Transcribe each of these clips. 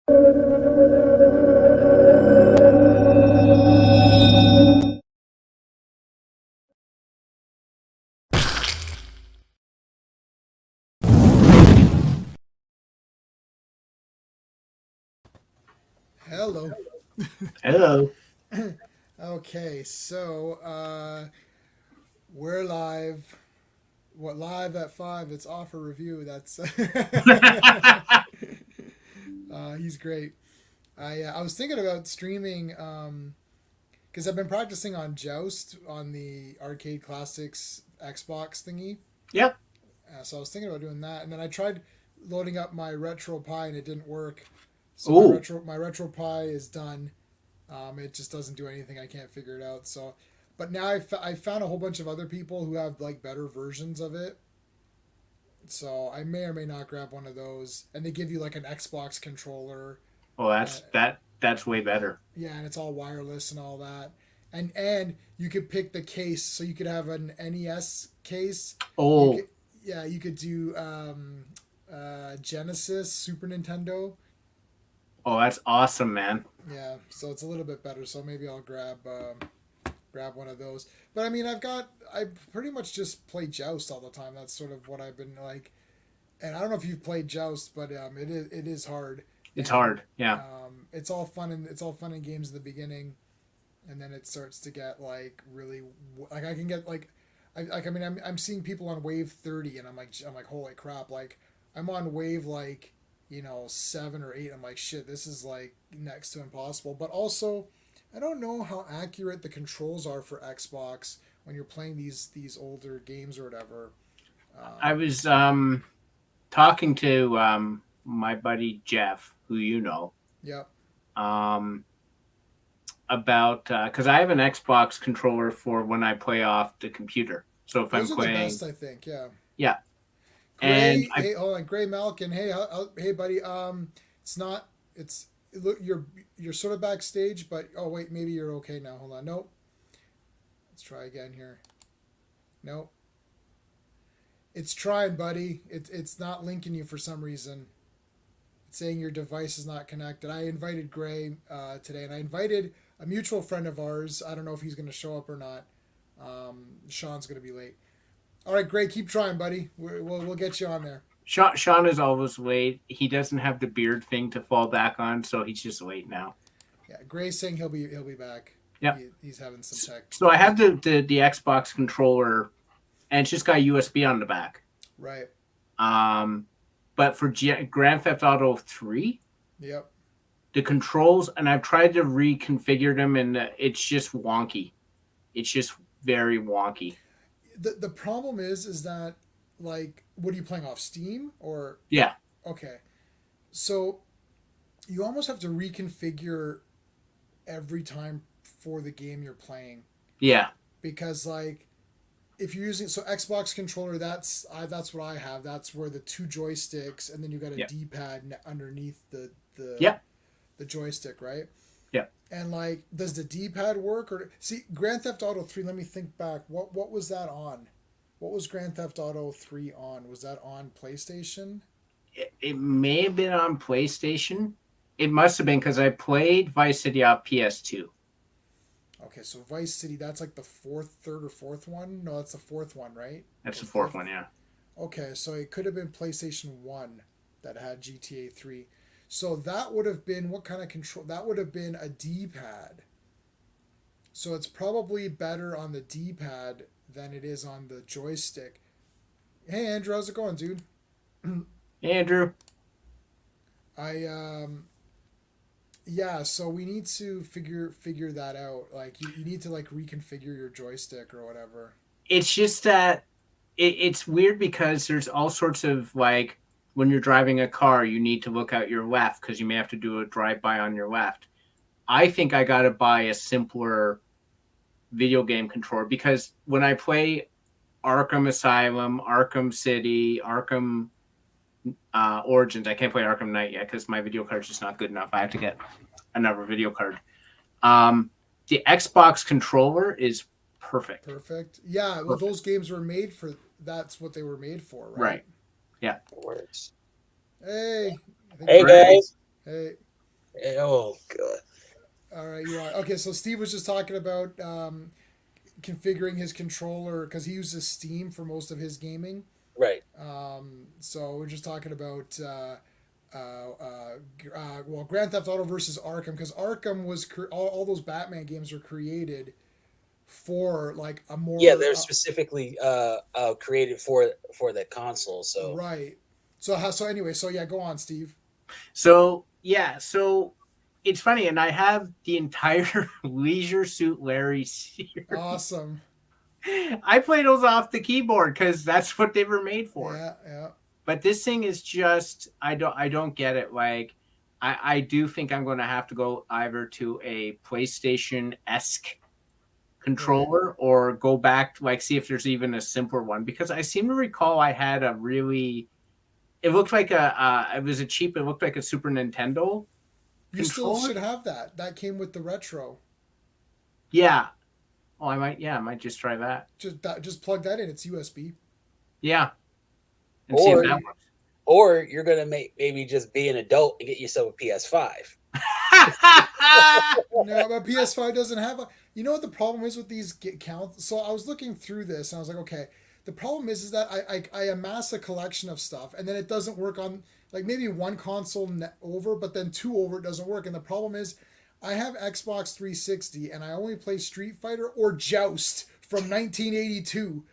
Hello. Hello. Okay, so we're live. What live at 5? It's offer review. That's he's great. I was thinking about streaming because I've been practicing on Joust on the Arcade Classics Xbox thingy. Yep. So I was thinking about doing that, and then I tried loading up my Retro Pi and it didn't work. So Ooh. my Retro Pi is done. It just doesn't do anything. I can't figure it out. So, but now I found a whole bunch of other people who have like better versions of it. So I may or may not grab one of those, and they give you like an Xbox controller. Well, Uh, that's way better. yeah, and it's all wireless and all that. And you could pick the case, so you could have an NES case. You Oh, could yeah, you could do Genesis, Super Nintendo. oh, that's awesome, man. Yeah, so it's a little bit better. So maybe I'll grab one of those. But I mean, I pretty much just play Joust all the time. That's sort of what I've been like. And I don't know if you've played Joust, but it is hard, It's and hard. Yeah. it's all fun and games in the beginning, and then it starts to get like really like I can get like I mean I'm seeing people on wave 30, and I'm like holy crap, like I'm on wave like 7 or 8. I'm like shit, this is like next to impossible. But also I don't know how accurate the controls are for Xbox when you're playing these older games or whatever. I um, was talking to my buddy Jeff, who you know, yep. um about because I have an Xbox controller for when I play off the computer. So if I'm Those are the playing, best, I think. Yeah. yeah, and Gray, I hey, hold on, Greymalkin. Hey, hey, buddy. It's not. It's look. You're sort of backstage, but oh wait, maybe you're okay now. Hold on. Nope. Let's try again here. Nope. It's trying, buddy. It's not linking you for some reason. It's saying your device is not connected. I invited Gray today, and I invited a mutual friend of ours. I don't know if he's going to show up or not. Sean's going to be late. All right, Gray, keep trying, buddy. We'll get you on there. Sean is always late. He doesn't have the beard thing to fall back on, so he's just late now. Yeah, Gray's saying he'll be back. Yep. He's having some tech. So I have the Xbox controller, and it's just got USB on the back. Right. Um, but for Grand Theft Auto 3, Yep. the controls, and I've tried to reconfigure them, and it's just wonky. It's just very wonky. The problem is that like what are you playing off Steam or Yeah, okay. So you almost have to reconfigure every time for the game you're playing yeah, because like if you're using so Xbox controller that's what I have. That's where the two joysticks and then you got a yeah, D-pad underneath yeah, the joystick, right? yeah. And like, does the D pad work or see Grand Theft Auto 3? Let me think back. What was that on? What was Grand Theft Auto 3 on? Was that on PlayStation? It may have been on PlayStation. It must have been because I played Vice City off PS2. Okay, so Vice City, that's like the third or fourth one. No, that's the fourth one, right? That's Or the fourth fifth. one, yeah. Okay, so it could have been PlayStation 1 that had GTA 3. So that would have been what kind of control? That would have been a D pad. So it's probably better on the D pad than it is on the joystick. Hey Andrew, how's it going, dude? Andrew, I Yeah, so we need to figure that out. Like you need to like reconfigure your joystick or whatever. it's just that it's weird because there's all sorts of like when you're driving a car, you need to look out your left because you may have to do a drive by on your left. I think I got to buy a simpler video game controller because when I play Arkham Asylum, Arkham City, Arkham Origins, I can't play Arkham Knight yet because my video card's just not good enough. I have to get another video card. Um, the Xbox controller is perfect. Perfect. Yeah, well Perfect. those games were made for that's what they were made for, right? Right. Yeah. Works. Hey, I think Hey we're Great. guys, hey. Oh god. All right, you are okay. So Steve was just talking about configuring his controller because he uses Steam for most of his gaming. Right. So we're just talking about well, Grand Theft Auto versus Arkham because Arkham was all those Batman games were created for like a Yeah, more they're specifically created for the console. So right. So how? So anyway, so yeah, go on, Steve. So yeah, so it's funny, and I have the entire Leisure Suit Larry series. Awesome. I play those off the keyboard because that's what they were made for. Yeah, yeah. But this thing is just I don't get it. Like I do think I'm going to have to go either to a PlayStation esque Right. controller or go back to like see if there's even a simpler one because I seem to recall I had a really it looked like it was a cheap it looked like a Super Nintendo You still controller. should have that. That came with the retro. Yeah. Oh, I might just try that. Just plug that in. It's USB. Yeah, and see if or that Right. or you're gonna maybe just be an adult and get yourself a PS5. works. No, but PS5 doesn't have a. You know what the problem is with these counts? So I was looking through this and I was like, okay, the problem is that I amass a collection of stuff and then it doesn't work on like maybe one console over, but then two over it doesn't work. And the problem is I have Xbox 360 and I only play Street Fighter or Joust from 1982.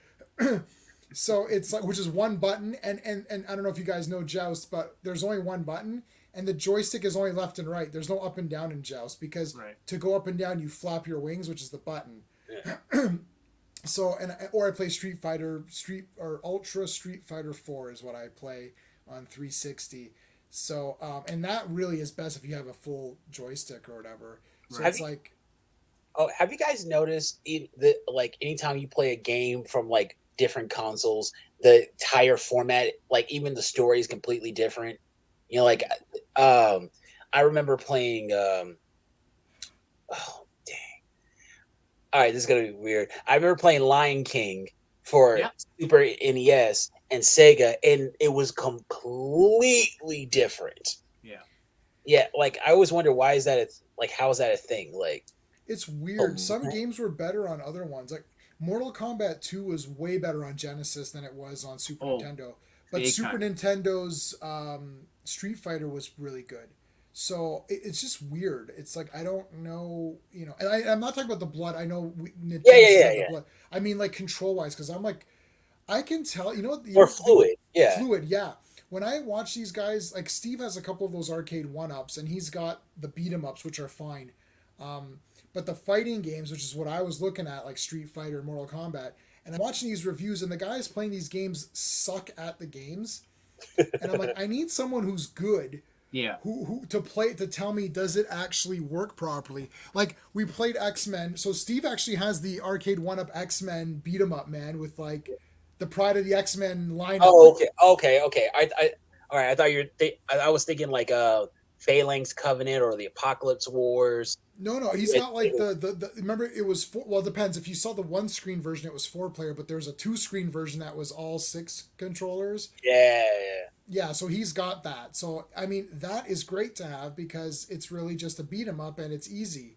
So it's like which is one button and I don't know if you guys know Joust, but there's only one button and the joystick is only left and right. There's no up and down in Joust because Right. to go up and down you flap your wings, which is the button. Yeah. So and or I play Street Fighter or Ultra Street Fighter 4 is what I play on 360. So and that really is best if you have a full joystick or whatever. So Right. it's like Have you guys noticed that like anytime you play a game from like different consoles, the entire format, like even the story is completely different. You know, like I remember playing. Oh dang! All right, this is gonna be weird. I remember playing Lion King for Yeah. Super NES and Sega, and it was completely different. Yeah. Yeah, like I always wonder why is that? Like, how is that a thing? Like, it's weird. oh, Some games were better on other ones. Like Mortal Kombat 2 was way better on Genesis than it was on Super Oh, Nintendo. But big Super time. Nintendo's Street Fighter was really good. So it's just weird. It's like I don't know, you know. And I'm not talking about the blood. I know yeah, yeah, Genesis yeah, had the yeah. blood. I mean like control wise, because I'm like I can tell. You know what? More fluid. Yeah. Fluid. Yeah. When I watch these guys, like Steve has a couple of those arcade one ups, and he's got the beat 'em ups, which are fine. Um, but the fighting games, which is what I was looking at, like Street Fighter and Mortal Kombat, and I'm watching these reviews, and the guys playing these games suck at the games, and I'm like, I need someone who's good, Yeah. who to play to tell me does it actually work properly. Like we played X-Men, so Steve actually has the arcade one up X-Men beat 'em up man with like the Pride of the X-Men lineup. Oh, Like, okay. All right. I thought I was thinking like Phalanx Covenant or the Apocalypse Wars. no, he's got like the remember it was four, well it depends if you saw the one screen version it was 4 player but there's a 2 screen version that was all 6 controllers. Yeah, Yeah, so he's got that. So I mean that is great to have because it's really just a beat 'em up and it's easy.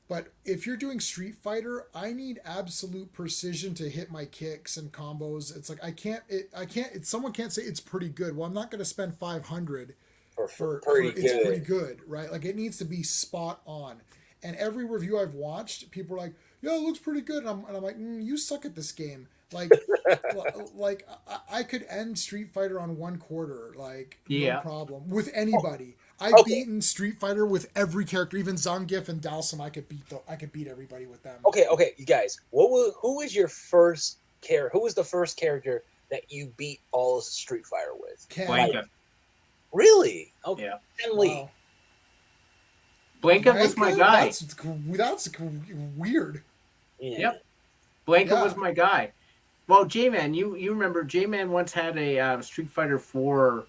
But if you're doing Street Fighter, I need absolute precision to hit my kicks and combos. It's like I can't someone can't say it's pretty good. Well, I'm not going to spend 500 for for pretty it's pretty good. good, right? Like it needs to be spot on. And every review I've watched, people are like, "Yeah, it looks pretty good," and I'm like, "You suck at this game." Like I could end Street Fighter on 1/4, like no Yeah. problem with anybody. I've Okay, beaten Street Fighter with every character, even Zangief and Dalsum. I could beat everybody with them. okay, you guys. Who was your first character? Who was the first character that you beat all of Street Fighter with? Ken, Blanka. Really? Okay, Yeah. Ken Lee. wow, Blanka was my Blanka? guy. That's weird. Yeah. Yep. Blanka Yeah. was my guy. Well, J-Man, you remember J-Man once had a Street Fighter 4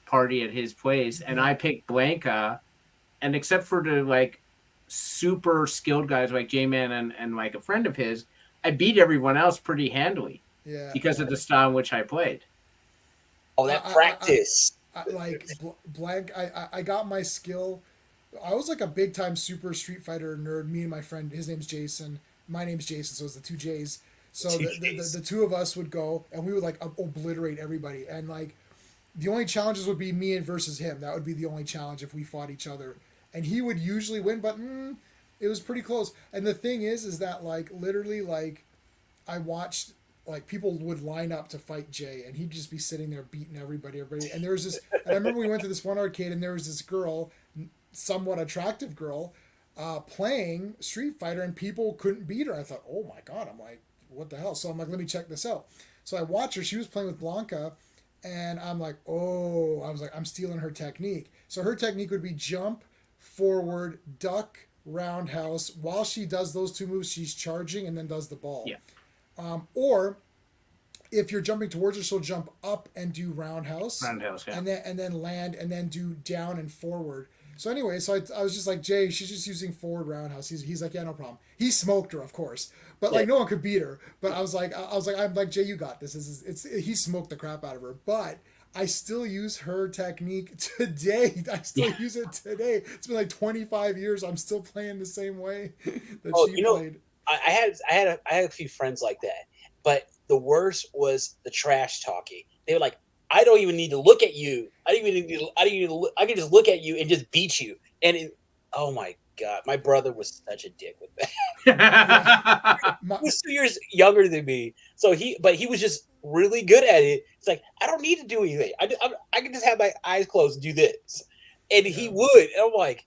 party at his place, and I picked Blanka, and except for the like super skilled guys like J-Man and like a friend of his, I beat everyone else pretty handily Yeah, because of the style in which I played. Oh, that I- practice. like blank. I got my skill I was like a big time Super Street Fighter nerd. Me and my friend, his name's Jason. My name's Jason, so it's the two J's. So the two of us would go and we would like obliterate everybody. And like the only challenges would be me and versus him. That would be the only challenge if we fought each other. And he would usually win, but it was pretty close. And the thing is that like literally like I watched like people would line up to fight Jay, and he'd just be sitting there beating everybody. And there was this, and I remember we went to this one arcade, and there was this girl, somewhat attractive girl, playing Street Fighter, and people couldn't beat her. I thought, oh my god, I'm like, what the hell? So I'm like, let me check this out. So I watched her. She was playing with Blanca, and I'm like, oh, I was like, I'm stealing her technique. So her technique would be jump, forward, duck, roundhouse. While she does those two moves, she's charging and then does the ball. Yeah. Or if you're jumping towards her, she'll jump up and do roundhouse. Roundhouse, yeah. And then land and then do down and forward. So anyway, so I was just like, Jay, she's just using forward roundhouse. He's like, yeah, no problem. He smoked her, of course, but like no one could beat her. But I'm like, Jay, you got this. He smoked the crap out of her. But I still use her technique today. I still use it today. It's been like 25 years. I'm still playing the same way that she played. I had a few friends like that, but the worst was the trash talking. They were like, I don't even need to look at you. I can just look at you and just beat you. And oh my god, my brother was such a dick with that. He was 2 years younger than me, so he was just really good at it. It's like, I don't need to do anything. I can just have my eyes closed and do this, and he would. And I'm like,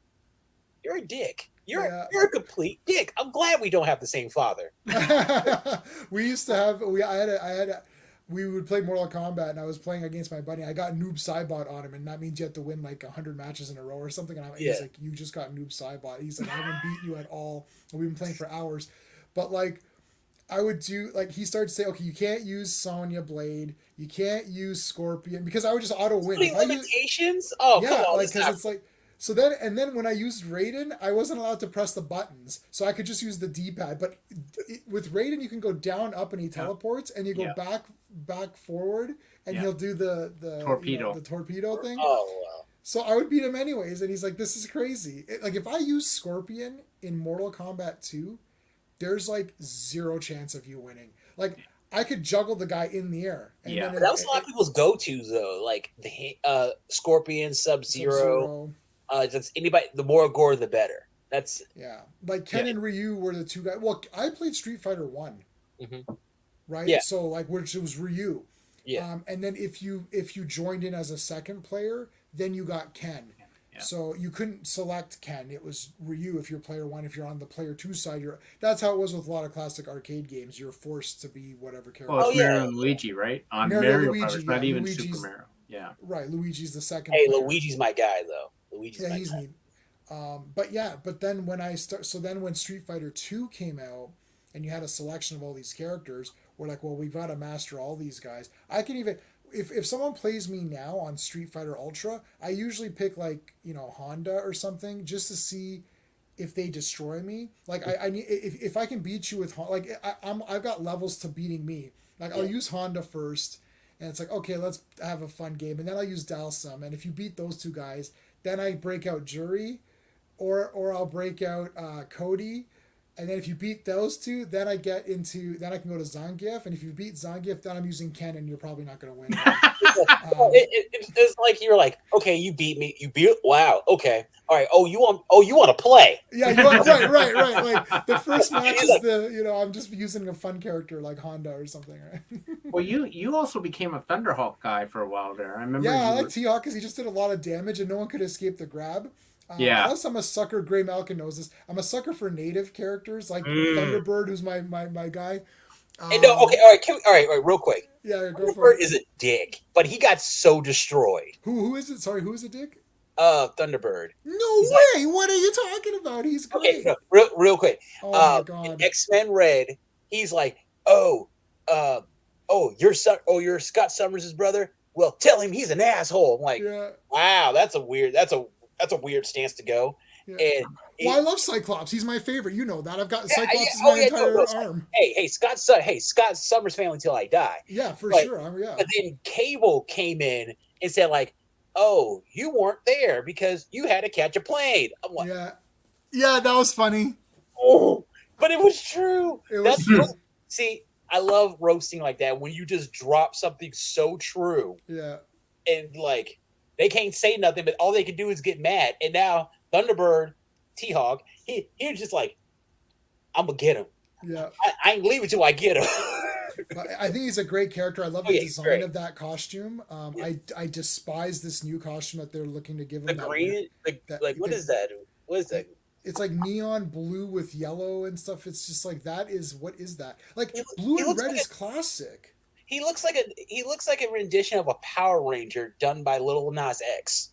you're a dick. You're a complete dick. I'm glad we don't have the same father. We used to have we would play Mortal Kombat, and I was playing against my buddy. I got Noob Saibot on him, and that means you have to win like 100 matches in a row or something. And he's like, you just got Noob Saibot. He's like, I haven't beaten you at all. And we've been playing for hours. But like, I would do, like, he started to say, okay, you can't use Sonya Blade. You can't use Scorpion, because I would just auto win. Limitations? Come on. Like, because it's like, so then when I used Raiden, I wasn't allowed to press the buttons, so I could just use the D-pad. But with Raiden, you can go down, up, and he teleports, and you go back, forward, and he'll do the torpedo, the torpedo thing. Oh wow! So I would beat him anyways, and he's like, "This is crazy." Like if I use Scorpion in Mortal Kombat 2, there's like 0 chance of you winning. Like I could juggle the guy in the air. And then that was a lot of people's go-tos though, like the Scorpion, Sub-Zero. That's anybody. The more gore, the better. That's like Ken and Ryu were the two guys. Well, I played Street Fighter 1, right? Yeah. So like, which was Ryu. Yeah. And then if you joined in as a second player, then you got Ken. Yeah. So you couldn't select Ken. It was Ryu if you're player 1. If you're on the player 2 side, that's how it was with a lot of classic arcade games. You're forced to be whatever character. Well, it's Mario and Luigi, right? On Mario Luigi, not even Luigi's, Super Mario. Yeah. Right. Luigi's the second. Hey, player. Luigi's my guy though. He's neat. But then when Street Fighter 2 came out and you had a selection of all these characters, we're like, well, we've got to master all these guys. I can even, if someone plays me now on Street Fighter Ultra, I usually pick like, Honda or something just to see if they destroy me. Like I need, if I can beat you with, like I've got levels to beating me. Like I'll use Honda first, and it's like, okay, let's have a fun game. And then I'll use Dalsum. And if you beat those two guys, then I break out Jury, or I'll break out Cody, and then if you beat those two, then I can go to Zangief, and if you beat Zangief, then I'm using Ken, and you're probably not going to win. It's like you're like, okay, you beat me, wow, okay, all right, you want to play? Yeah, right. Like the first match is I'm just using a fun character like Honda or something, right? Well, you also became a Thunderhawk guy for a while there. I remember. Yeah, I like T-Hawk because he just did a lot of damage, and no one could escape the grab. Plus, I'm a sucker. Greymalkin knows this. I'm a sucker for native characters like Thunderbird, who's my guy. Okay, all right, real quick. Yeah, go Thunderbird for it. is a dick, but he got so destroyed. Who is it? Sorry, who is a dick? Thunderbird. No way! What are you talking about? He's great. Okay, no, real quick. Oh my god. X-Men Red. He's like, you're Scott Summers' brother. Well, tell him he's an asshole. I'm like, wow, that's a weird stance to go. Yeah. And I love Cyclops. He's my favorite. You know that. I've got Cyclops as my entire arm. Hey, Scott Summers family till I die. Yeah, for sure. But then Cable came in and said like, "Oh, you weren't there because you had to catch a plane." I'm like, Yeah, that was funny. "Oh," but it was true. It was That's true. see, I love roasting like that when you just drop something so true Yeah. and like they can't say nothing, but all they can do is get mad. And now Thunderbird, T-Hawk, he was just like, "I'm gonna get him. Yeah. I ain't leaving till I get him." But I think he's a great character. I love Oh, the yeah, he's design great. of that costume. I despise this new costume that they're looking to give him. The that green, weird- that, what the- is that? What is that? It's like neon blue with yellow and stuff. It's just like what is that? Like He, blue he and looks red like is classic. he looks like a rendition of a Power Ranger done by Lil Nas X.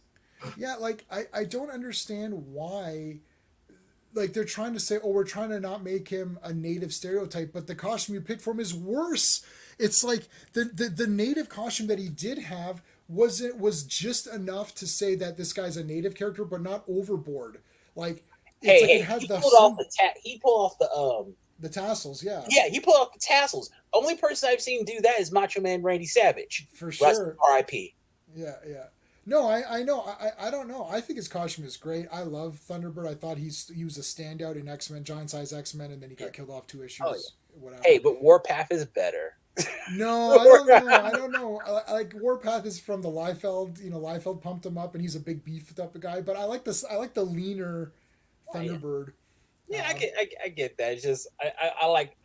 Yeah, like I don't understand why like they're trying to say, oh, we're trying to not make him a native stereotype, but the costume you picked for him is worse. It's like the native costume that he did have was just enough to say that this guy's a native character, but not overboard. Like it's like it had He the pulled off he pulled off the tassels, yeah, he pulled off the tassels. Only person I've seen do that is Macho Man Randy Savage. for sure. R.I.P. Yeah, yeah. No, I know. I don't know. I think his costume is great. I love Thunderbird. I thought he was a standout in X-Men, giant size X-Men, and then he got killed off 2 issues. Oh, yeah. Whatever. Hey, but Warpath is better. No, I don't know. I don't know. Like Warpath is from the Liefeld. You know, Liefeld pumped him up, and he's a big beefed up guy. But I like this. I like the leaner Thunderbird. Yeah, I get that. It's just I like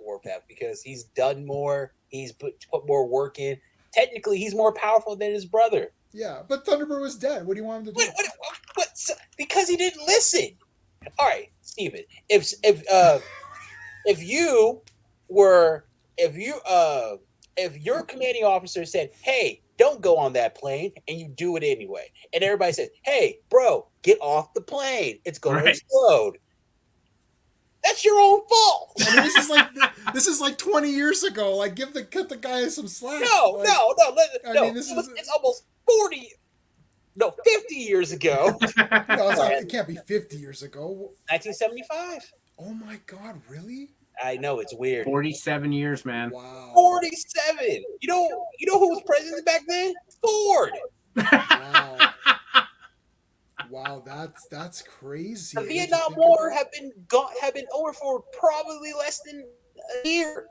Warpath because he's done more. He's put more work in. Technically, he's more powerful than his brother. Yeah, but Thunderbird was dead. What do you want him to do? What? Because he didn't listen. All right, Steven. If you were if your commanding officer said, "Hey, don't go on that plane," and you do it anyway, and everybody said, "Hey, bro, get off the plane. It's going to explode." That's your own fault. I mean, this is like 20 years ago. Like, cut the guy some slack. No, like, no. I mean, It's almost 50 years ago. No, it can't be 50 years ago. 1975. Oh my God, really? I know, it's weird. 47 years, man. Wow. 47. You know who was president back then? Ford. Wow. Wow, that's crazy. The Vietnam War have been over for probably less than a year.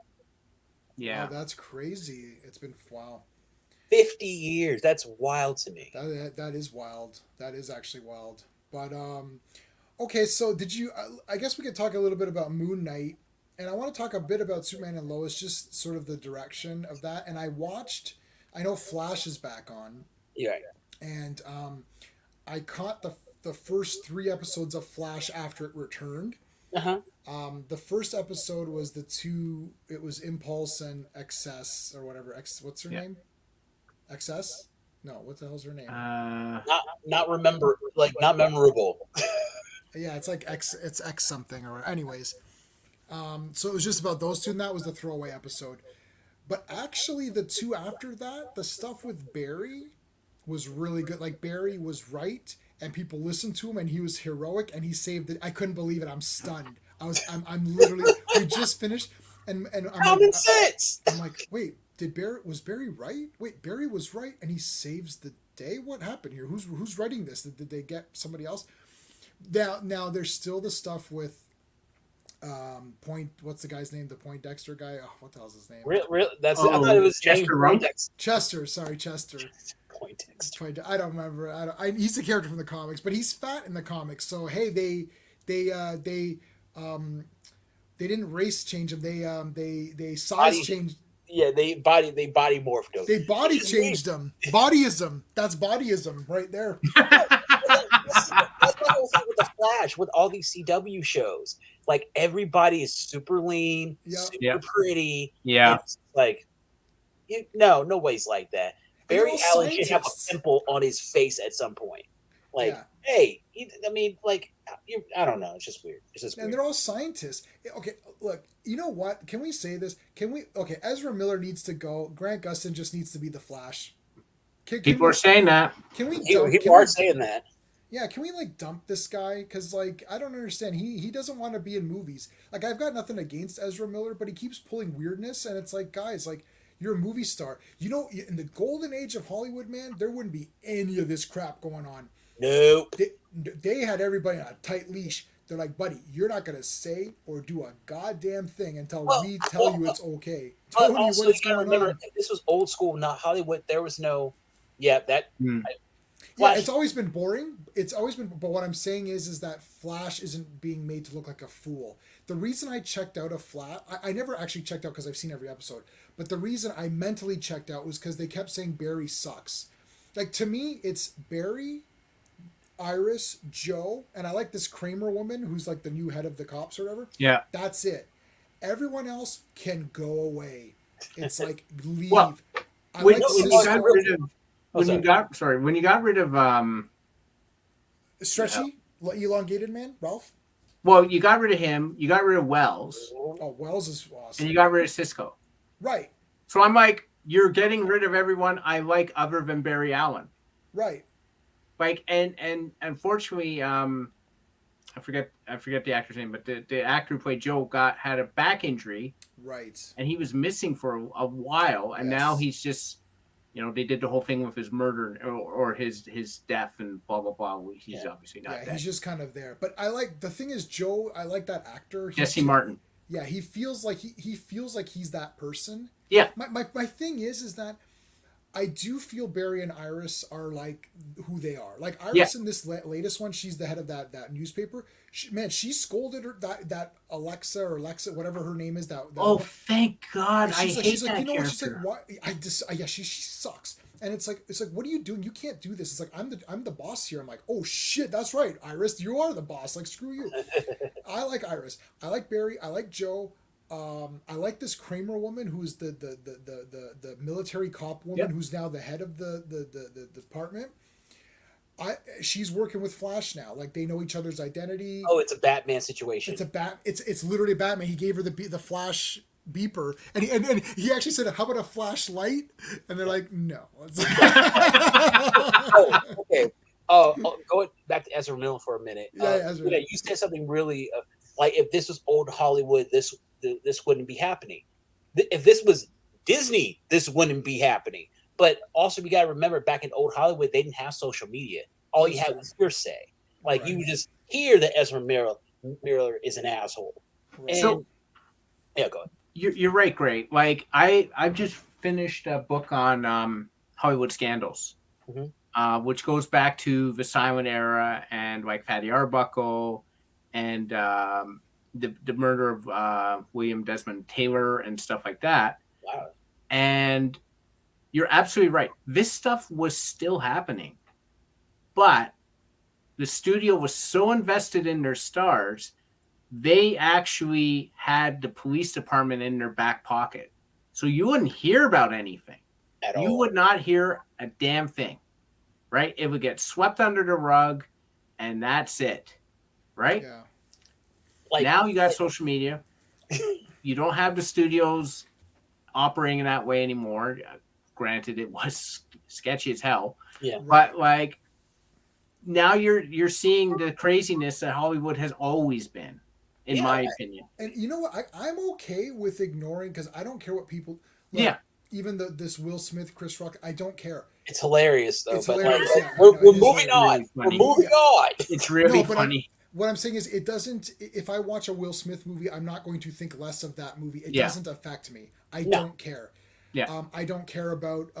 Yeah, wow, that's crazy. It's been 50 years. That's wild to me. That is wild. That is actually wild. But okay, so did you? I guess we could talk a little bit about Moon Knight, and I want to talk a bit about Superman and Lois, just sort of the direction of that. And I know Flash is back on. Yeah. And I caught the first 3 episodes of Flash after it returned. Uh-huh. The first episode was it was Impulse and XS or whatever. What's her name? XS? No, what the hell's her name? Not memorable. Yeah, it's like it's X something or anyways. So it was just about those two, and that was the throwaway episode. But actually, the 2 after that, the stuff with Barry was really good. Like, Barry was right, and people listened to him, and he was heroic, and he saved it. I couldn't believe it. I'm stunned. I'm literally. We just finished, and I'm common sense. I'm like, wait, was Barry right? Wait, Barry was right, and he saves the day. What happened here? Who's writing this? Did they get somebody else? Now there's still the stuff with what's the guy's name? The Poindexter guy. Oh, what the hell's his name? Real, I thought it was Chester. Chester. Sorry, Chester. Poindexter. I don't remember. He's a character from the comics, but he's fat in the comics. So hey, they didn't race change him. They size changed. Yeah, they body morphed him. They body changed him. Bodyism. That's bodyism right there. That's the whole thing with the Flash, with all these CW shows. Like, everybody is super lean, super pretty. Yeah. It's like, nobody's like that. Barry Allen should have a pimple on his face at some point. Like, hey, I don't know. It's just weird. And they're all scientists. Okay, look, you know what? Can we say this? Okay, Ezra Miller needs to go. Grant Gustin just needs to be the Flash. People are saying that. Can we? People are saying that. Yeah, can we dump this guy? Because I don't understand. He doesn't want to be in movies. Like, I've got nothing against Ezra Miller, but he keeps pulling weirdness, and it's like, guys, You're a movie star. You know, in the golden age of Hollywood, man, there wouldn't be any of this crap going on. Nope. They had everybody on a tight leash. They're like, buddy, you're not gonna say or do a goddamn thing until we tell you it's okay. But Tell you also, what it's you gotta going remember, on. this was old school, not Hollywood. There was no, that. Yeah, it's always been boring. It's always been, but what I'm saying is that Flash isn't being made to look like a fool. The reason I checked out of Flash, I never actually checked out because I've seen every episode. But the reason I mentally checked out was because they kept saying Barry sucks. Like, to me, it's Barry, Iris, Joe, and I like this Kramer woman who's like the new head of the cops or whatever. Yeah. That's it. Everyone else can go away. It's like, leave. Well, I when, like when you got rid of when you got rid of Stretchy, elongated man, Ralph. well, you got rid of him, you got rid of Wells, Oh, Wells is awesome. and you got rid of Cisco. Right, So I'm like, you're getting rid of everyone I like other than Barry Allen. right. Like, and unfortunately, I forget the actor's name, but the actor who played Joe had a back injury, Right. and he was missing for a while, and Yes. now he's just, they did the whole thing with his murder or his death and blah blah blah. He's obviously not Yeah, dead. he's just kind of there. But I like the thing is Joe. I like that actor. Jesse Martin. Yeah, he feels like he feels like he's that person. Yeah. My thing is that I do feel Barry and Iris are like who they are. Like Iris in this latest one, she's the head of that newspaper. She scolded her that Alexa or whatever her name is. Thank God! I hate she's that like, you know what? character. She's like, she sucks. And it's like, what are you doing? You can't do this. It's like, I'm the boss here. I'm like, oh shit, that's right, Iris, you are the boss. Like, screw you. I like Iris. I like Barry. I like Joe. I like this Kramer woman who's the military cop woman who's now the head of the department. She's working with Flash now. Like, they know each other's identity. Oh, it's a Batman situation. It's literally Batman. He gave her the Flash beeper, and he actually said, "How about a flashlight?" And they're like, "No." Okay. Going back to Ezra Miller for a minute. Ezra. You said something really like, if this was old Hollywood, this wouldn't be happening. If this was Disney, this wouldn't be happening. But also, we got to remember, back in old Hollywood, they didn't have social media. All you had was hearsay. Like, right. You would just hear that Ezra Miller is an asshole. Right. And, so, yeah, go ahead. You're right, Gray. Like, I've just finished a book on Hollywood scandals, which goes back to the silent era and like Fatty Arbuckle and the murder of William Desmond Taylor and stuff like that. Wow. And you're absolutely right. This stuff was still happening, but the studio was so invested in their stars, they actually had the police department in their back pocket. So you wouldn't hear about anything. At all. You would not hear a damn thing, right? It would get swept under the rug, and that's it, right? Yeah. Like, now you got social media. You don't have the studios operating in that way anymore. Granted, it was sketchy as hell. Yeah. But like, now you're seeing the craziness that Hollywood has always been, in my opinion. And you know what? I'm okay with ignoring, because I don't care what people. Like, even this Will Smith, Chris Rock, I don't care. It's hilarious though. It's hilarious. We're moving on. Really we're moving on. It's really funny. What I'm saying is, it doesn't. If I watch a Will Smith movie, I'm not going to think less of that movie. It doesn't affect me. I don't care. Yeah. I don't care about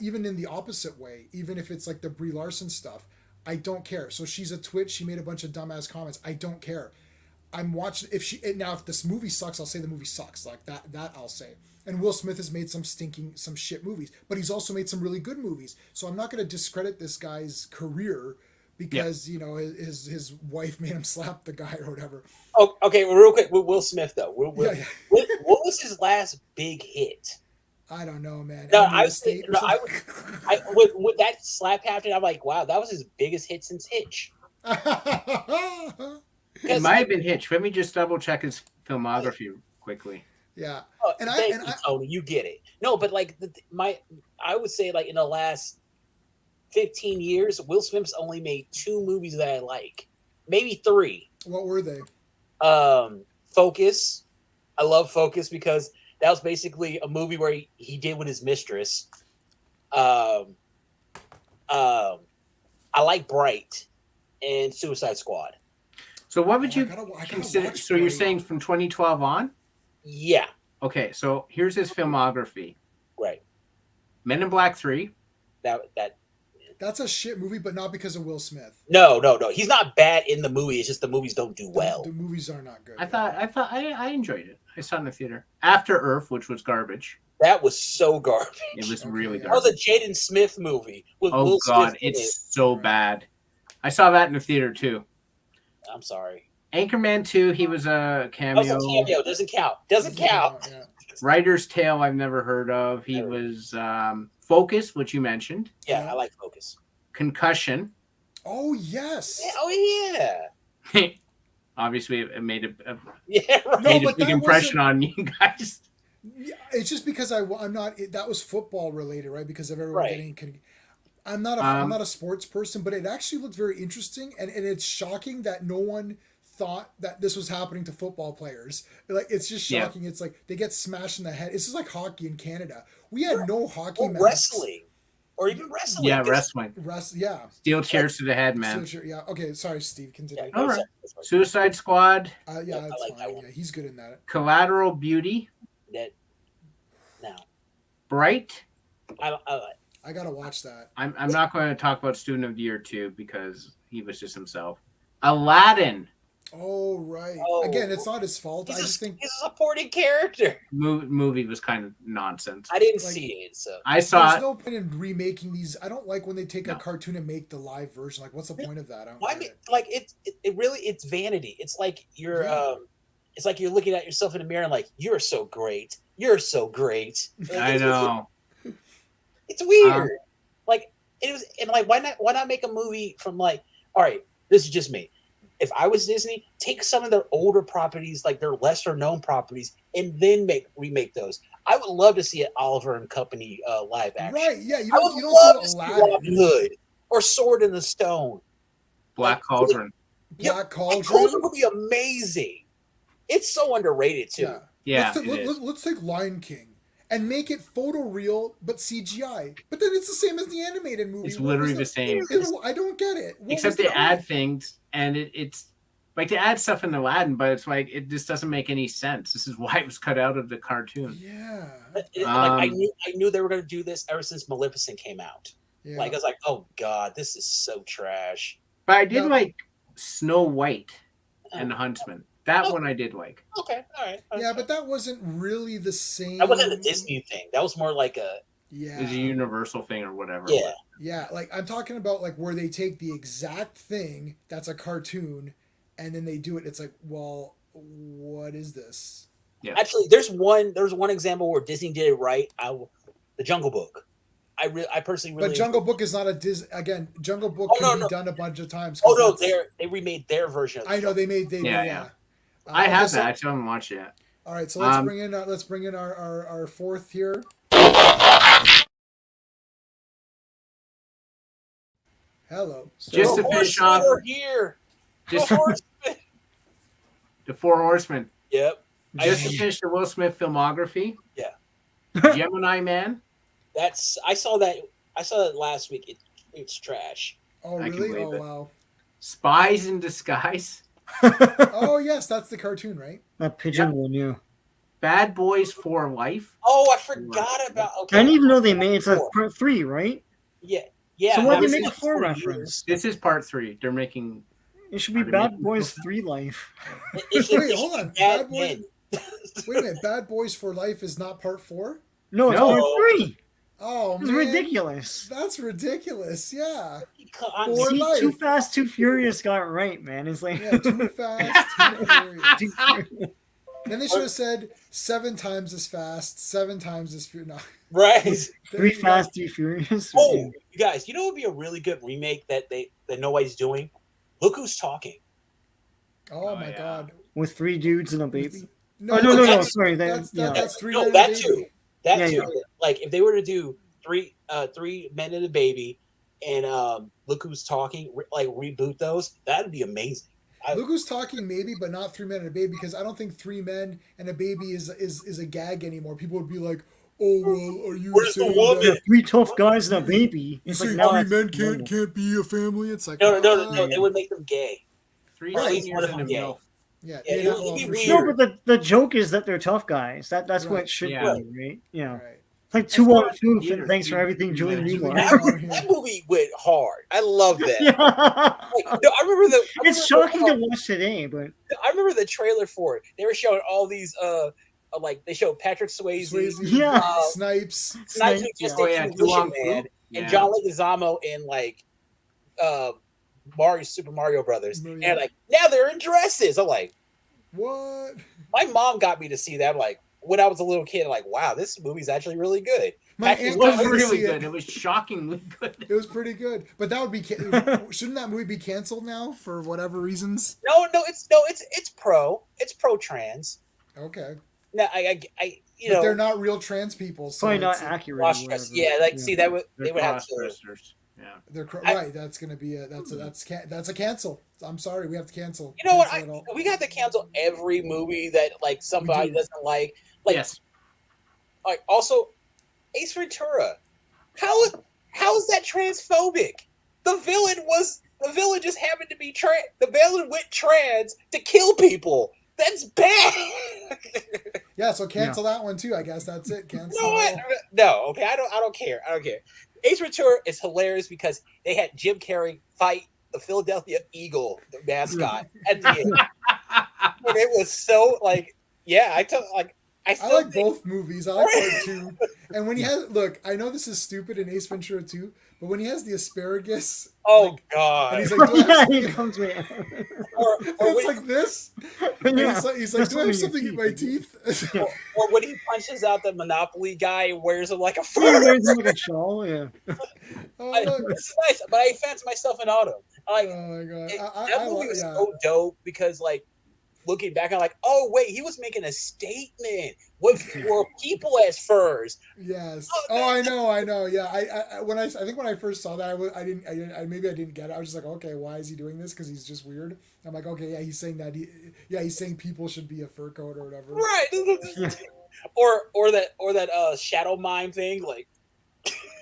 even in the opposite way. Even if it's like the Brie Larson stuff, I don't care. So she's a twit. She made a bunch of dumbass comments. I don't care. I'm watching. If this movie sucks, I'll say the movie sucks. Like that I'll say. And Will Smith has made some shit movies, but he's also made some really good movies. So I'm not going to discredit this guy's career because his wife made him slap the guy or whatever. Oh, okay. Real quick with Will Smith though. What was his last big hit? I don't know, man. No, with that slap happening, I'm like, wow, that was his biggest hit since Hitch. It might have been Hitch. Let me just double check his filmography quickly. Yeah, Tony, you get it. No, but like I would say, like, in the last 15 years, Will Smith's only made 2 movies that I like, maybe 3. What were they? Focus. I love Focus because That was basically a movie where he did with his mistress. I like Bright and Suicide Squad. So what would Oh, you I gotta consider? watch So you're Bright. saying from 2012 on? Yeah, Okay, so here's his filmography: right. Men in Black 3, That's a shit movie, but not because of Will Smith. No. He's not bad in the movie. It's just the movies don't do well. The movies are not good. I enjoyed it. I saw it in the theater. After Earth, which was garbage. That was so garbage. It was Okay, really yeah. That was garbage. a Jaden Smith movie with Oh Will God, Smith in it. it's so bad. I saw that in the theater too. I'm sorry. Anchorman 2, he was a That cameo. was a cameo. Doesn't count. Doesn't count. Yeah. Writer's Tale, I've never heard of. He Never. was Focus, which you mentioned. Yeah, I like Focus. Concussion. Oh yes. Yeah, oh yeah. Obviously, it made a Yeah, right. No, made a but big that impression on you guys. Yeah, it's just because I'm not. That was football related, right? Because of everyone Right. getting. I'm not a sports person, but it actually looked very interesting, and it's shocking that no one thought that this was happening to football players. Like it's just Yeah. shocking. It's like they get smashed in the head. It's just like hockey in Canada. We had no hockey Or masks. wrestling. Or even wrestling. Yeah, Just- wrestling. Yeah. Steel chairs to the head, man. So sure, yeah. Okay. Sorry, Steve. Continue. Yeah, All right. sorry. Suicide Squad. Yeah, Yeah, I that's like that fine. one. Yeah, he's good in that. Collateral Beauty. That now. Bright. I like I gotta watch that. I'm not going to talk about Student of the Year 2 because he was just himself. Aladdin. Oh right. Oh. Again, it's not his fault. I he's just think a supporting character. Movie was kind of nonsense. I didn't Like- see it, so I saw there's it. no point in remaking these. I don't like when they take a No. cartoon and make the live version. Like, what's the point of that? I don't why get me- it. like it really it's vanity. It's like you're Yeah. it's like you're looking at yourself in the mirror and like you're so great. You're so great. Like, I know. It's weird. Like it was, and like why not make a movie from like, all right, this is just me. If I was Disney, take some of their older properties, like their lesser known properties, and then remake those. I would love to see an Oliver and Company live action. Right? Yeah, you I would don't love do to see Aladdin. Robin Hood or Sword in the Stone. Black Cauldron. Black Like, Cauldron. Cauldron would be amazing. It's so underrated too. Yeah. Yeah, Let's, it is. let's take Lion King and make it photoreal but CGI. But then it's the same as the animated movie. It's What literally was the same. I don't get it. What Except was they the add point? things, and it's like they add stuff in Aladdin, but it's like it just doesn't make any sense. This is why it was cut out of the cartoon. Yeah. Like, I Um, knew they were going to do this ever since Maleficent came out. Yeah. Like I was like, oh god, this is so trash. But I did No. like Snow White and the Huntsman. That Oh. one I did like. Okay, all right. yeah, but that wasn't really the same. that wasn't a Disney thing. That was more like a Yeah. It was a Universal thing or whatever. yeah. Yeah, like I'm talking about like where they take the exact thing that's a cartoon and then they do it. It's like, well, what is this? Actually, there's one example where Disney did it right. The Jungle Book. I personally really. But Jungle Book is not a Again, Jungle Book Oh, can no, be done a bunch of times. Oh 'cause no, that's- they remade their version. Of the I know they made. Yeah, yeah. yeah. I have so- that. I still haven't watched it yet. All right, so let's Um, bring in our fourth here. Hello. Just The to finish Horsemen off, are here. just The Horsemen. the Four Horsemen. Yep. Just to finish the Will Smith filmography. Yeah. Gemini Man. I saw that last week. It's trash. Oh I can really? believe Oh it. wow. Spies in Disguise. Oh yes, that's the cartoon, right? That pigeon one, yeah. Bad Boys for Life. Oh, I forgot about. Okay. I didn't even know they made it's like part 3, right? Yeah. Yeah. So why'd that they was make a 4 40 reference? years. This is part 3. They're making. It should be Are they Bad making Boys both? 3 Life. It should Wait, be hold on. Bad Bad Boys- Men. Wait a minute, Bad Boys for Life is not part 4? No, it's No. part 3. Oh It's man, ridiculous. That's ridiculous. Yeah. I'm- For See, life. Too Fast, Too Furious got it right, man. It's like Yeah, too fast, too furious. Too Furious. Then they should have said 7 times as fast, 7 times as furious. No. Right. 3 Fast, 3 Furious. Oh, you guys, you know what would be a really good remake that nobody's doing? Look Who's Talking. Oh my yeah. God. With 3 dudes and a baby. No, Oh, no, that's- sorry. That's, yeah. that's 3 No, men and that a baby. too. That Yeah, too. yeah. Like if they were to do three men and a baby and Look Who's Talking, like reboot those, that'd be amazing. Look Who's Talking, maybe, but not Three Men and a Baby, because I don't think Three Men and a Baby is a gag anymore. People would be like, "Oh well, are you Where's the saying woman? Yeah, that 3 tough guys and a baby. you It's say like, no, three that's men normal. can't be a family?" It's like, No. yeah. It would make them gay. 3 Right. seniors and a Yeah. milf. yeah, Yeah, yeah, it'd well, be for weird. sure. No, but the joke is that they're tough guys. That's what Right. it should Yeah. be, right? Yeah. Right. It's like That's 2 not on 2. theater. Thanks for everything, Three Julie men. Julie Newmar. Newmar. That movie went hard. I love that. Yeah. Like, no, I remember It's shocking to watch today, but I remember the trailer for it. They were showing all these like they showed Patrick Swayze, Yeah. Snipes. Snipes who just Oh did yeah, Demolition Man, Yeah. and John Leguizamo in like Super Mario Brothers, Yeah. and like now they're in dresses. I'm like, What? my mom got me to see that. I'm like, when I was a little kid, I'm like, wow, this movie's actually really good. My Patrick aunt It was got me to really see good. it. It was shockingly good. It was pretty good, but that would be shouldn't that movie be canceled now for whatever reasons? No, it's pro trans. Okay, No, I you but know, they're not real trans people, so probably not it's- accurate. or cross whatever. yeah, like see that would They're they would have to. cross-dressers. Yeah. They're I- right. That's gonna be that's a cancel. I'm sorry, we have to cancel. You know what? Cancel it all. We got to cancel every movie that like somebody do. doesn't like. Like, Yes. like also, Ace Ventura. How is that transphobic? The villain just happened to be trans. The villain went trans to kill people. That's bad. Yeah, so cancel that one too. I guess that's it. Cancel. No, it all. no. Okay, I don't care. Ace Ventura is hilarious because they had Jim Carrey fight the Philadelphia Eagle, the mascot, at the end, and it was so like, yeah. I I still like both movies. I like part 2. And when he has look, I know this is stupid in Ace Ventura 2, but when he has the asparagus, Oh like, God! and he's like, do I have Yeah, he something? comes with. or, And or, it's when, like this. And Yeah. he's like, That's do I have one of your something in my teeth? or when he punches out the Monopoly guy and wears him like a He fur. Oh, wears like a shawl. Yeah. look. This is nice, but I fancy myself in autumn. Like Oh my god. that movie was so dope because like looking back, I'm like, oh wait, he was making a statement with for people as furs. Yes. Oh, Oh, I know. Yeah. I think when I first saw that, I didn't get it. I was just like, okay, why is he doing this? Because he's just weird. I'm like, okay, yeah, he's saying that. He's saying people should be a fur coat or whatever. Right. or that shadow mime thing, like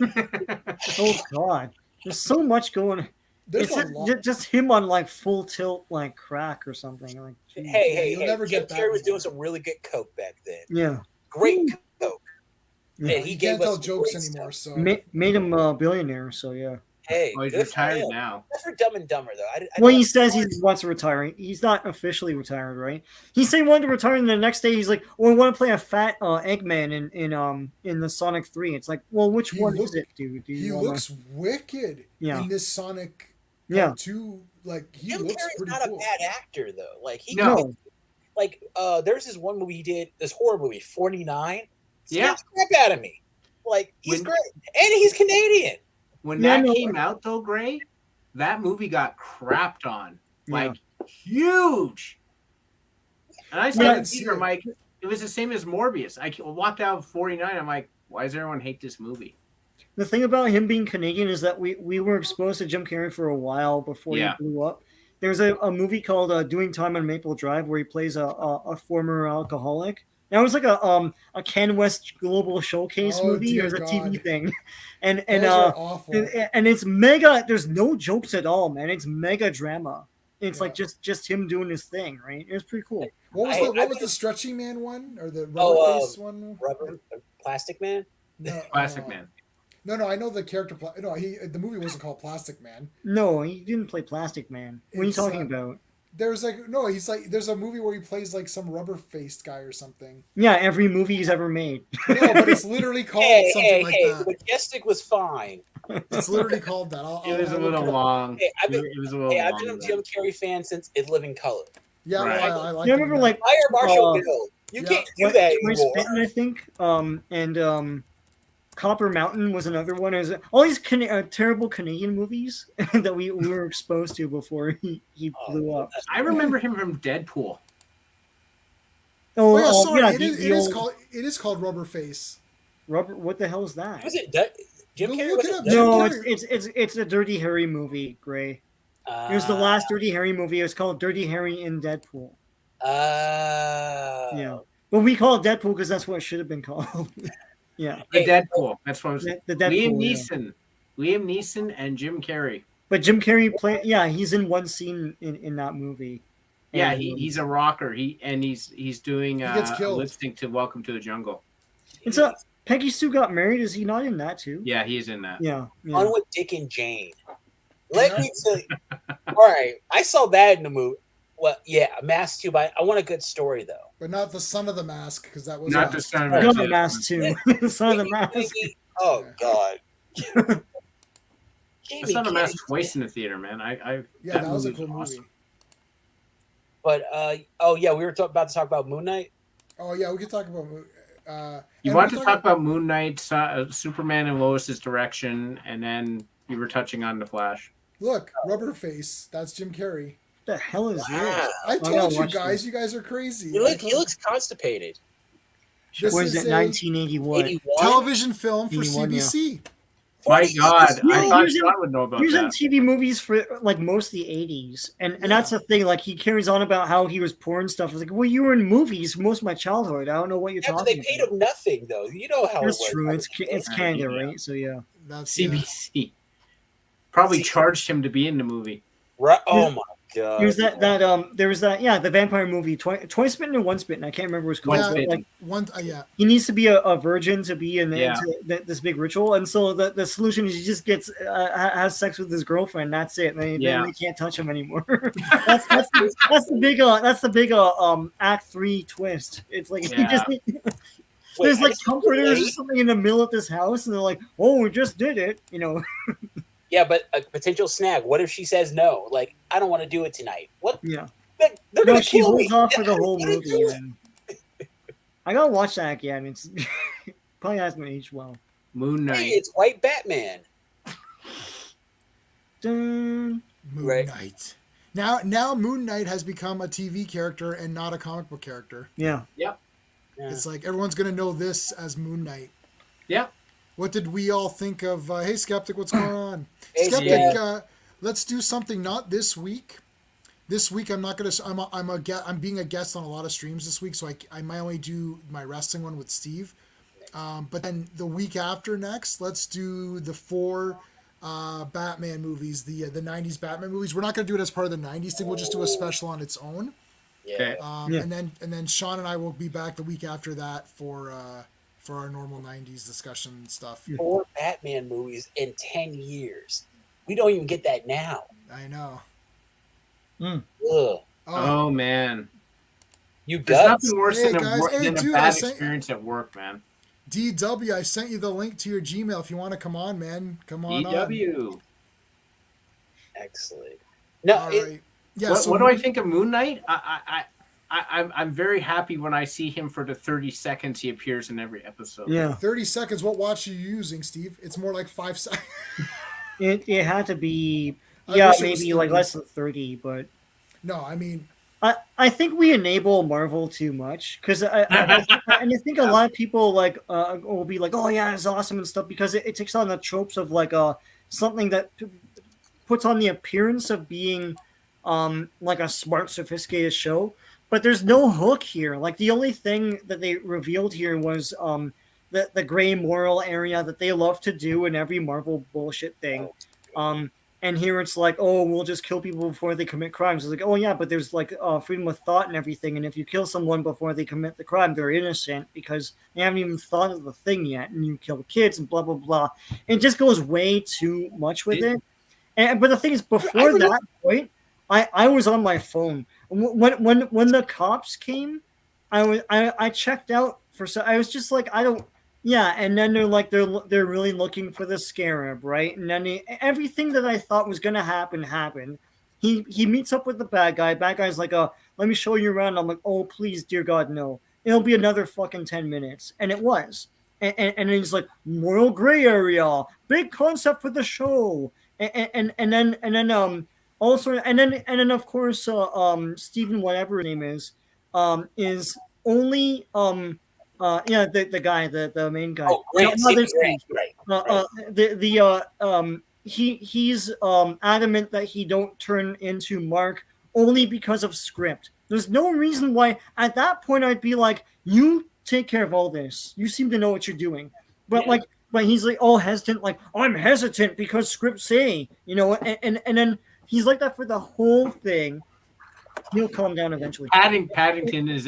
Oh God, there's so much going. There's It's a just, lot. just him on like full tilt, like crack or something. Like, geez. hey, you'll never Jim get that Carrey was doing anymore. some really good coke back then. Yeah, Great coke. Yeah. And he You gave can't tell us jokes great anymore. stuff. So made him a billionaire. So yeah. Hey, Oh, he's good for retired him. now. That's for Dumb and Dumber, though. I Well, don't- he says he wants to retire. He's not officially retired, right? He said he wanted to retire, and the next day he's like, "Oh, I want to play a fat Eggman in the Sonic 3." It's like, well, which He one look- is it, dude? Do he you wanna... looks wicked Yeah. in this Sonic Yeah. 2. Like he Jim looks Carrey's pretty not cool. a bad actor, though. Like he No. could, like there's this one movie he did, this horror movie, 49. Yeah. Scared the crap out of me. Like he's When- great, and he's Canadian. When Yeah, that no. came out, though, Gray, that movie got crapped on. Yeah. Like, huge. And I I said didn't in see theater, it. Mike, it was the same as Morbius. I walked out of 49. I'm like, why does everyone hate this movie? The thing about him being Canadian is that we were exposed to Jim Carrey for a while before Yeah. he blew up. There's a movie called Doing Time on Maple Drive where he plays a former alcoholic. That was like a Ken West Global Showcase Oh, movie. It dear was a TV God. thing, and Those are awful. and it's mega. There's no jokes at all, man. It's mega drama. It's Yeah. like just him doing his thing, right? It was pretty cool. What was I- the I- what was the Stretchy Man one or the Oh, rubber face one? Rubber Plastic Man. No, Plastic Man. No, I know the character. No, the movie wasn't called Plastic Man. No, he didn't play Plastic Man. What are you It's, talking uh, about? There's like no, he's like there's a movie where he plays like some rubber faced guy or something. Yeah, every movie he's ever made. No, but it's literally called something like that. Majestic was fine. It's literally called that. It was a I'll look little it up. long. Hey, I've been, It was a little I've long. been a Jim Carrey fan since In Living Color. Yeah, Right. well, I like. You it. remember like Fire Marshal Uh, Bill. You yeah. can't do that Twice anymore. Bitten, I think. And Copper Mountain was another one. Is all these terrible Canadian movies that we were exposed to before he blew up. I remember him from Deadpool. Oh yeah, sorry. yeah, it the old it is called Rubber Face. Rubber. What the hell is that? Was it Jim Go Carrey? look Was it it up. Jim No, Carrey. it's a Dirty Harry movie, Gray. It was the last Dirty Harry movie. It was called Dirty Harry in Deadpool. Yeah, but we call it Deadpool because that's what it should have been called. Yeah, The Deadpool. That's what I was. the Deadpool. Liam Neeson, and Jim Carrey. But Jim Carrey he's in one scene in that movie. Yeah, And, he's a rocker. He's doing gets a killed. lip sync to Welcome to the Jungle. And so Peggy Sue got married. Is he not in that too? Yeah, he's in that. Yeah. On with Dick and Jane. Let me tell you. All right, I saw that in the movie. Well, yeah, Mask too, but I want a good story though. But not the Son of the Mask, because that was Not the last. Son of Got the the mask too. Son of the mask. Oh God. I saw the mask twice in the theater, man. Yeah, that was a movie cool movie. awesome. But oh yeah, we were about to talk about Moon Knight. Oh yeah, we could talk about. You and wanted we to talk about Moon Knight, Superman and Lois's direction, and then you were touching on the Flash. Look, Rubber Face. That's Jim Carrey. What the hell is Wow. this? I gotta told you watch guys. this. You guys are crazy. He looks constipated. This What is is it? a 1980 what? 81? television film for 81, yeah. CBC. My God, Yeah, I thought he was in- Sean would know about He was in that. TV movies for like most of the 80s. And Yeah. that's the thing. Like he carries on about how he was poor and stuff. I was like, well, you were in movies most of my childhood. I don't know what you're Yeah, but they talking paid about. him nothing though. You know how That's it was. true. It's Canada, Yeah. right? So yeah. That's CBC probably See- charged him to be in the movie. Right? Oh my God. There was there was the vampire movie, Twice Bitten and Once Bitten. I can't remember what it's called. Yeah. but, Bitten. like one. Yeah, he needs to be a virgin to be in Yeah. into this big ritual, and so the solution is he just gets has sex with his girlfriend. That's it. Then Yeah. they can't touch him anymore. that's the big Act 3 twist. It's like he Yeah. just Wait, there's I like just- comforters or something in the middle of this house, and they're like, "Oh, we just did it," you know. Yeah, but a potential snag. What if she says no? Like, I don't want to do it tonight. What? Yeah. They're No, gonna she kill me. holds off for the whole They're gonna movie. kill me. Man. I gotta watch that again. It's probably hasn't aged well. Moon Hey, Knight. it's White Batman. Dun. Moon Right. Knight. Now Moon Knight has become a TV character and not a comic book character. Yeah. Yeah. It's like everyone's gonna know this as Moon Knight. Yeah. What did we all think of? Hey, Skeptic, what's going on? Hey, Skeptic, yeah. let's do something not this week. This week I'm not gonna. I'm being a guest on a lot of streams this week, so I might only do my wrestling one with Steve. But then the week after next, let's do the 4 Batman movies, the '90s Batman movies. We're not gonna do it as part of the '90s thing. We'll just do a special on its own. Yeah. Okay. Yeah. And then Sean and I will be back the week after that for our normal '90s discussion and stuff. 4 Batman movies in 10 years. We don't even get that now. I know. Ugh. Oh man, You there's guts. nothing worse Hey, than guys. Hey, than a dude, I bad sent- experience at work, man. DW, I sent you the link to your Gmail. If you want to come on, man, come on. DW. Excellent. No, All right. Yeah. What, so what do I think of Moon Knight? I'm very happy when I see him for the 30 seconds he appears in every episode. Yeah. 30 seconds. What watch are you using, Steve? It's more like 5 seconds. It had to be I yeah, wish it was maybe like 30. less than 30, but No, I mean, I think we enable Marvel too much because and I think a lot of people like will be like, oh yeah, it's awesome and stuff because it takes on the tropes of like something that puts on the appearance of being like a smart, sophisticated show, but there's no hook here. Like the only thing that they revealed here was the gray moral area that they love to do in every Marvel bullshit thing. And here it's like, oh, we'll just kill people before they commit crimes. It's like, oh yeah, but there's like freedom of thought and everything. And if you kill someone before they commit the crime, they're innocent because they haven't even thought of the thing yet. And you kill kids and blah blah blah. It just goes way too much with it. And but the thing is, before that point, I was on my phone when the cops came. I checked out for so I was just like I don't. Yeah, and then they're like they're really looking for the scarab, right? And then everything that I thought was gonna happen happened. He meets up with the bad guy. Bad guy's like, let me show you around. I'm like, oh please, dear God, no. It'll be another fucking 10 minutes, and it was. And then he's like, moral gray area, big concept for the show. And then also and then of course Stephen whatever his name is only the guy, the main guy. Oh, great. No, there's- Right. the he's adamant that he don't turn into Marc only because of script. There's no reason why. At that point, I'd be like, you take care of all this. You seem to know what you're doing. But but he's like all hesitant, like, I'm hesitant because scripts say, and then he's like that for the whole thing. He'll calm down eventually. Paddington is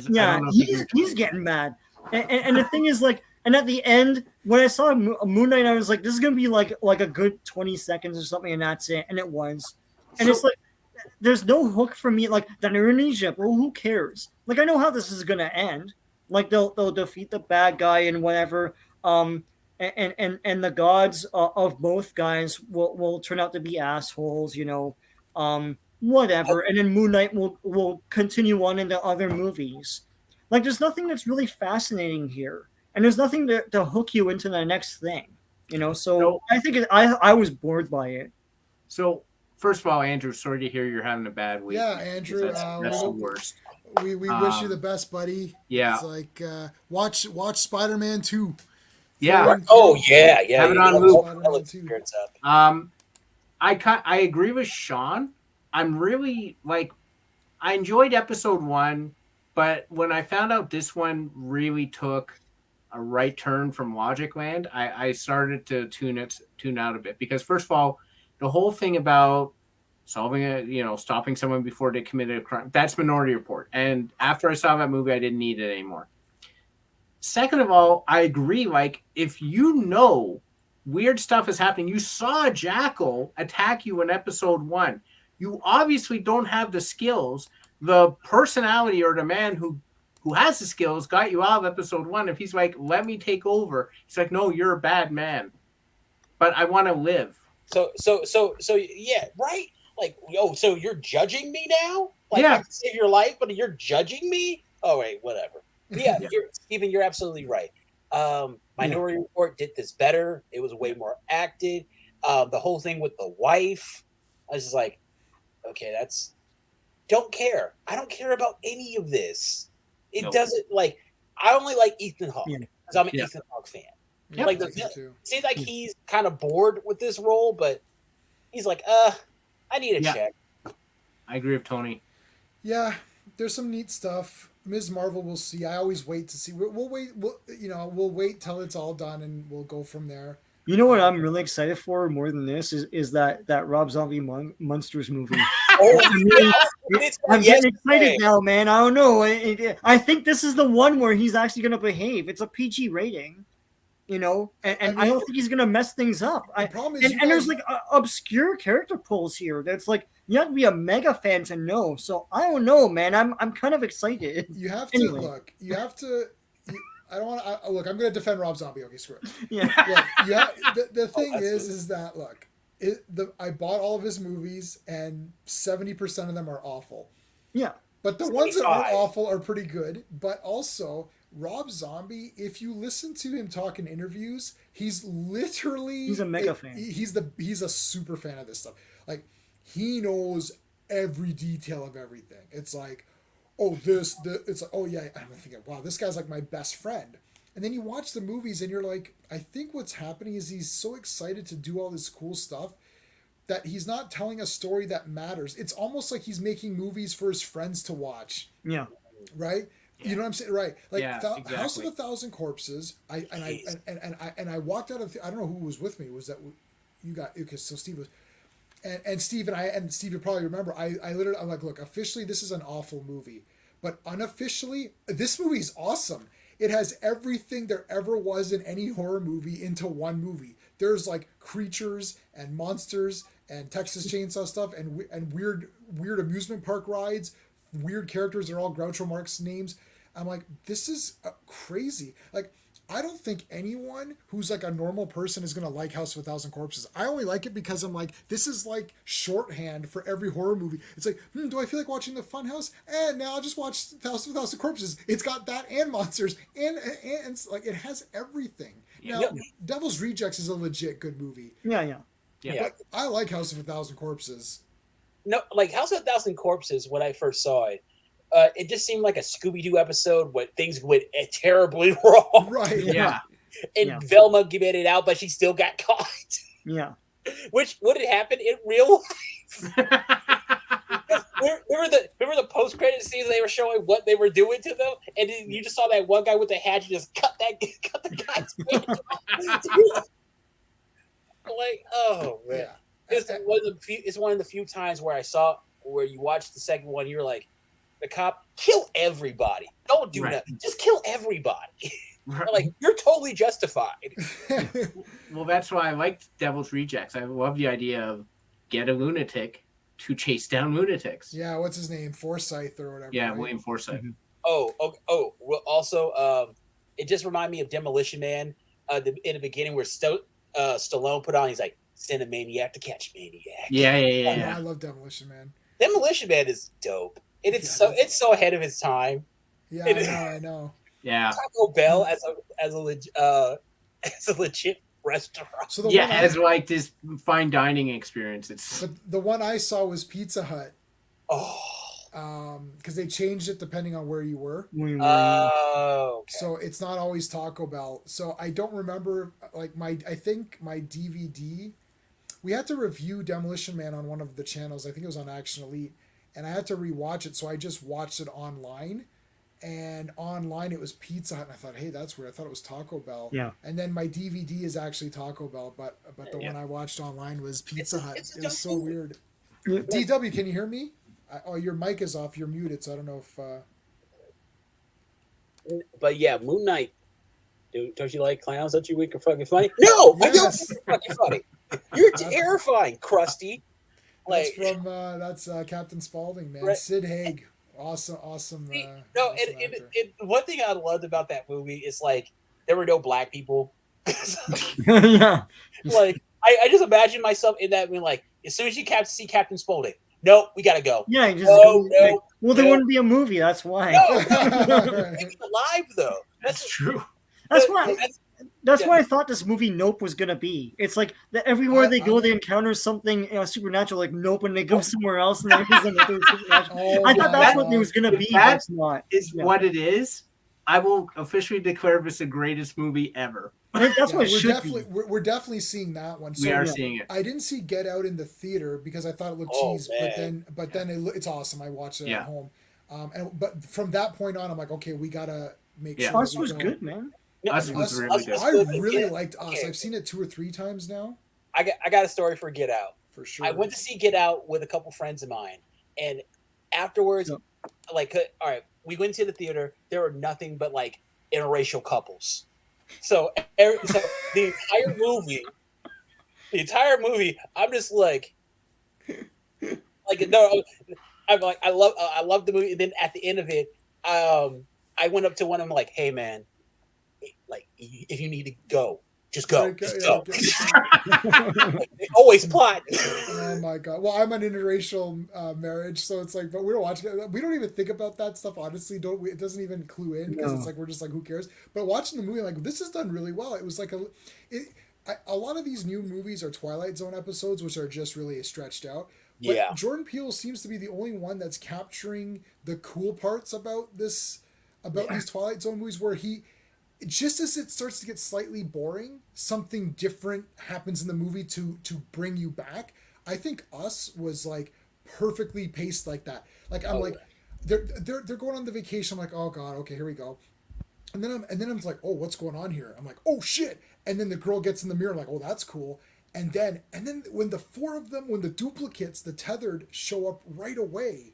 yeah. He's getting mad, and the thing is, like, and at the end, when I saw Moon Knight, I was like, this is gonna be like a good 20 seconds or something, and that's it. And it was, and it's like, there's no hook for me. Like, they're in Egypt. Well, who cares? Like, I know how this is gonna end. Like, they'll defeat the bad guy and whatever. And the gods of both guys will turn out to be assholes. Whatever. And then Moon Knight will continue on into other movies. Like, there's nothing that's really fascinating here, and there's nothing to hook you into the next thing. So I think I was bored by it. So. First of all, Andrew, sorry to hear you're having a bad week. Yeah, Andrew, that's the worst. We wish you the best, buddy. Yeah. It's like watch Spider-Man 2. Yeah. Oh yeah. Have it on loop. I agree with Sean. I'm really like, I enjoyed episode 1, but when I found out this one really took a right turn from Logic Land, I started to tune out a bit, because first of all, the whole thing about stopping someone before they committed a crime, that's Minority Report. And after I saw that movie, I didn't need it anymore. Second of all, I agree. Like, if weird stuff is happening, you saw a jackal attack you in episode 1. You obviously don't have the skills. The personality or the man who has the skills got you out of episode 1. If he's like, let me take over, he's like, no, you're a bad man, but I want to live. So yeah, right? Like, so you're judging me now? Like, yeah. I can save your life, but you're judging me? Oh, wait, whatever. Yeah, Steven, you're absolutely right. Minority Report did this better. It was way more acted. The whole thing with the wife, I was just like, okay, don't care. I don't care about any of this. It doesn't, like, I only like Ethan Hawke because I'm an Ethan Hawke fan. Yep, like, seems like he's kind of bored with this role, but he's like, I need a check. I agree with Tony. Yeah, there's some neat stuff. Ms. Marvel, we'll see. I always wait to see. We'll wait. We'll wait till it's all done, and we'll go from there. You know what I'm really excited for more than this is that Rob Zombie Monsters movie. I'm getting excited now, man. I don't know. I think this is the one where he's actually going to behave. It's a PG rating. And I don't think he's gonna mess things up. The problem is, there's like obscure character pulls here. That's like, you have to be a mega fan to know. So I don't know, man. I'm kind of excited. You have to look. You have to. I don't want to look. I'm going to defend Rob Zombie. Okay, screw it. Yeah. Look, the thing is that look, I bought all of his movies, and 70% of them are awful. Yeah. But the ones that are awful are pretty good. But also, Rob Zombie, if you listen to him talk in interviews, he's a mega fan. He's a super fan of this stuff. Like, he knows every detail of everything. It's like, it's like, oh yeah, I'm thinking, wow, this guy's like my best friend. And then you watch the movies and you're like, I think what's happening is he's so excited to do all this cool stuff that he's not telling a story that matters. It's almost like he's making movies for his friends to watch. Yeah. Right? You know what I'm saying? Right. Like, exactly. House of a Thousand Corpses. I walked out of I don't know who was with me. Was that you got? Because so Steve was, and Steve and Steve, you probably remember. I'm like, look, officially this is an awful movie, but unofficially this movie is awesome. It has everything there ever was in any horror movie into one movie. There's like creatures and monsters and Texas Chainsaw stuff and weird amusement park rides. Weird characters. They're all Groucho Marx names. I'm like, this is crazy. Like, I don't think anyone who's like a normal person is going to like House of a Thousand Corpses. I only like it because I'm like, this is like shorthand for every horror movie. It's like, do I feel like watching The Funhouse? Now I'll just watch House of a Thousand Corpses. It's got that and monsters and it's like, it has everything. Now, Devil's Rejects is a legit good movie. Yeah. But I like House of a Thousand Corpses. No, like House of a Thousand Corpses, when I first saw it, it just seemed like a Scooby-Doo episode where things went terribly wrong. Right. Yeah. And Velma gave it out, but she still got caught. Yeah. Which would it happen in real life? Remember the post credit scenes they were showing what they were doing to them, and then you just saw that one guy with the hatchet just cut the guy's face off. Like, oh man, it's one of the few times where I saw where you watched the second one, you're like, the cop, kill everybody, don't do nothing, just kill everybody. Like, you're totally justified. Well, that's why I liked Devil's Rejects. I love the idea of get a lunatic to chase down lunatics. Yeah, what's his name? Forsyth or whatever. Yeah, right? William Forsythe. Mm-hmm. Oh. Well, also, it just reminded me of Demolition Man. In the beginning, where Stallone put on, he's like, "Send a maniac to catch maniac." Yeah. I love Demolition Man. Demolition Man is dope. It's so ahead of its time. Yeah, I know. Yeah. Taco Bell as a legit restaurant. So as like this fine dining experience. But the one I saw was Pizza Hut. Oh. Because they changed it depending on where you were. Oh. Okay. So it's not always Taco Bell. So I don't remember, like, I think my DVD, we had to review Demolition Man on one of the channels. I think it was on Action Elite. And I had to rewatch it, so I just watched it online. And online it was Pizza Hut, and I thought, hey, that's weird. I thought it was Taco Bell. Yeah. And then my DVD is actually Taco Bell, but the one I watched online was Pizza Hut. It was so weird. DW, can you hear me? Your mic is off. You're muted, so I don't know if. But yeah, Moon Knight. Dude, don't you like clowns? Don't you think you're fucking funny? No, I don't think you're fucking funny. You're terrifying, Krusty. Like, That's Captain Spaulding, man. Right. Sid Haig. Awesome. Awesome and one thing I loved about that movie is, like, there were no black people. Yeah. Like, I just imagine myself in that being like, as soon as you see Captain Spaulding, nope, we gotta go. Yeah, you just no. Well, there wouldn't be a movie. That's why. No, he's alive though. That's true. That's why. That's what I thought this movie Nope was gonna be. It's like everywhere they go, they encounter something supernatural, like Nope, and they go somewhere else, and there's another supernatural. I thought that's what it was gonna be. That's not. What it is. I will officially declare this the greatest movie ever. That's what it should be. We're definitely seeing that one. So we are seeing it. I didn't see Get Out in the theater because I thought it looked cheese, but then it's awesome. I watched it at home. But from that point on, I'm like, okay, we gotta make sure. Us was good, man. Us was really good. I really liked Us. I've seen it 2 or 3 times now. I got a story for Get Out. For sure. I went to see Get Out with a couple friends of mine, and afterwards, like, all right, we went to the theater. There were nothing but, like, interracial couples. So the entire movie, I'm just like no, I'm like, I love the movie. And then at the end of it, I went up to one of them like, hey man, like, if you need to go, just go. Just go. They always plot. Oh my god. Well, I'm an interracial marriage, so it's like, but we don't watch it. We don't even think about that stuff. Honestly, it doesn't even clue in because it's like we're just like, who cares? But watching the movie, like, this is done really well. It was like a lot of these new movies are Twilight Zone episodes, which are just really stretched out. But Jordan Peele seems to be the only one that's capturing the cool parts about these Twilight Zone movies, where just as it starts to get slightly boring, something different happens in the movie to bring you back. I think Us was like perfectly paced like that. Like, I'm they're going on the vacation. I'm like, oh god, okay, here we go. And then I'm like, oh, what's going on here? I'm like, oh shit. And then the girl gets in the mirror. I'm like, oh, that's cool. And then when the 4 of them, when the duplicates, the tethered, show up right away.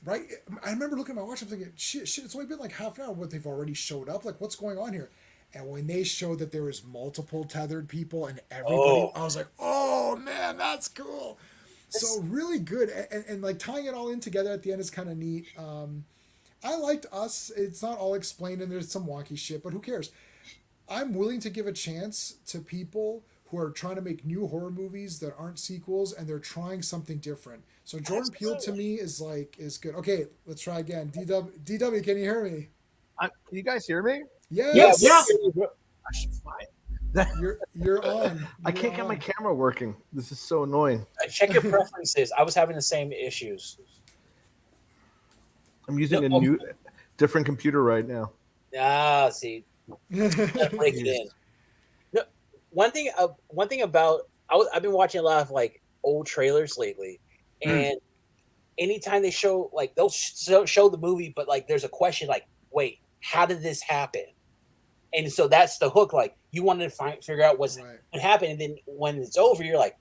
Right, I remember looking at my watch. I'm thinking, shit, it's only been like half an hour, but they've already showed up. Like, what's going on here? And when they showed that there was multiple tethered people and everybody, I was like, oh man, that's cool. So really good, and like tying it all in together at the end is kind of neat. I liked Us. It's not all explained, and there's some wonky shit, but who cares? I'm willing to give a chance to people who are trying to make new horror movies that aren't sequels, and they're trying something different. So Jordan Peele to me is good. Okay, let's try again. DW, can you hear me? Can you guys hear me? Yes. Yeah. You're on. I can't get my camera working. This is so annoying. Check your preferences. I was having the same issues. I'm using a different computer right now. See, gotta break it in. No, one thing about I've been watching a lot of like old trailers lately, and anytime they show like they'll show the movie, but like there's a question like, wait, how did this happen? And so that's the hook. Like you wanted to figure out what happened, and then when it's over, you're like,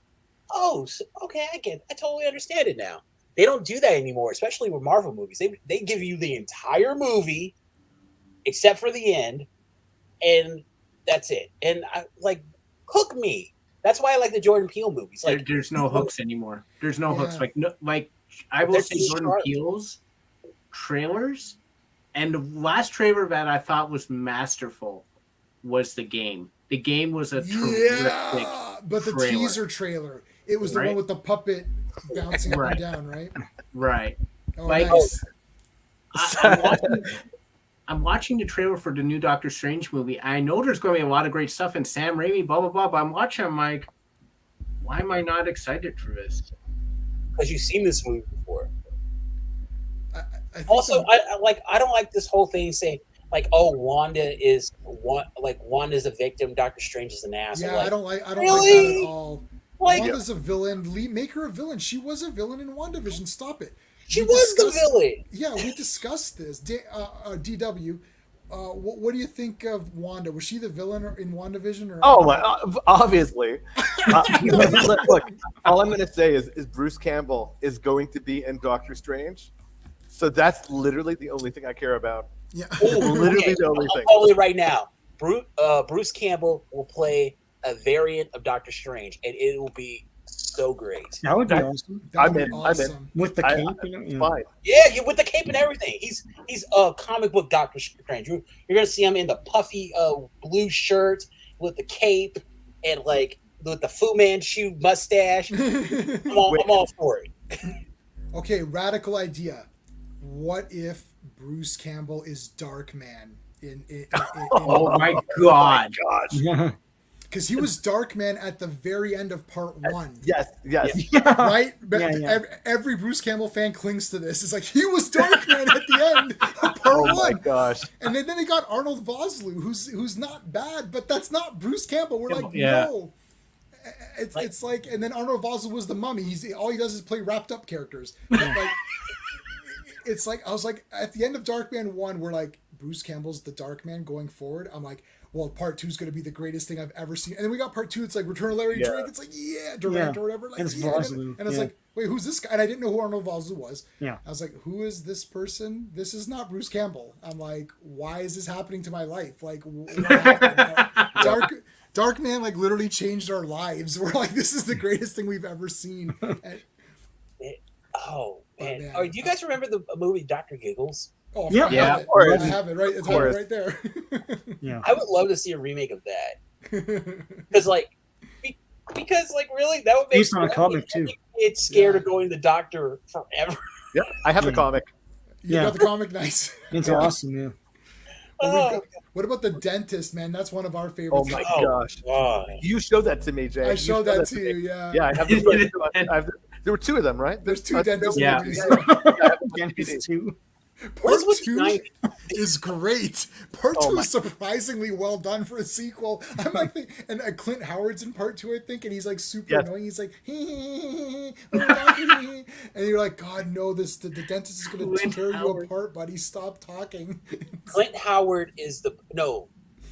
oh, okay, I totally understand it now. They don't do that anymore, especially with Marvel movies. They give you the entire movie, except for the end, and that's it. And I like hook me. That's why I like the Jordan Peele movies. Like there's no hooks anymore. There's no hooks. Like I will say Jordan Peele's trailers, and the last trailer that I thought was masterful was The Game. The Game was a terrific but the trailer. teaser trailer. It was the one with the puppet bouncing up and down, right? Right. Oh, like, nice. I'm watching the trailer for the new Doctor Strange movie. I know there's going to be a lot of great stuff in Sam Raimi, blah, blah, blah, but I'm watching, I'm like, why am I not excited for this? Because you've seen this movie before. I also, I don't like this whole thing saying, like, oh, Wanda's a victim, Doctor Strange is an asshole. Yeah, like, I don't like that at all. Like, Wanda's a villain. Make her a villain. She was a villain in WandaVision. Stop it. She was the villain. Yeah, we discussed this. DW, what do you think of Wanda? Was she the villain in WandaVision? Or oh my, obviously. Look, all I'm going to say is Bruce Campbell is going to be in Doctor Strange. So that's literally the only thing I care about. Yeah, literally the only thing. I'll call it right now. Bruce Campbell will play a variant of Doctor Strange, and it will be so great. That would be awesome. I'm in. With the cape, fine. Yeah, with the cape and everything. He's a comic book Doctor Strange. You're gonna see him in the puffy blue shirt with the cape and like with the Fu Manchu mustache. I'm all for it. Okay, radical idea. What if Bruce Campbell is Darkman in oh my god! Yeah. Because he was Darkman at the very end of part 1. Yes. Right? Yeah. Every Bruce Campbell fan clings to this. It's like, he was Darkman at the end of part 1. Oh my gosh. And then they got Arnold Vosloo, who's not bad, but that's not Bruce Campbell. We're like, no. It's like, and then Arnold Vosloo was the Mummy. All he does is play wrapped up characters. Like, it's like, I was like, at the end of Darkman 1, we're like, Bruce Campbell's the Darkman going forward. I'm like, well, part 2 is going to be the greatest thing I've ever seen. And then we got part 2. It's like Return of Larry Drake. It's like, Durant or whatever. Like, it's Vosloo. And I was like, wait, who's this guy? And I didn't know who Arnold Vosloo was. Yeah. I was like, who is this person? This is not Bruce Campbell. I'm like, why is this happening to my life? Like, what happened? Darkman like literally changed our lives. We're like, this is the greatest thing we've ever seen. And, man. Oh, do you guys remember the movie Dr. Giggles? Oh, yeah. I have it right. It's right there. Yeah. I would love to see a remake of that. Because really, that would make based on a comic too. It's scared of going to the doctor forever. Yeah, I have the comic. You got the comic, nice. It's awesome, yeah. What about the dentist, man? That's one of our favorites. Oh my gosh. God. You showed that to me, Jay. I showed that to you, yeah. Yeah, I have there were 2 of them, right? There's 2 dentist movies. Dentist 2. Part 2 is great. Part 2 is surprisingly well done for a sequel. I'm like, and Clint Howard's in part 2, I think, and he's like super annoying. He's like, and you're like, God, no, the dentist is going to tear you apart, buddy. Stop talking. Clint Howard is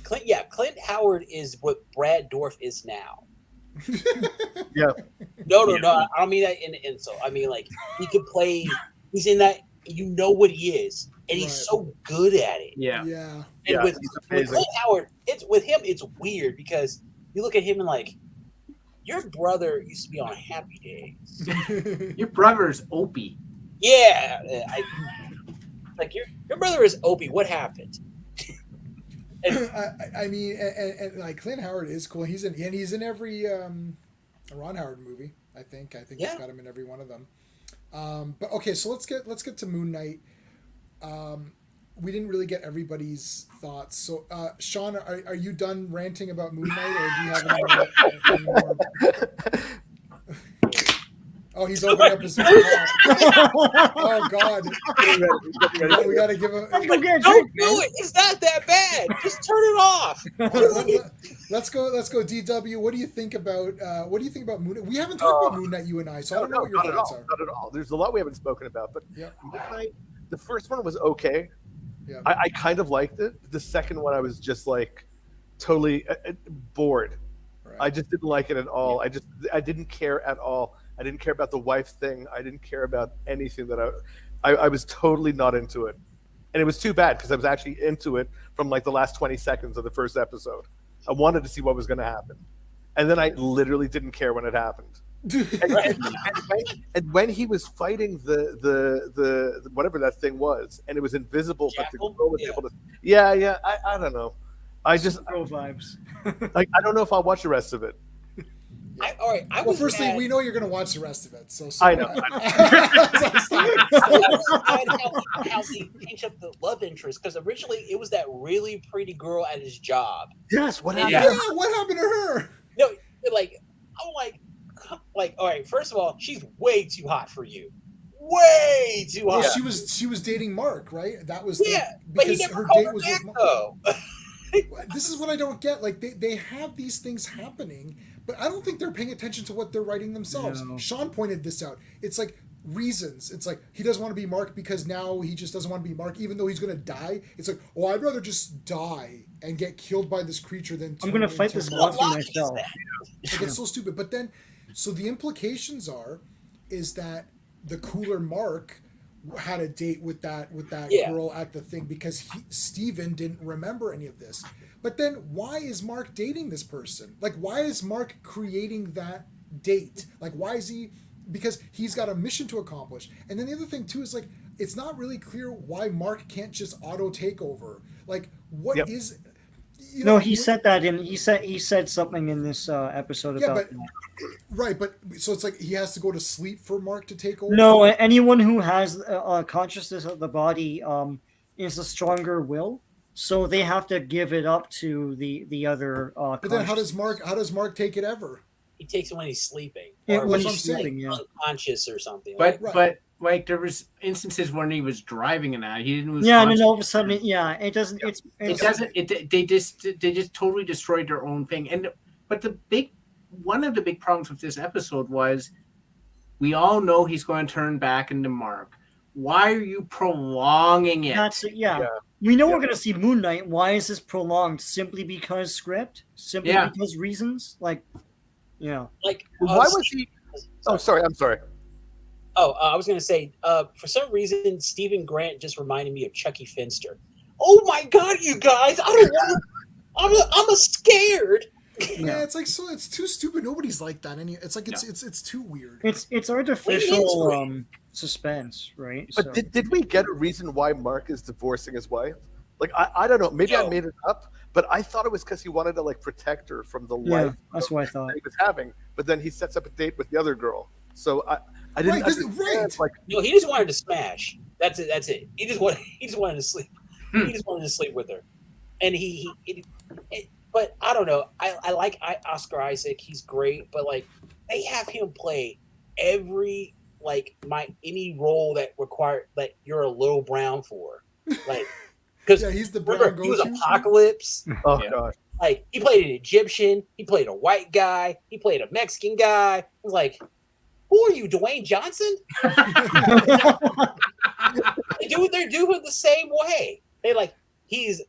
Clint Howard is what Brad Dourif is now. Yeah. No, I don't mean that in insult. I mean, like, he could play. He's in that. You know what he is, and he's so good at it. Yeah. And with Clint Howard, it's weird because you look at him and like, your brother used to be on Happy Days. Your brother's Opie. Yeah, like your brother is Opie. What happened? I mean, and like Clint Howard is cool. He's in every Ron Howard movie. I think he's got him in every one of them. But okay, so let's get to Moon Knight. We didn't really get everybody's thoughts. So, Sean, are you done ranting about Moon Knight, or do you have any more? Oh, he's opening up his mouth. Oh God. We gotta give him. Let's go get a Don't drink, do man. it. It's not that bad. Just turn it off. Let's go. DW. What do you think about? What do you think about Moon Knight? We haven't talked about Moon Knight, you and I, so I don't know what your not at thoughts all. are. Not at all. There's a lot we haven't spoken about, but Yeah. Midnight, the first one was okay. Yeah. I kind of liked it. The second one, I was just like totally bored. Right. I just didn't like it at all. I didn't care at all. I didn't care about the wife thing. I didn't care about anything that I was totally not into it. And it was too bad because I was actually into it from like the last 20 seconds of the first episode. I wanted to see what was going to happen. And then I literally didn't care when it happened. And when he was fighting the whatever that thing was, and it was invisible, but the girl was able to. Yeah. I don't know. I just Girl vibes. like I don't know if I'll watch the rest of it. All right. Well, firstly, we know you're going to watch the rest of it. So I know. How they changed up the love interest because originally it was that really pretty girl at his job. Yes. What happened? Yeah, what happened to her? No, I'm like, all right. First of all, she's way too hot for you. Way too hot. Well, she was dating Marc, right? That was but he because never her called date her was back, with Marc. though. This is what I don't get. Like they have these things happening, but I don't think they're paying attention to what they're writing themselves. No. Sean pointed this out. It's like reasons. It's like he doesn't want to be Marc because now he just doesn't want to be Marc, even though he's going to die. It's like, oh, I'd rather just die and get killed by this creature than I'm going to fight this monster myself. Like, it's so stupid. But then, so the implications is that the cooler Marc had a date with that girl at the thing because Steven didn't remember any of this. But then why is Marc dating this person? Like, why is Marc creating that date? Like, why is he? Because he's got a mission to accomplish. And then the other thing too is like, it's not really clear why Marc can't just auto take over. Like, what is? You know, No, he said that he said something in this episode about that. Right, but so it's like he has to go to sleep for Marc to take over. No, anyone who has consciousness of the body is a stronger will, so they have to give it up to the other. But then how does Marc take it ever? He takes it when he's sleeping, When when he's sleeping, yeah. unconscious or something. But like, but like there was instances when he was driving and he didn't lose. Yeah, and then all of a sudden, it doesn't. It doesn't. They just totally destroyed their own thing. But one of the big problems with this episode was we all know he's going to turn back into Marc. Why are you prolonging it? That's it. Yeah. We know we're going to see Moon Knight. Why is this prolonged? Simply because script? Simply because reasons? Like, like Why was he? Oh, sorry. I'm sorry. Oh, I was going to say, for some reason, Stephen Grant just reminded me of Chucky Finster. Oh my God, you guys! I don't want. I'm scared. Yeah, it's like it's too stupid. Nobody's like that. It's like it's too weird. It's artificial suspense, right? But did we get a reason why Marc is divorcing his wife? Like I don't know. Maybe I made it up, but I thought it was because he wanted to like protect her from the life. That's what I thought he was having. But then he sets up a date with the other girl. So I didn't understand. Like, no, he just wanted to smash. That's it. He just wanted to sleep. He just wanted to sleep with her, and but I don't know. I like Oscar Isaac. He's great, but like they have him play every any role that required that you're a little brown for, like because he's the brown he was go-to. Apocalypse. Oh gosh. Like he played an Egyptian, he played a white guy, he played a Mexican guy. I was like, who are you, Dwayne Johnson? They're doing the same way. They like he's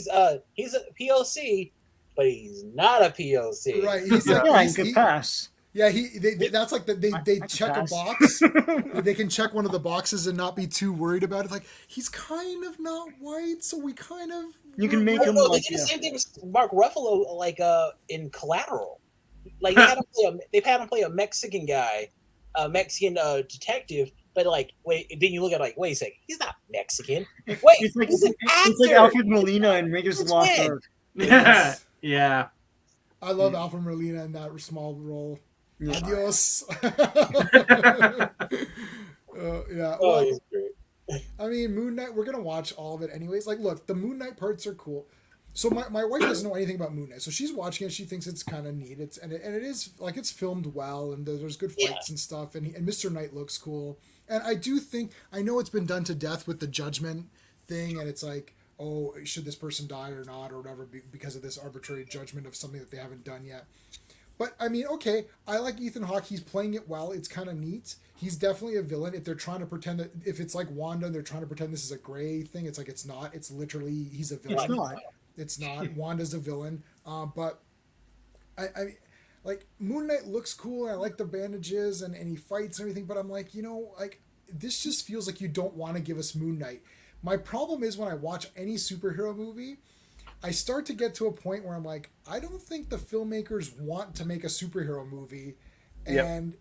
a POC, but he's not a POC. Right. He's like, good pass. Yeah, that's like they check a box. They can check one of the boxes and not be too worried about it. Like he's kind of not white, so we kind of you can make him. They did the same thing with Mark Ruffalo, like in Collateral. Like they've had him play a Mexican guy, a Mexican detective. But like, then you look at wait a second, he's not Mexican. Wait, he's an actor. It's like Alfred Molina in Raiders Lost Ark. Yes. Yeah. I love Alfred Molina in that small role. Yeah. Adios. Yeah. Well, he's great. I mean, Moon Knight. We're gonna watch all of it anyways. Like, look, the Moon Knight parts are cool. So my wife doesn't know anything about Moon Knight, so she's watching it. She thinks it's kind of neat. It's and it is like it's filmed well, and there's good fights and stuff. And Mr. Knight looks cool. And I do think I know it's been done to death with the judgment thing, and it's like, oh, should this person die or not, or whatever, because of this arbitrary judgment of something that they haven't done yet. But I mean, okay, I like Ethan Hawke. He's playing it well. It's kind of neat. He's definitely a villain. If they're trying to pretend that, if it's like Wanda, and they're trying to pretend this is a gray thing. It's like it's not. It's literally he's a villain. It's not. It's not. Wanda's a villain. But I mean, like Moon Knight looks cool. And I like the bandages and he fights and everything. But I'm like, like this just feels like you don't want to give us Moon Knight. My problem is when I watch any superhero movie, I start to get to a point where I'm like, I don't think the filmmakers want to make a superhero movie, and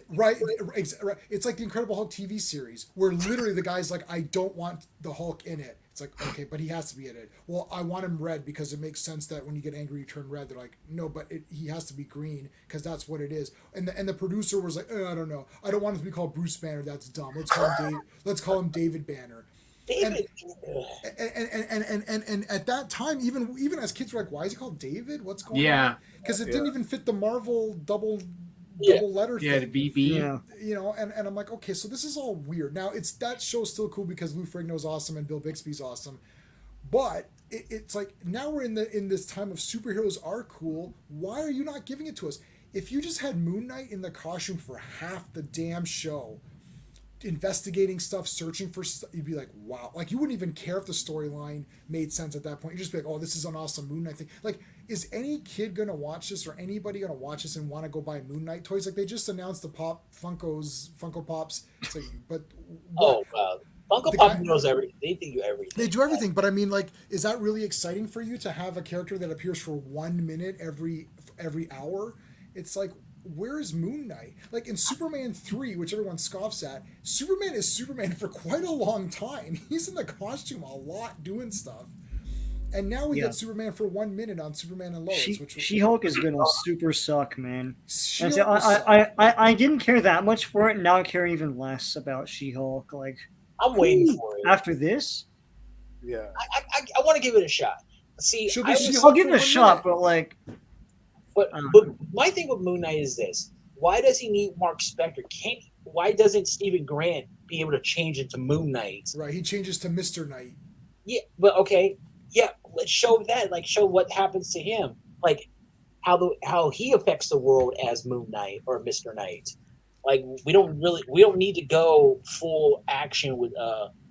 right, it's like the Incredible Hulk TV series where literally the guy's like, I don't want the Hulk in it. It's like, okay, but he has to be in it. Well, I want him red because it makes sense that when you get angry, you turn red. They're like, no, but he has to be green because that's what it is. And the producer was like, I don't know. I don't want him to be called Bruce Banner. That's dumb. Let's call him David Banner. David. And at that time, even as kids were like, why is he called David? What's going on? Because it didn't even fit the Marvel double letter thing. Yeah, the BB. Yeah. And I'm like, okay, so this is all weird. Now that show's still cool because Lou Ferrigno's awesome and Bill Bixby's awesome, but it's like now we're in this time of superheroes are cool. Why are you not giving it to us? If you just had Moon Knight in the costume for half the damn show, investigating stuff, searching for stuff, you'd be like, wow. Like, you wouldn't even care if the storyline made sense at that point. You'd just be like, oh, this is an awesome Moon Knight thing. Like, is any kid going to watch this or anybody going to watch this and want to go buy Moon Knight toys? Like, they just announced the Funko Pops. It's like, but what? Funko Pop knows everything. They do everything. They do everything, but I mean, like, is that really exciting for you to have a character that appears for 1 minute every hour? It's like, where is Moon Knight? Like in Superman 3, which everyone scoffs at, Superman is Superman for quite a long time. He's in the costume a lot doing stuff. And now we get Superman for 1 minute on Superman and Lois. She-Hulk is gonna super suck, man. I didn't care that much for it, and now I care even less about She-Hulk. Like, I'm waiting for it. After this? Yeah. I want to give it a shot. See, I'll give it a shot, but like... But my thing with Moon Knight is this: why does he need Marc Spector? Why doesn't Stephen Grant be able to change into Moon Knight? Right, he changes to Mr. Knight. Yeah, but okay, let's show that. Like, show what happens to him. Like, how he affects the world as Moon Knight or Mr. Knight. Like, we don't need to go full action with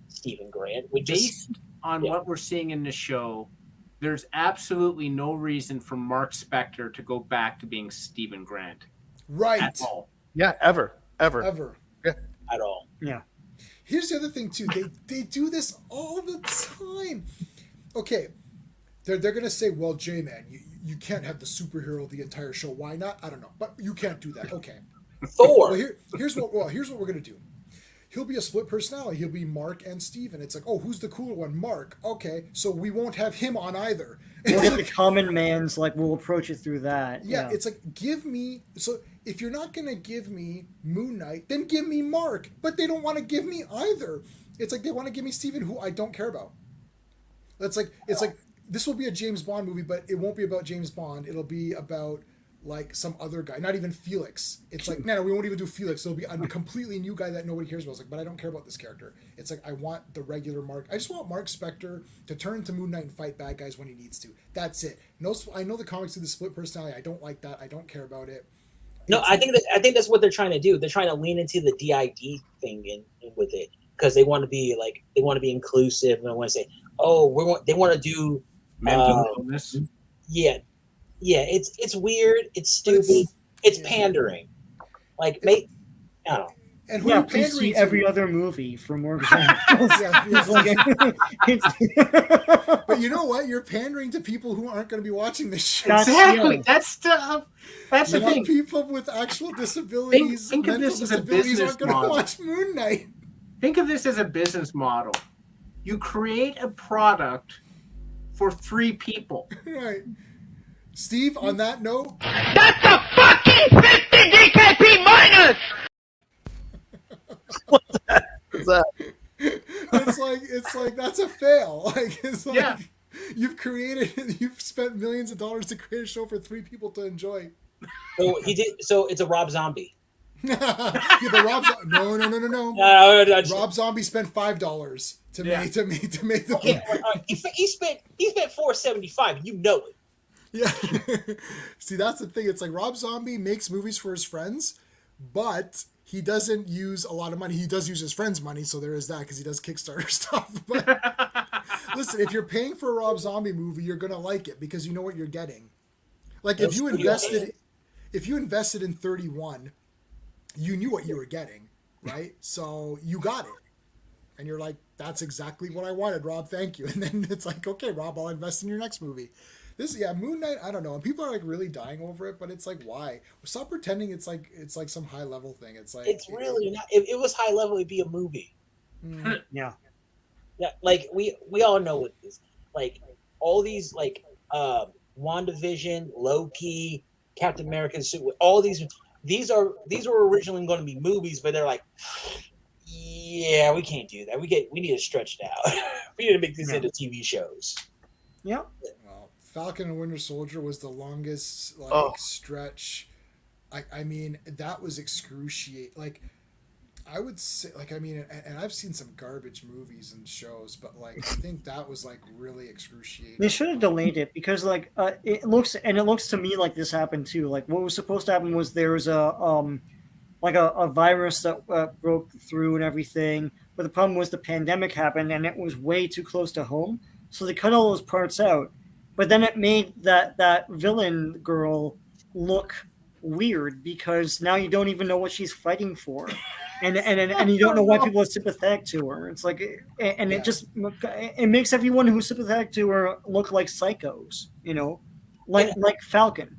Stephen Grant. Based on what we're seeing in the show, there's absolutely no reason for Marc Spector to go back to being Stephen Grant. Right. At all. Yeah, ever. Yeah. At all. Yeah. Here's the other thing, too. They do this all the time. Okay. They're going to say, well, J-Man, you can't have the superhero the entire show. Why not? I don't know. But you can't do that. Okay. Thor. Well, here's what we're going to do. He'll be a split personality. He'll be Mark and Steven. It's like, oh, who's the cooler one? Mark. Okay, so we won't have him on either. We'll get the common man's, like, we'll approach it through that. Yeah, it's like, give me... So if you're not going to give me Moon Knight, then give me Mark. But they don't want to give me either. It's like they want to give me Steven, who I don't care about. It's like, this will be a James Bond movie, but it won't be about James Bond. It'll be about... like some other guy, not even Felix. It's like, no, we won't even do Felix. It'll be a completely new guy that nobody cares about. It's like, but I don't care about this character. It's like, I want the regular Mark. I just want Marc Spector to turn into Moon Knight and fight bad guys when he needs to. That's it. No, I know the comics do the split personality. I don't like that. I don't care about it. No, I think that's what they're trying to do. They're trying to lean into the DID thing in with it because they want to be inclusive and they want to say, they want to do mental illness. Yeah. Yeah, it's weird. It's stupid. It's pandering. Like, I don't know. And who are you please pandering see to? every other movie for more examples. But you know what? You're pandering to people who aren't going to be watching this show. Exactly. That's the thing. People with actual disabilities, think of mental this as a disabilities, business aren't going to model. watch Moon Knight. Think of this as a business model. You create a product for 3 people. Right. Steve, on that note... That's a fucking 50 DKP minus! What's that? It's like that's a fail. Like, it's like... Yeah. You've spent millions of dollars to create a show for 3 people to enjoy. So he did. So it's a Rob Zombie. Yeah, but no. Rob Zombie spent $5 to make the Okay, he spent $4.75. You know it. Yeah. See, that's the thing. It's like Rob Zombie makes movies for his friends, but he doesn't use a lot of money. He does use his friends' money, so there is that because he does Kickstarter stuff. But listen, if you're paying for a Rob Zombie movie, you're gonna like it because you know what you're getting. Like if you invested in 31, you knew what you were getting, right? So you got it. And you're like, that's exactly what I wanted, Rob. Thank you. And then it's like, okay, Rob, I'll invest in your next movie. Moon Knight, I don't know. And people are like really dying over it, but it's like, why? Stop pretending it's like some high level thing. It's like it's really not. If it was high level, it'd be a movie. Yeah. Yeah, like we all know what this. Like all these like WandaVision, Loki, Captain America, all these were originally going to be movies, but they're like, yeah, we can't do that. We need to stretch it out. We need to make this into TV shows. Yep. Well, Falcon and Winter Soldier was the longest stretch. I mean, that was excruciating. Like, I would say, like, I mean, and I've seen some garbage movies and shows, but like, I think that was like really excruciating. They should have delayed it because, like, it looks to me like this happened too. Like, what was supposed to happen was there was a virus that broke through and everything, but the problem was the pandemic happened and it was way too close to home, so they cut all those parts out. But then it made that villain girl look weird because now you don't even know what she's fighting for. And you don't know why people are sympathetic to her. It's like, and it makes everyone who's sympathetic to her look like psychos, you know, like Falcon.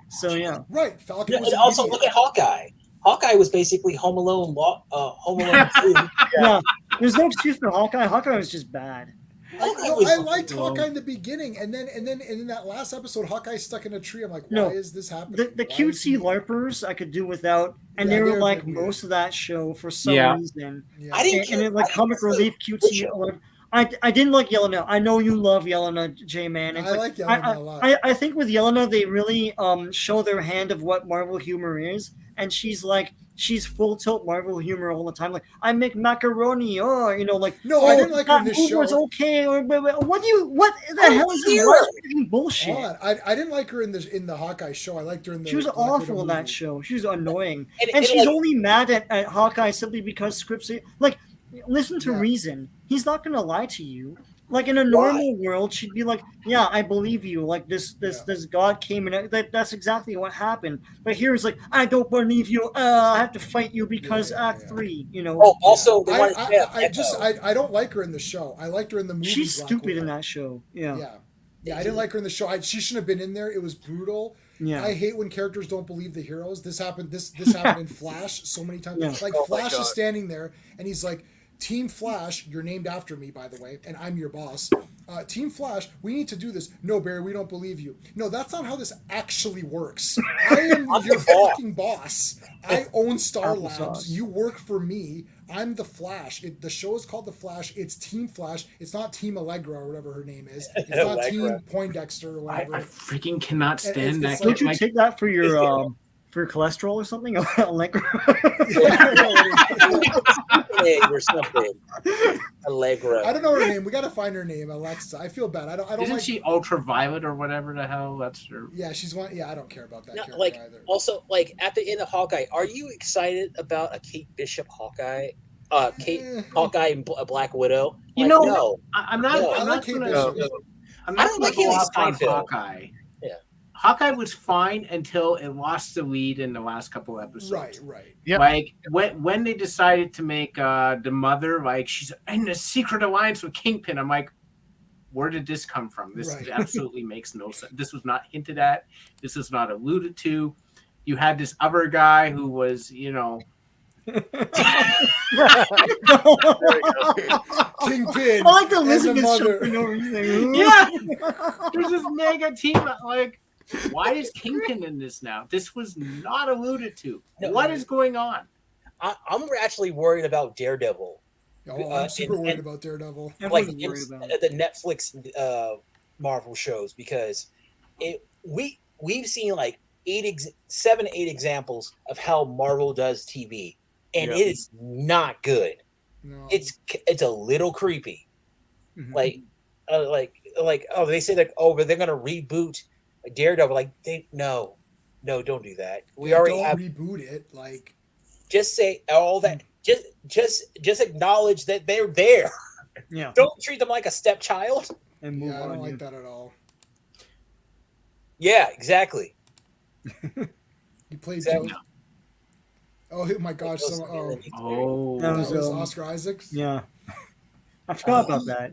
So yeah, right. Falcon. And also look at Hawkeye. Hawkeye was basically Home Alone 2. Yeah. There's no excuse for Hawkeye. Hawkeye was just bad. I liked Hawkeye in the beginning, and then in that last episode, Hawkeye's stuck in a tree. I'm like, why is this happening? The cutesy LARPers I could do without, and they were like most of that show for some reason. Yeah. I didn't and like comic relief cutesy. I didn't like Yelena. I know you love Yelena, J-Man. I like Yelena a lot. I think with Yelena, they really show their hand of what Marvel humor is, and she's full tilt Marvel humor all the time. Like, I make macaroni, I didn't like her in this show. Was okay, what the hell is this bullshit? I didn't like her in the Hawkeye show. I liked her in the. She was awful in that show. She was annoying, and she's only mad at Hawkeye simply because scripts. Like, listen to Reason. He's not going to lie to you. Like in a normal world, she'd be like, "Yeah, I believe you." Like this God came and that's exactly what happened. But here it's like, "I don't believe you. I have to fight you because Act 3." You know. Oh, also, I don't like her in the show. I liked her in the movie. She's stupid in that show. Yeah. I didn't like her in the show. She shouldn't have been in there. It was brutal. Yeah. I hate when characters don't believe the heroes. This happened. This happened in Flash so many times. Yeah. Like Flash is standing there and he's like, Team Flash, you're named after me, by the way, and I'm your boss. Team Flash, we need to do this. No, Barry, we don't believe you. No, that's not how this actually works. I am your fucking boss. I own Star Labs. You work for me. I'm the Flash. The show is called The Flash. It's Team Flash. It's not Team Allegra or whatever her name is. It's not Team Poindexter or whatever. I freaking cannot stand that. Don't you take that for your for cholesterol or something? Allegra. Or something. Allegra. I don't know her name. We gotta find her name. Alexa. I feel bad. I don't. Isn't she Ultraviolet or whatever the hell? That's her. Yeah, she's one. Yeah, I don't care about that character either. Also, like at the end of Hawkeye, are you excited about a Kate Bishop Hawkeye? Hawkeye and Black Widow. Like, no, I'm not. No, I'm not Kate Bishop. I'm not going to go off on Steinfeld. Hawkeye. Yeah. Hawkeye was fine until it lost the lead in the last couple episodes. Right. Yep. Like when they decided to make the mother, like, she's in a secret alliance with Kingpin. I'm like, where did this come from? This absolutely makes no sense. This was not hinted at. This was not alluded to. You had this other guy who was, Kingpin. I like the lizard mother. For no reason. Yeah. There's this mega team. Like, why is Kingpin in this now? This was not alluded to. What is going on? I'm actually worried about Daredevil. I'm super worried about Daredevil. Like the Netflix Marvel shows because we've seen like 7 8 examples of how Marvel does TV, and Yeah. it is not good. No. It's a little creepy. Mhm. Like oh, they say like, oh, but they're gonna reboot Daredevil. Like no, don't do that. We already don't have. reboot it. Like, Just say all that. Just acknowledge that they're there. Yeah. Don't treat them like a stepchild. And move yeah, I on. don't like yeah. that at all. Yeah, exactly. You played Exactly. Joe. Oh my gosh! That That was, was um, Oscar Isaacs. Yeah. I forgot about that.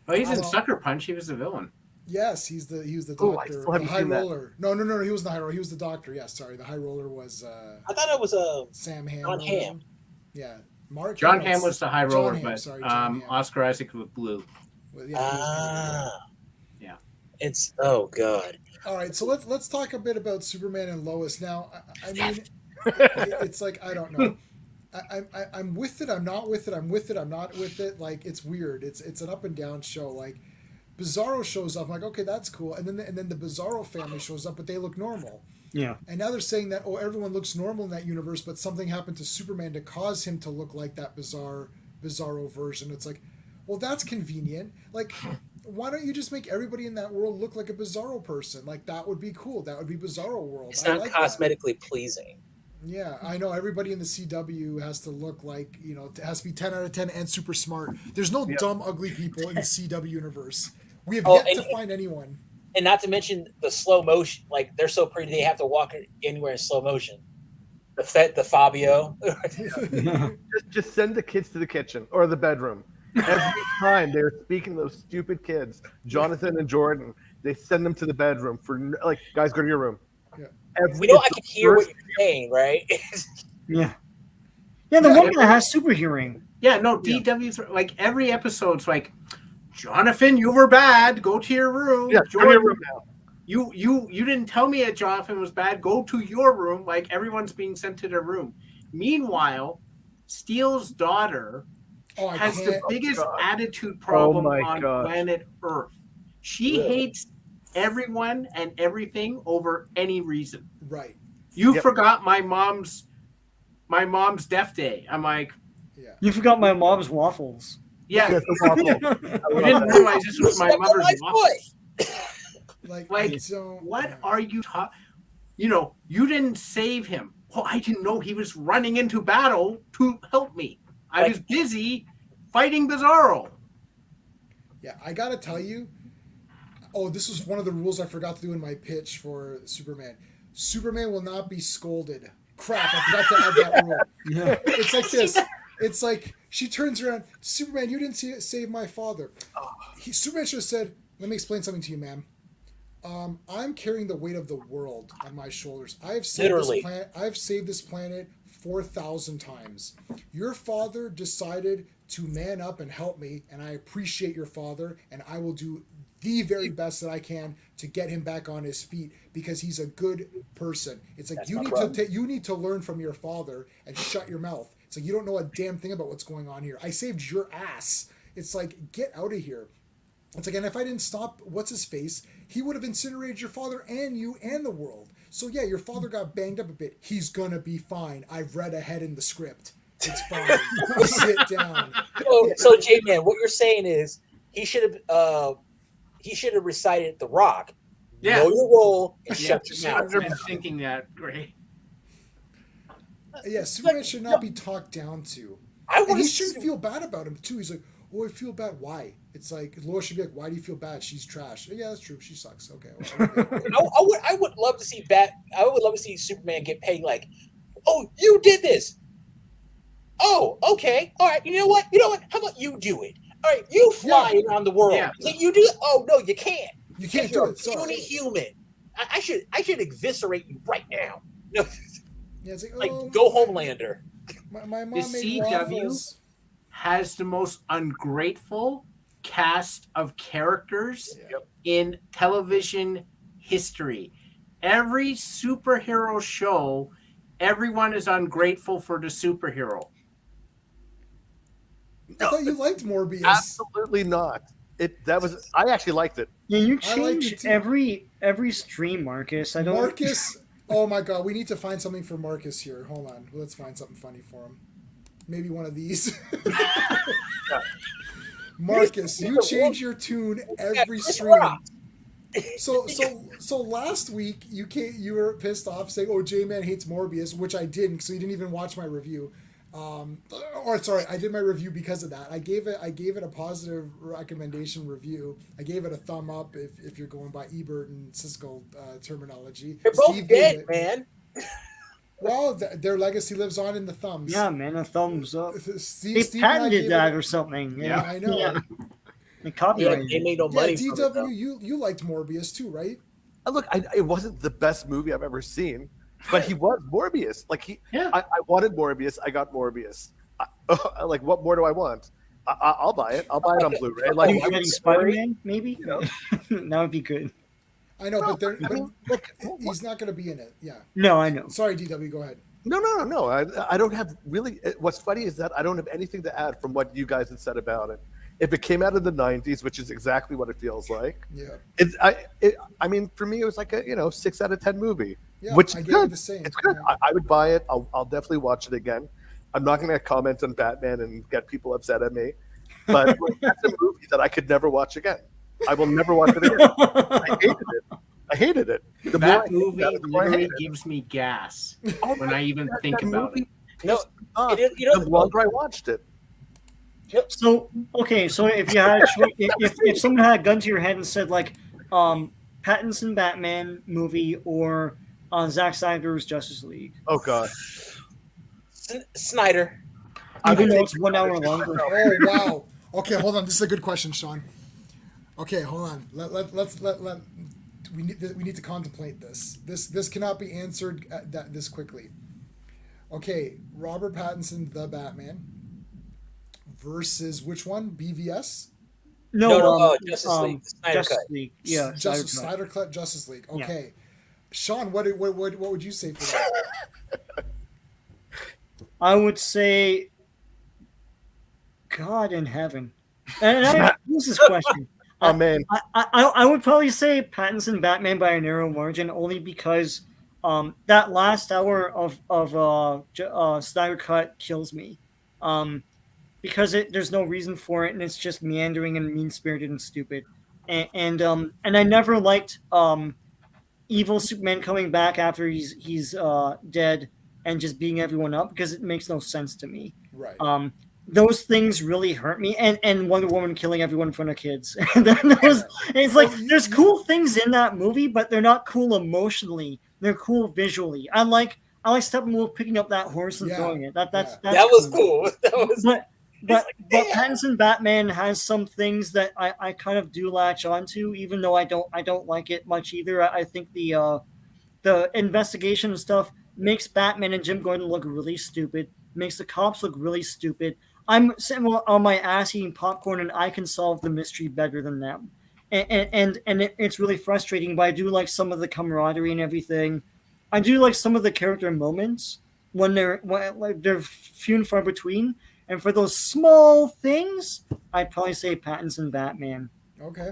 Oh, he's in Oh. Sucker Punch. He was the villain. Yes, he was the Oh, I doctor, still the haven't high seen that. roller. No, he wasn't the high roller. He was the doctor. Yes, sorry, the high roller was I thought it was Sam Hamm. John or whatever. Hamm. Yeah, Mark. John Hamm was the high John roller, Hamm, but sorry, John Hamm. Oscar Isaac was blue. Well, yeah, he was Yeah. It's oh god. all right, so let's talk a bit about Superman and Lois now. I mean, it's like I don't know. I'm with it. I'm not with it. I'm with it. I'm not with it. Like it's weird. It's an up and down show. Like Bizarro shows up. I'm like, okay, that's cool. And then the Bizarro family shows up, but they look normal. Yeah. And now they're saying that everyone looks normal in that universe, but something happened to Superman to cause him to look like that Bizarro version. It's like, well, that's convenient. Like, why don't you just make everybody in that world look like a Bizarro person? Like that would be cool. That would be Bizarro world. It's I not like that. cosmetically pleasing. Yeah, I know everybody in the CW has to look like, it has to be 10 out of 10 and super smart. There's no dumb, ugly people in the CW universe. We have yet to find anyone. And not to mention the slow motion. Like they're so pretty, they have to walk anywhere in slow motion. The Fabio. Just send the kids to the kitchen or the bedroom. Every time they're speaking to those stupid kids, Jonathan and Jordan, they send them to the bedroom for like, guys, go to your room. Yeah. I can hear what you're saying, right? Yeah. Yeah, the one that has super hearing. Yeah, no, DW's like every episode's like, Jonathan, you were bad. Go to your room. Yeah, go to your room now. You didn't tell me that Jonathan was bad. Go to your room. Like everyone's being sent to their room. Meanwhile, Steele's daughter has the biggest attitude problem on planet Earth. She hates everyone and everything over any reason. Right. You forgot my mom's death day. I'm like, You forgot my mom's waffles. yeah. Yes, the waffle. You didn't realize this was my mother's waffles. Like what are you talking? You didn't save him. Well, I didn't know he was running into battle to help me. I was busy fighting Bizarro. Yeah, I gotta tell you. Oh, this was one of the rules I forgot to do in my pitch for Superman. Superman will not be scolded. Crap, I forgot to add that rule. Yeah. It's like this. It's like she turns around. Superman, you didn't save my father. Superman should have said, "Let me explain something to you, ma'am. I'm carrying the weight of the world on my shoulders. I've saved this planet 4,000 times. Your father decided to man up and help me, and I appreciate your father, and I will do the very best that I can to get him back on his feet because he's a good person. It's like you need to learn from your father and shut your mouth. It's like you don't know a damn thing about what's going on here. I saved your ass. It's like get out of here." It's like, and if I didn't stop what's his face, he would have incinerated your father and you and the world. So yeah, your father got banged up a bit. He's gonna be fine. I've read ahead in the script. It's fine. Sit down. So J-Man, what you're saying is he should have recited The Rock. Yeah. Know your role and shut your mouth. I've been thinking that. Great. Yeah, Superman should not be talked down to. And he shouldn't feel bad about him too. He's like, "Oh, I feel bad. Why?" It's like Lois should be like, "Why do you feel bad? She's trash." Yeah, that's true. She sucks. Okay. I would love to see I would love to see Superman get paid like, "Oh, you did this. Oh, okay. All right. You know what? How about you do it? All right, you fly around the world. Yeah. Can you do it? Oh no, you can't. You can't do You're it. a Sorry. puny human. I should eviscerate you right now. No, Yeah, it's like oh, go Homelander. My mom The made CW waffles. has the most ungrateful cast of characters in television history. Every superhero show, everyone is ungrateful for the superhero. I thought you liked Morbius. Absolutely not. I actually liked it. Yeah, you I liked change it too. every stream, Marcus. I don't. Marcus. Oh my God, we need to find something for Marcus here. Hold on, let's find something funny for him. Maybe one of these. Marcus, you change your tune every stream. So last week you were pissed off saying, "Oh, J-Man hates Morbius," which I didn't. So you didn't even watch my review. Or sorry, I did my review because of that. I gave it a positive recommendation review. I gave it a thumb up if you're going by Ebert and Siskel terminology. They're both dead, man. Well, their legacy lives on in the thumbs. Yeah, man, a thumbs up. Steve They patented that or something. Yeah, I know. Yeah. They Yeah, copyrighted they made no money. Yeah, from it, though. DW, you liked Morbius too, right? Look, it wasn't the best movie I've ever seen, but he was Morbius. Like Yeah. I wanted Morbius. I got Morbius. Like, what more do I want? I'll buy it. I'll buy it on Blu-ray. it. Like, You getting Spider-Man, maybe? That would be good. I know, No, but I mean, like, he's not going to be in it. Yeah. No, I know. Sorry, DW, go ahead. No. I don't have really. What's funny is that I don't have anything to add from what you guys had said about it. If it came out in the '90s, which is exactly what it feels like, Yeah. I mean, for me, it was like a 6 out of 10 movie, Yeah, which I is gave it good. the same. It's good. Yeah. I would buy it. I'll definitely watch it again. I'm not going to comment on Batman and get people upset at me, but like, that's a movie that I could never watch again. I will never watch it again. I hated it. The more I That think movie about it, the more I literally hate it. gives me gas Oh when my I even God, think that about movie it. No, pissed me off it the longer I watched it. So okay, so if you had if someone had a gun to your head and said like, Pattinson Batman movie or Zack Snyder's Justice League, Oh God. Snyder. even would though take it's 1 hour longer. Oh wow. Okay, hold on. This is a good question, Sean. Okay, hold on. Let's we need to contemplate this. This cannot be answered this quickly. Okay, Robert Pattinson, the Batman, versus which one? BVS. No, Justice League. Snyder Justice Cut. League. Yeah, Snyder Cut Justice League. Okay, Sean, what would you say for that? I would say God in heaven. And I use this question. Oh man. I would probably say Pattinson Batman by a narrow margin, only because that last hour of Snyder Cut kills me, because there's no reason for it and it's just meandering and mean spirited and stupid, and I never liked evil Superman coming back after he's dead and just beating everyone up, because it makes no sense to me. Right. Those things really hurt me, and Wonder Woman killing everyone in front of kids. It's like there's cool things in that movie, but they're not cool emotionally. They're cool visually. I like Steppenwolf picking up that horse and throwing it. That's That was cool. That was. But Pattinson Batman has some things that I kind of do latch onto, even though I don't like it much either. I think the investigation and stuff makes Batman and Jim Gordon look really stupid. Makes the cops look really stupid. I'm sitting on my ass eating popcorn, and I can solve the mystery better than them. And it's really frustrating, but I do like some of the camaraderie and everything. I do like some of the character moments when they're few and far between. And for those small things, I'd probably say Pattinson Batman. Okay.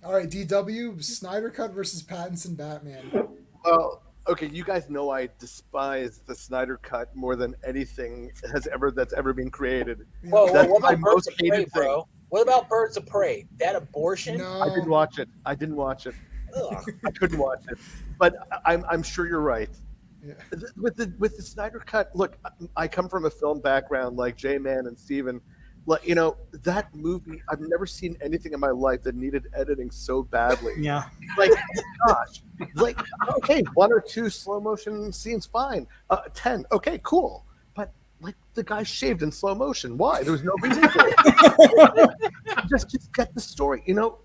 All right, DW, Snyder Cut versus Pattinson Batman. Well, okay, you guys know I despise the Snyder Cut more than anything that's ever been created. Whoa, That's what my about Birds of most Prey, hated thing. bro? What about Birds of Prey? That abortion? No. I didn't watch it. I couldn't watch it. But I'm sure you're right. Yeah. With the Snyder Cut, look, I come from a film background like J-Man and Steven. Like, you know, that movie, I've never seen anything in my life that needed editing so badly. Yeah. Like, gosh. Like, okay, 1 or 2 slow motion scenes, fine. 10, okay, cool. But, like, the guy shaved in slow motion. Why? There was no reason for it. just get the story. You know,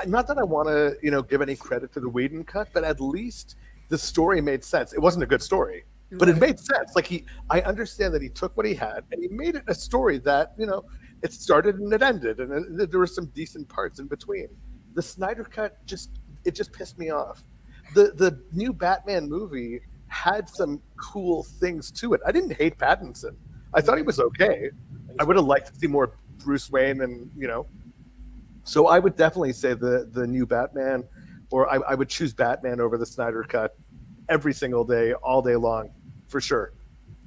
not that I want to, give any credit to the Whedon cut, but at least the story made sense. It wasn't a good story, but it made sense. Like, I understand that he took what he had and he made it a story that, it started and it ended, and there were some decent parts in between. The Snyder Cut just pissed me off. The new Batman movie had some cool things to it. I didn't hate Pattinson. I thought he was okay. I would have liked to see more Bruce Wayne and So I would definitely say the new Batman, or I would choose Batman over the Snyder Cut every single day, all day long, for sure.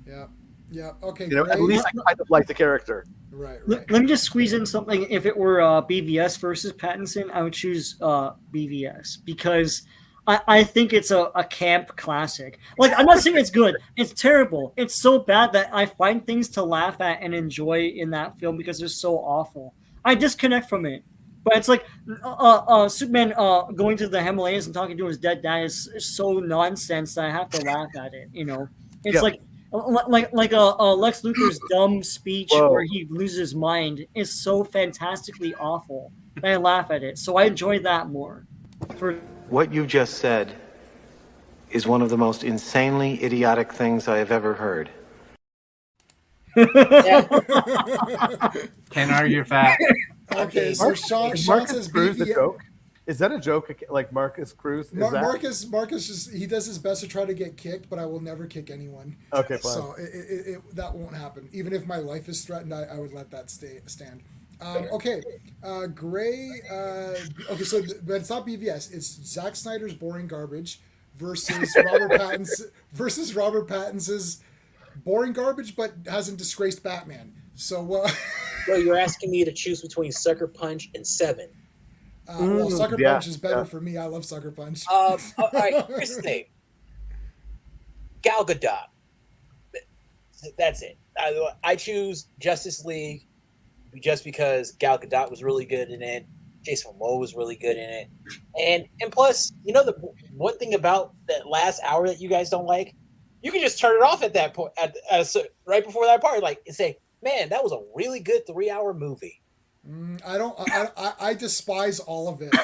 Yeah. Yeah. Okay. You know, Great. at least I kind of like the character. Right. Let me just squeeze in something. If it were BVS versus Pattinson, I would choose BVS because I think it's a camp classic. Like, I'm not saying it's good. It's terrible. It's so bad that I find things to laugh at and enjoy in that film because they're so awful. I disconnect from it. But it's like Superman going to the Himalayas and talking to his dead dad is so nonsense that I have to laugh at it. You know, it's like Lex Luthor's dumb speech where he loses his mind is so fantastically awful that I laugh at it. So I enjoy that more. What you just said is one of the most insanely idiotic things I have ever heard. Can't argue with that. Okay, so Sean says Cruz a BVS. joke? Is that a joke? Like Marcus Cruz? Marcus just he does his best to try to get kicked, but I will never kick anyone. Okay, fine. So that won't happen. Even if my life is threatened, I would let that stand. Okay, Gray. Okay, so but it's not BVS. It's Zack Snyder's boring garbage versus Robert Pattinson's boring garbage, but hasn't disgraced Batman. So, So you're asking me to choose between Sucker Punch and Seven. well, Sucker Punch is better for me. I love Sucker Punch. All right, here's the thing. Gal Gadot. That's it. I choose Justice League just because Gal Gadot was really good in it. Jason Momoa was really good in it, and plus, you know, the one thing about that last hour that you guys don't like, you can just turn it off at that point, right before that part, like, and say, "Man, that was a really good 3-hour movie." I despise all of it.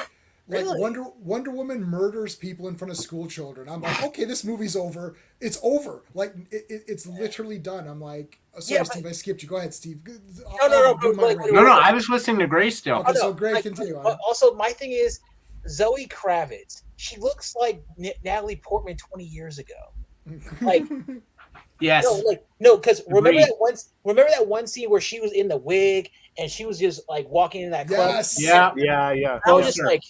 Like Really? Wonder Woman murders people in front of school children. I'm like, okay, this movie's over. It's over. Like it's literally done. I'm like, sorry, Yeah, Steve, I skipped you. Go ahead, Steve. No, No, I was listening to Gray still. Okay, so Greg, continue on. Also, my thing is Zoe Kravitz. She looks like Natalie Portman 20 years ago. Like, Yes. because remember Agreed. that one scene where she was in the wig and she was just like walking in that club. Yes. Yeah. Yeah. I was just like,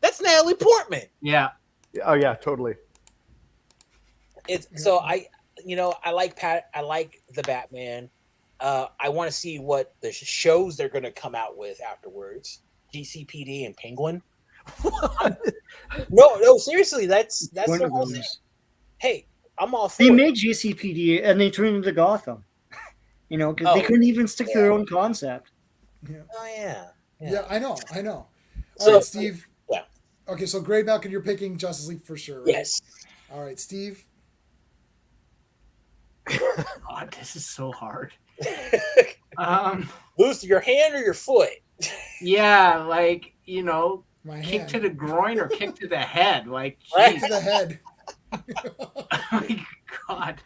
that's Natalie Portman. Yeah. Oh yeah, totally. So I like I like the Batman. I want to see what the shows they're going to come out with afterwards. GCPD and Penguin. No, seriously, that's the whole thing. Hey, I'm all for They it. made GCPD and they turned into Gotham. You know, because they couldn't even stick to their own concept. Oh yeah. Yeah, I know. All So, right, Steve. yeah. Okay, so Greymalkin, you're picking Justice League for sure, right? Yes. All right, Steve. God, this is so hard. Lose your hand or your foot. Yeah, like, you know, My kick hand. to the groin or kick to the head. Like, Right. geez. To the head. Oh my God.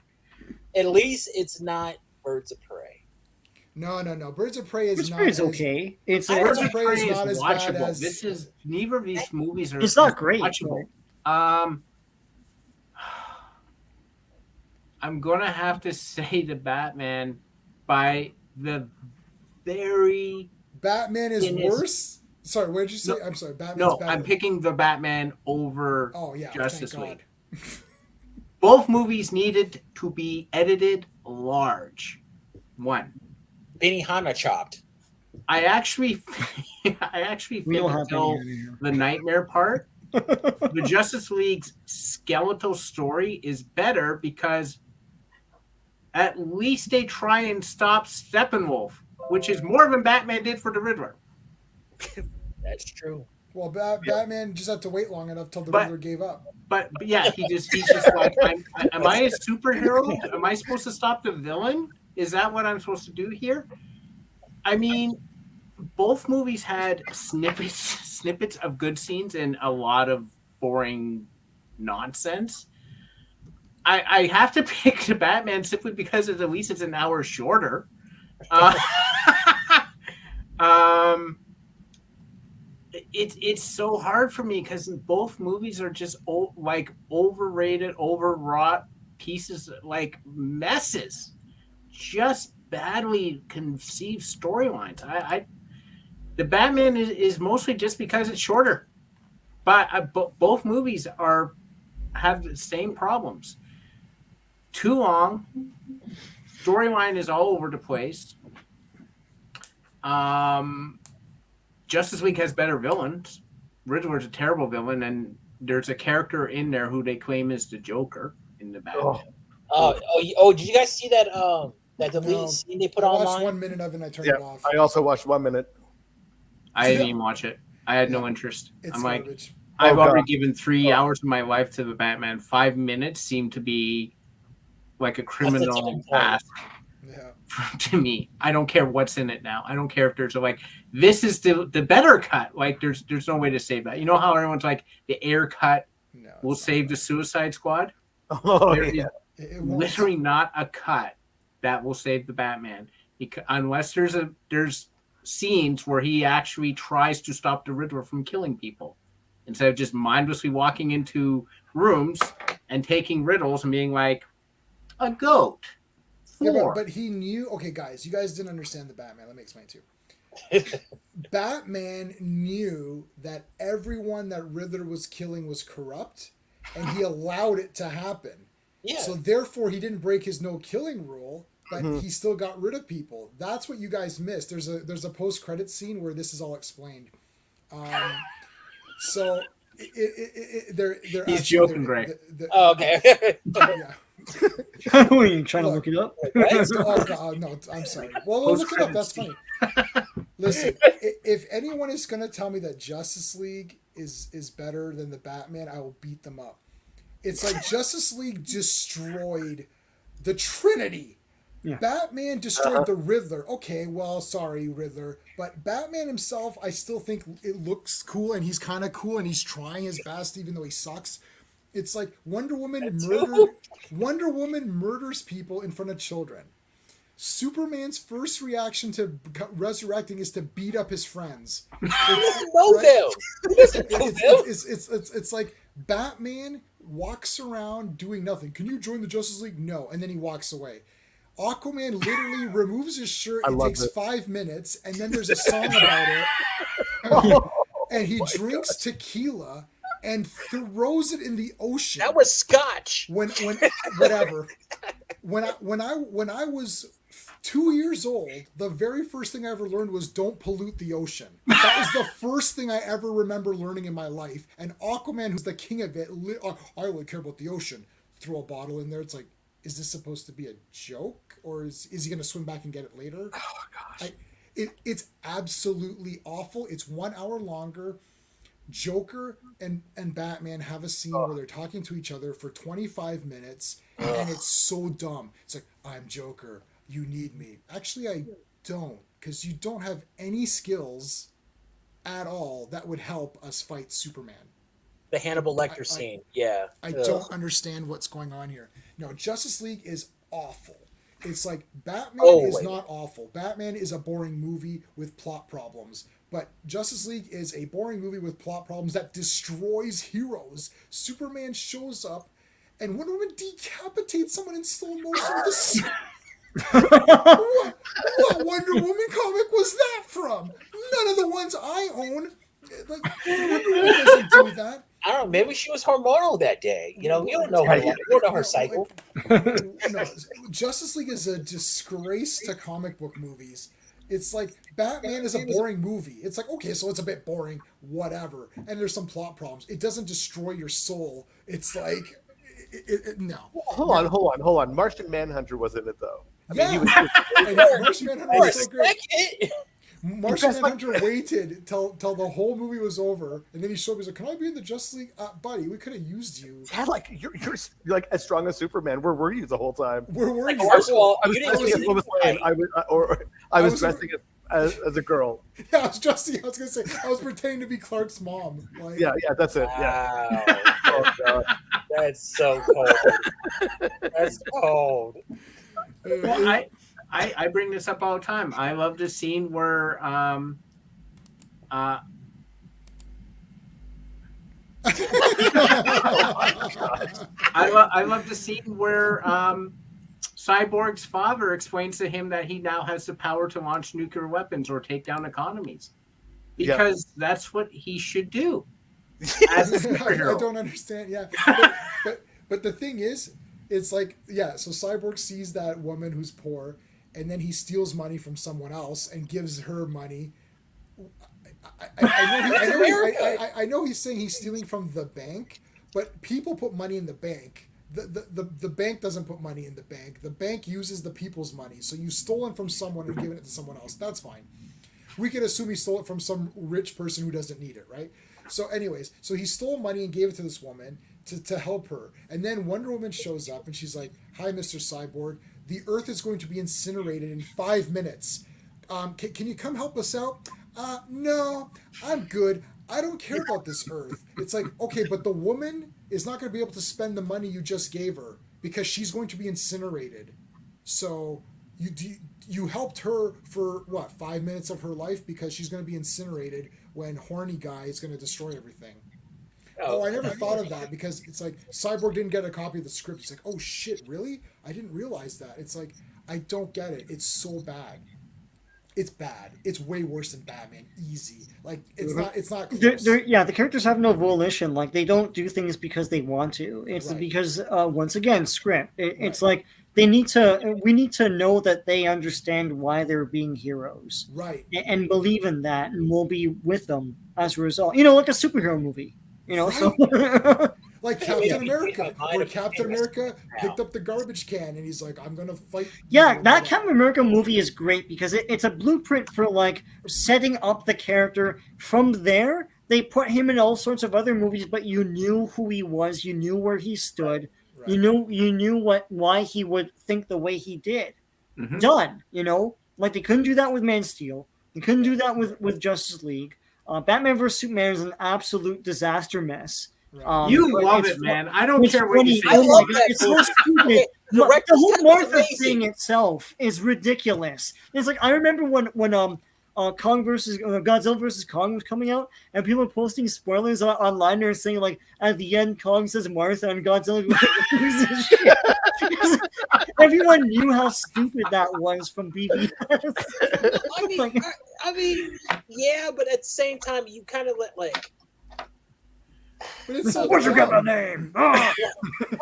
At least it's not Birds of Prey. No. Birds of Prey is Which not is as- okay. It's Birds Birds of of Prey Prey is is not as bad watchable. as- This is neither of these movies are. It's not great, watchable. I'm gonna have to say the Batman by the very Batman is in his- worse. Sorry, what did you say? No, I'm sorry. Batman's no. better. I'm picking the Batman over Oh yeah, Justice thank League. God. Both movies needed to be edited large. One, Benihana chopped. I actually We think don't have until any here. the nightmare part, the Justice League's skeletal story is better because at least they try and stop Steppenwolf, which is more than Batman did for the Riddler. That's true. Well, Batman just had to wait long enough till the But- Riddler gave up. But yeah, he's just like, am I a superhero? Am I supposed to stop the villain? Is that what I'm supposed to do here? I mean, both movies had snippets of good scenes and a lot of boring nonsense. I have to pick the Batman simply because at least it's an hour shorter. It's so hard for me because both movies are just like overrated, overwrought pieces, like messes, just badly conceived storylines. The Batman is mostly just because it's shorter, but both movies have the same problems. Too long. Storyline is all over the place. Justice League has better villains. Riddler's a terrible villain, and there's a character in there who they claim is the Joker in the Batman. Did you guys see that that deleted scene they put I online? watched 1 minute of it and I turned it off. I also watched 1 minute. I didn't even watch it. I had no interest. It's I'm like, garbage. I've already given 3 hours of my life to the Batman. 5 minutes seem to be like a criminal ask to me. I don't care what's in it now. I don't care if there's this is the better cut. Like there's no way to save that. You know how everyone's like the air cut will save the Suicide Squad? There is literally not a cut that will save the Batman, unless there's scenes where he actually tries to stop the Riddler from killing people instead of just mindlessly walking into rooms and taking riddles and being like a goat. But he knew. Okay, guys, you guys didn't understand the Batman. Let me explain to you. Batman knew that everyone that Riddler was killing was corrupt, and he allowed it to happen. Yeah. So therefore, he didn't break his no killing rule, but he still got rid of people. That's what you guys missed. There's a post credit scene where this is all explained. So they're he's joking, Greg. Okay. Yeah. I wasn't even trying to look it up. Oh God, no! I'm sorry. Well, look it up. That's funny. Listen, if anyone is going to tell me that Justice League is better than the Batman, I will beat them up. It's like Justice League destroyed the Trinity. Yeah. Batman destroyed the Riddler. Okay, well, sorry, Riddler. But Batman himself, I still think it looks cool, and he's kind of cool, and he's trying his best, even though he sucks. It's like Wonder Woman murders people in front of children. Superman's first reaction to resurrecting is to beat up his friends. It's like Batman walks around doing nothing. Can you join the Justice League? No. And then he walks away. Aquaman literally removes his shirt. It takes 5 minutes, and then there's a song about it. And he drinks tequila and throws it in the ocean. That was scotch. When I was 2 years old, the very first thing I ever learned was don't pollute the ocean. That was the first thing I ever remember learning in my life. And Aquaman, who's the king of it, I only care about the ocean. Throw a bottle in there. It's like, is this supposed to be a joke, or is he going to swim back and get it later? Oh gosh, it's absolutely awful. It's 1 hour longer. Joker and Batman have a scene where they're talking to each other for 25 minutes, and it's so dumb. It's like, I'm Joker, you need me. Actually, I don't, because you don't have any skills at all that would help us fight Superman. The Hannibal Lecter scene, yeah. I don't understand what's going on here. No, Justice League is awful. It's like Batman is not awful. Batman is a boring movie with plot problems. But Justice League is a boring movie with plot problems that destroys heroes. Superman shows up, and Wonder Woman decapitates someone in slow motion with a suit. What Wonder Woman comic was that from? None of the ones I own. Like, Wonder Woman doesn't do that. I don't know. Maybe she was hormonal that day. You don't know her. You don't know her cycle. No, Justice League is a disgrace to comic book movies. It's like Batman is a boring movie. It's like, okay, so it's a bit boring, whatever. And there's some plot problems. It doesn't destroy your soul. It's like, no. Hold on. Martian Manhunter was in it, though. Martian Manhunter was so great. Martian Manhunter waited till the whole movie was over, and then he showed me, he's like, can I be in the Justice League? Buddy, we could have used you. Yeah, like you're like as strong as Superman. Where were you the whole time? Where were you? First of all, I was dressing as a girl. Yeah, I was dressing. I was gonna say I was pretending to be Clark's mom. Like, yeah, that's it. Wow. Yeah. Oh God, that's so cold. That's cold. Well, I bring this up all the time. I love the scene where I love the scene where Cyborg's father explains to him that he now has the power to launch nuclear weapons or take down economies. because that's what he should do as a superhero. I don't understand. Yeah, but the thing is, it's like so Cyborg sees that woman who's poor, and then he steals money from someone else and gives her money. I know he's saying he's stealing from the bank, but people put money in the bank. The bank doesn't put money in the bank. The bank uses the people's money. So you stolen from someone and given it to someone else. That's fine. We can assume he stole it from some rich person who doesn't need it, right? So anyways, so he stole money and gave it to this woman to help her. And then Wonder Woman shows up and she's like, "Hi, Mr. Cyborg. The Earth is going to be incinerated in 5 minutes. Can you come help us out?" No, I'm good. I don't care about this Earth. It's like, okay, but the woman is not going to be able to spend the money you just gave her because she's going to be incinerated. So you helped her for, 5 minutes of her life because she's going to be incinerated when horny guy is going to destroy everything. I never thought of that because it's like Cyborg didn't get a copy of the script. It's like, oh shit, really? I didn't realize that. It's like, I don't get it. It's so bad. It's bad. It's way worse than Batman. Easy. Like it's not. Close. The characters have no volition. Like they don't do things because they want to. It's because once again, script. It's like we need to know that they understand why they're being heroes, right? And believe in that, and we'll be with them as a result. Like a superhero movie. Right. So. Like Captain America, where Captain America picked up the garbage can and he's like, "I'm gonna fight." Yeah, that Captain America movie is great because it's a blueprint for like setting up the character. From there, they put him in all sorts of other movies, but you knew who he was, you knew where he stood, right. You knew why he would think the way he did. Mm-hmm. Done. Like they couldn't do that with Man of Steel. They couldn't do that with Justice League. Batman vs Superman is an absolute disaster mess. Right. You love it, man. I don't care what you say. I love that. It's so stupid. The whole Martha thing itself is ridiculous. It's like I remember when Kong versus Godzilla versus Kong was coming out, and people were posting spoilers online. They're saying like at the end, Kong says Martha and Godzilla loses shit. Everyone knew how stupid that was from BVS. I mean, yeah, but at the same time, you kind of like. But it's so where'd you get my name? Oh. I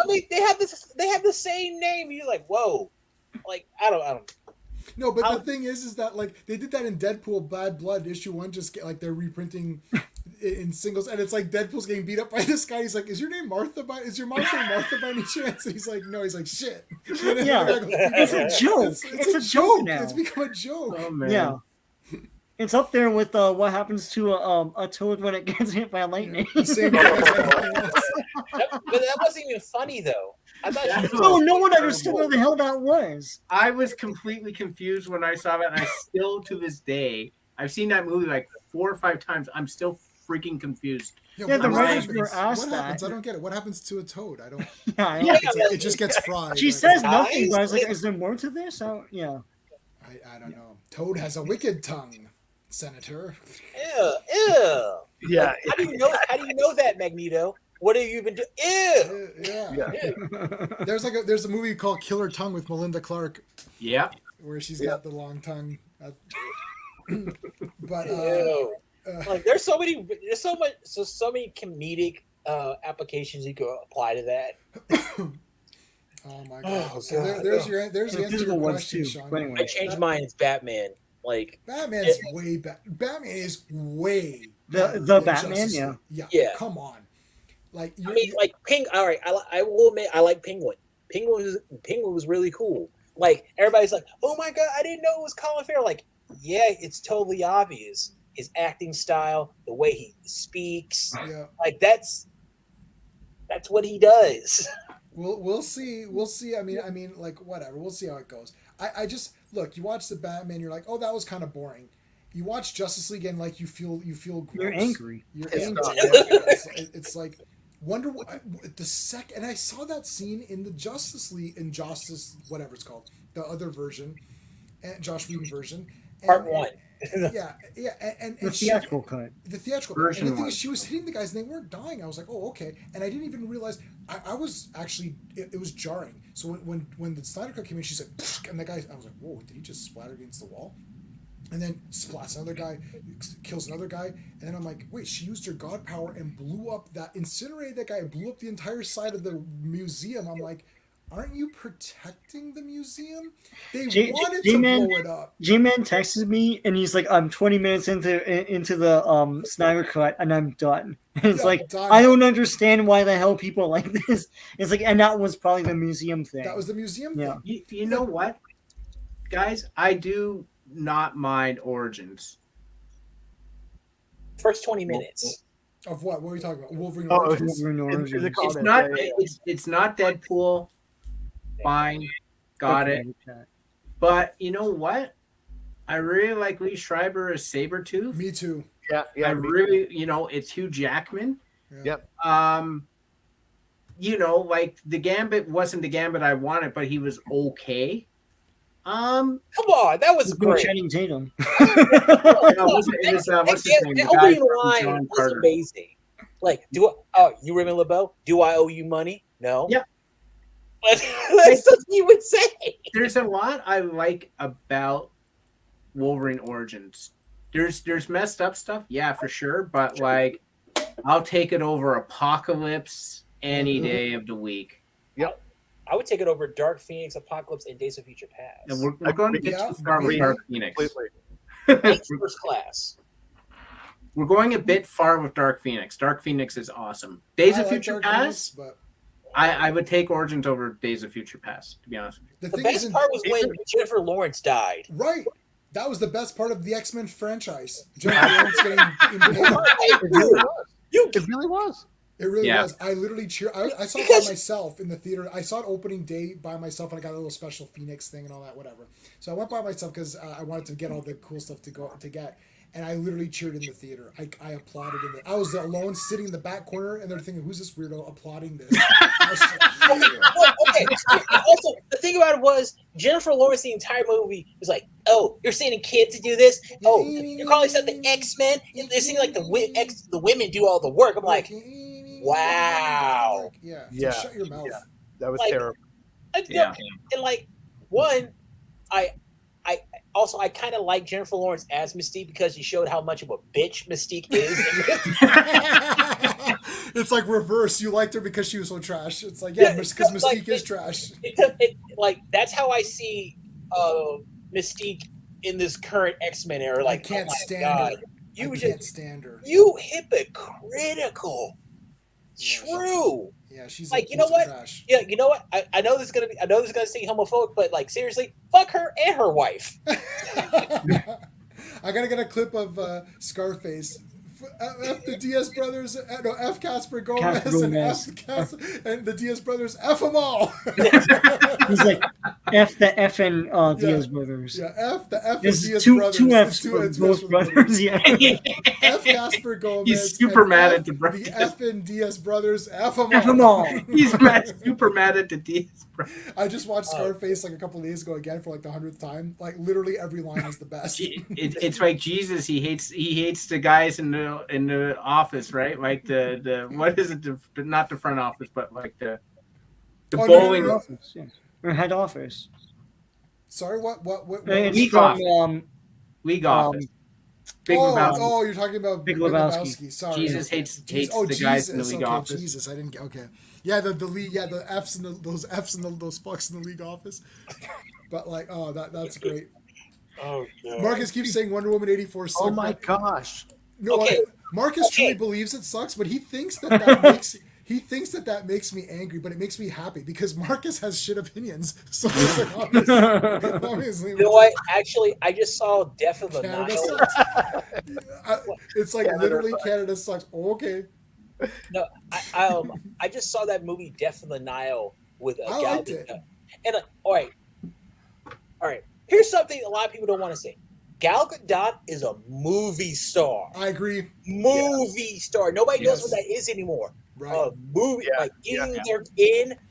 mean, they have the same name. You're like, whoa, like I don't. No, but the thing is that like they did that in Deadpool Bad Blood issue 1. Just like they're reprinting in singles, and it's like Deadpool's getting beat up by this guy. He's like, "Is your name Martha? Is your mom's name Martha by any chance?" And he's like, "No." He's like, "Shit." Yeah, it's a joke. It's a joke now. It's become a joke. Oh man. Yeah. It's up there with what happens to a toad when it gets hit by lightning. Yeah, same but that wasn't even funny though. I thought no one understood what the hell that was. I was completely confused when I saw that, and I still to this day, I've seen that movie like 4 or 5 times. I'm still freaking confused. Yeah, the writers were asked what happens? that. I don't get it. What happens to a toad? I don't. Yeah. It just gets fried. She says nothing, but I was like, "Is there more to this?" Yeah. I don't know. Toad has a wicked tongue. Senator. Ew. Yeah. How do you know that, Magneto? What have you been doing? Ew. Yeah. There's a movie called Killer Tongue with Melinda Clarke. Yeah. Where she's got the long tongue. But like there's so many comedic applications you could apply to that. Oh my god. So there's the answer to your question, Sean. I changed mine. It's Batman. Like Batman's way better. Batman is way the Batman, yeah. Come on, like I mean, like All right, I will admit I like Penguin. Penguin was really cool. Like everybody's like, oh my god, I didn't know it was Colin Farrell. Like, yeah, it's totally obvious. His acting style, the way he speaks, like that's what he does. We'll see. I mean, like whatever. We'll see how it goes. I just look. You watch the Batman, you're like, oh, that was kind of boring. You watch Justice League and like you feel gross. You're angry. You're angry. It's like Wonder the second, and I saw that scene in the Justice League in Justice whatever it's called, the other version, and Josh Whedon version, Part 1. Yeah, and the theatrical cut. The theatrical version. And the thing is, she was hitting the guys and they weren't dying. I was like, oh, okay. And I didn't even realize. I was actually, it was jarring. So when the Snyder Cut came in, she's like, and the guy, I was like, whoa, did he just splatter against the wall? and then splats another guy, kills another guy, and then I'm like, wait, she used her god power and blew up that, incinerated that guy, and blew up the entire side of the museum. I'm like, aren't you protecting the museum? They wanted to blow it up. J-Man texted me and he's like, I'm 20 minutes into the Snyder Cut and I'm done. And it's like, done. I don't understand why the hell people like this. It's like, and that was probably the museum thing. That was the museum thing. You know what, guys? I do not mind Origins. First 20 minutes. Of what? What are we talking about? Wolverine Oh, Origins? It's not Deadpool. Fine, got it. But you know what? I really like Lee Schreiber as Sabretooth. Me too. Yeah. I really, it's Hugh Jackman. Yep. Like the Gambit wasn't the Gambit I wanted, but he was okay. Come on, that was great. Channing Tatum. What's his name? The opening line was amazing. Like, you Raymond LeBeau? Do I owe you money? No. Yeah. That's what you would say. There's a lot I like about Wolverine Origins. There's messed up stuff, yeah, for sure. But like, I'll take it over Apocalypse any day of the week. Yep. I would take it over Dark Phoenix, Apocalypse, and Days of Future Past. And we're going to get too far with Dark Phoenix. First class. We're going a bit far with Dark Phoenix. Dark Phoenix is awesome. Days of Future Past. I would take Origins over Days of Future Past, to be honest with you. The best part was when Jennifer Lawrence died. Right. That was the best part of the X-Men franchise. Jennifer Lawrence getting It really was. It really was. I literally cheer. I saw it by myself in the theater. I saw it opening day by myself, and I got a little special Phoenix thing and all that, whatever. So I went by myself because I wanted to get all the cool stuff to get. And I literally cheered in the theater. I applauded in it. I was alone, sitting in the back corner, and they're thinking, "Who's this weirdo applauding this?" Okay. Also, the thing about it was Jennifer Lawrence. The entire movie was like, "Oh, you're sending kids to do this? Oh, you're calling yourself the X-Men?" And they're seeing like the women do all the work. I'm like, wow. Yeah. Shut your mouth. Yeah. That was like, terrible. And like I kind of like Jennifer Lawrence as Mystique because she showed how much of a bitch Mystique is. It's like reverse. You liked her because she was so trash. It's like, because Mystique is trash. That's how I see Mystique in this current X-Men era. Like, I can't stand her. I can't stand her. You hypocritical. True. Yeah, she's like, you know what? Trash. Yeah, you know what? I know this is gonna seem homophobic, but like seriously, fuck her and her wife. I gotta get a clip of Scarface. F the Diaz brothers, F Casper Gomez, and and the Diaz brothers, F them all. He's like, F the effing Diaz brothers. Yeah, F the F There's Diaz brothers. Two F's for both brothers. Yeah. F Casper Gomez. He's super mad at the brothers. The F and Diaz brothers, F them all. F them all. He's super mad at the Diaz brothers. I just watched Scarface like a couple of days ago again for like the 100th time. Like literally every line is the best. It's like Jesus. He hates the guys in the office, right? Like the what is it? Not the front office, but like the bowling office, yeah. Or head office. Sorry, what? League office. League office. Big Lebowski. Oh, you're talking about Big Lebowski. Sorry. Jesus hates the guys in the league office. Jesus, I didn't get. Okay. Yeah, the league. Yeah, the F's and those F's and those fucks in the league office. But like, that's great. Oh God. Marcus keeps saying Wonder Woman 84 sucks. Oh my gosh. No, Marcus truly believes it sucks, but he thinks that makes that makes me angry, but it makes me happy because Marcus has shit opinions. So it's like, obviously, you know what? Actually, I just saw Death of the Canada Nile. sucks. It's like literally Canada sucks. Oh, okay. No, I just saw that movie Death of the Nile with I liked it. And all right. Here's something a lot of people don't want to say. Gal Gadot is a movie star. I agree. Movie star. Nobody knows what that is anymore. Right. A movie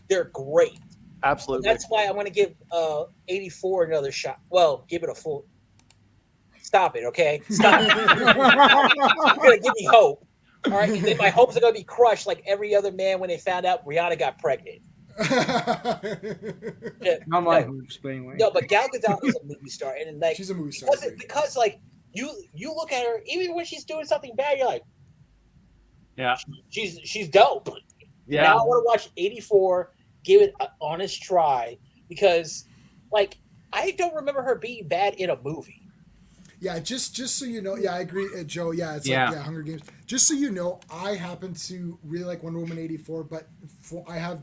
they're great. Absolutely. And that's why I want to give 84 another shot. Well, give it a full. Stop it, okay? Stop it. You're gonna give me hope. All right, and then my hopes are gonna be crushed like every other man when they found out Rihanna got pregnant. Yeah, Not my no, hoops, but anyway. no, but Gal Gadot is a movie star, and like She's a movie star. because like you look at her, even when she's doing something bad, you're like, Yeah. she's dope. Yeah. Now I want to watch 84, give it an honest try, because like I don't remember her being bad in a movie. Yeah, just so you know, yeah, I agree, Joe. Yeah, it's Yeah. like Hunger Games. Just so you know, I happen to really like Wonder Woman 84, but I have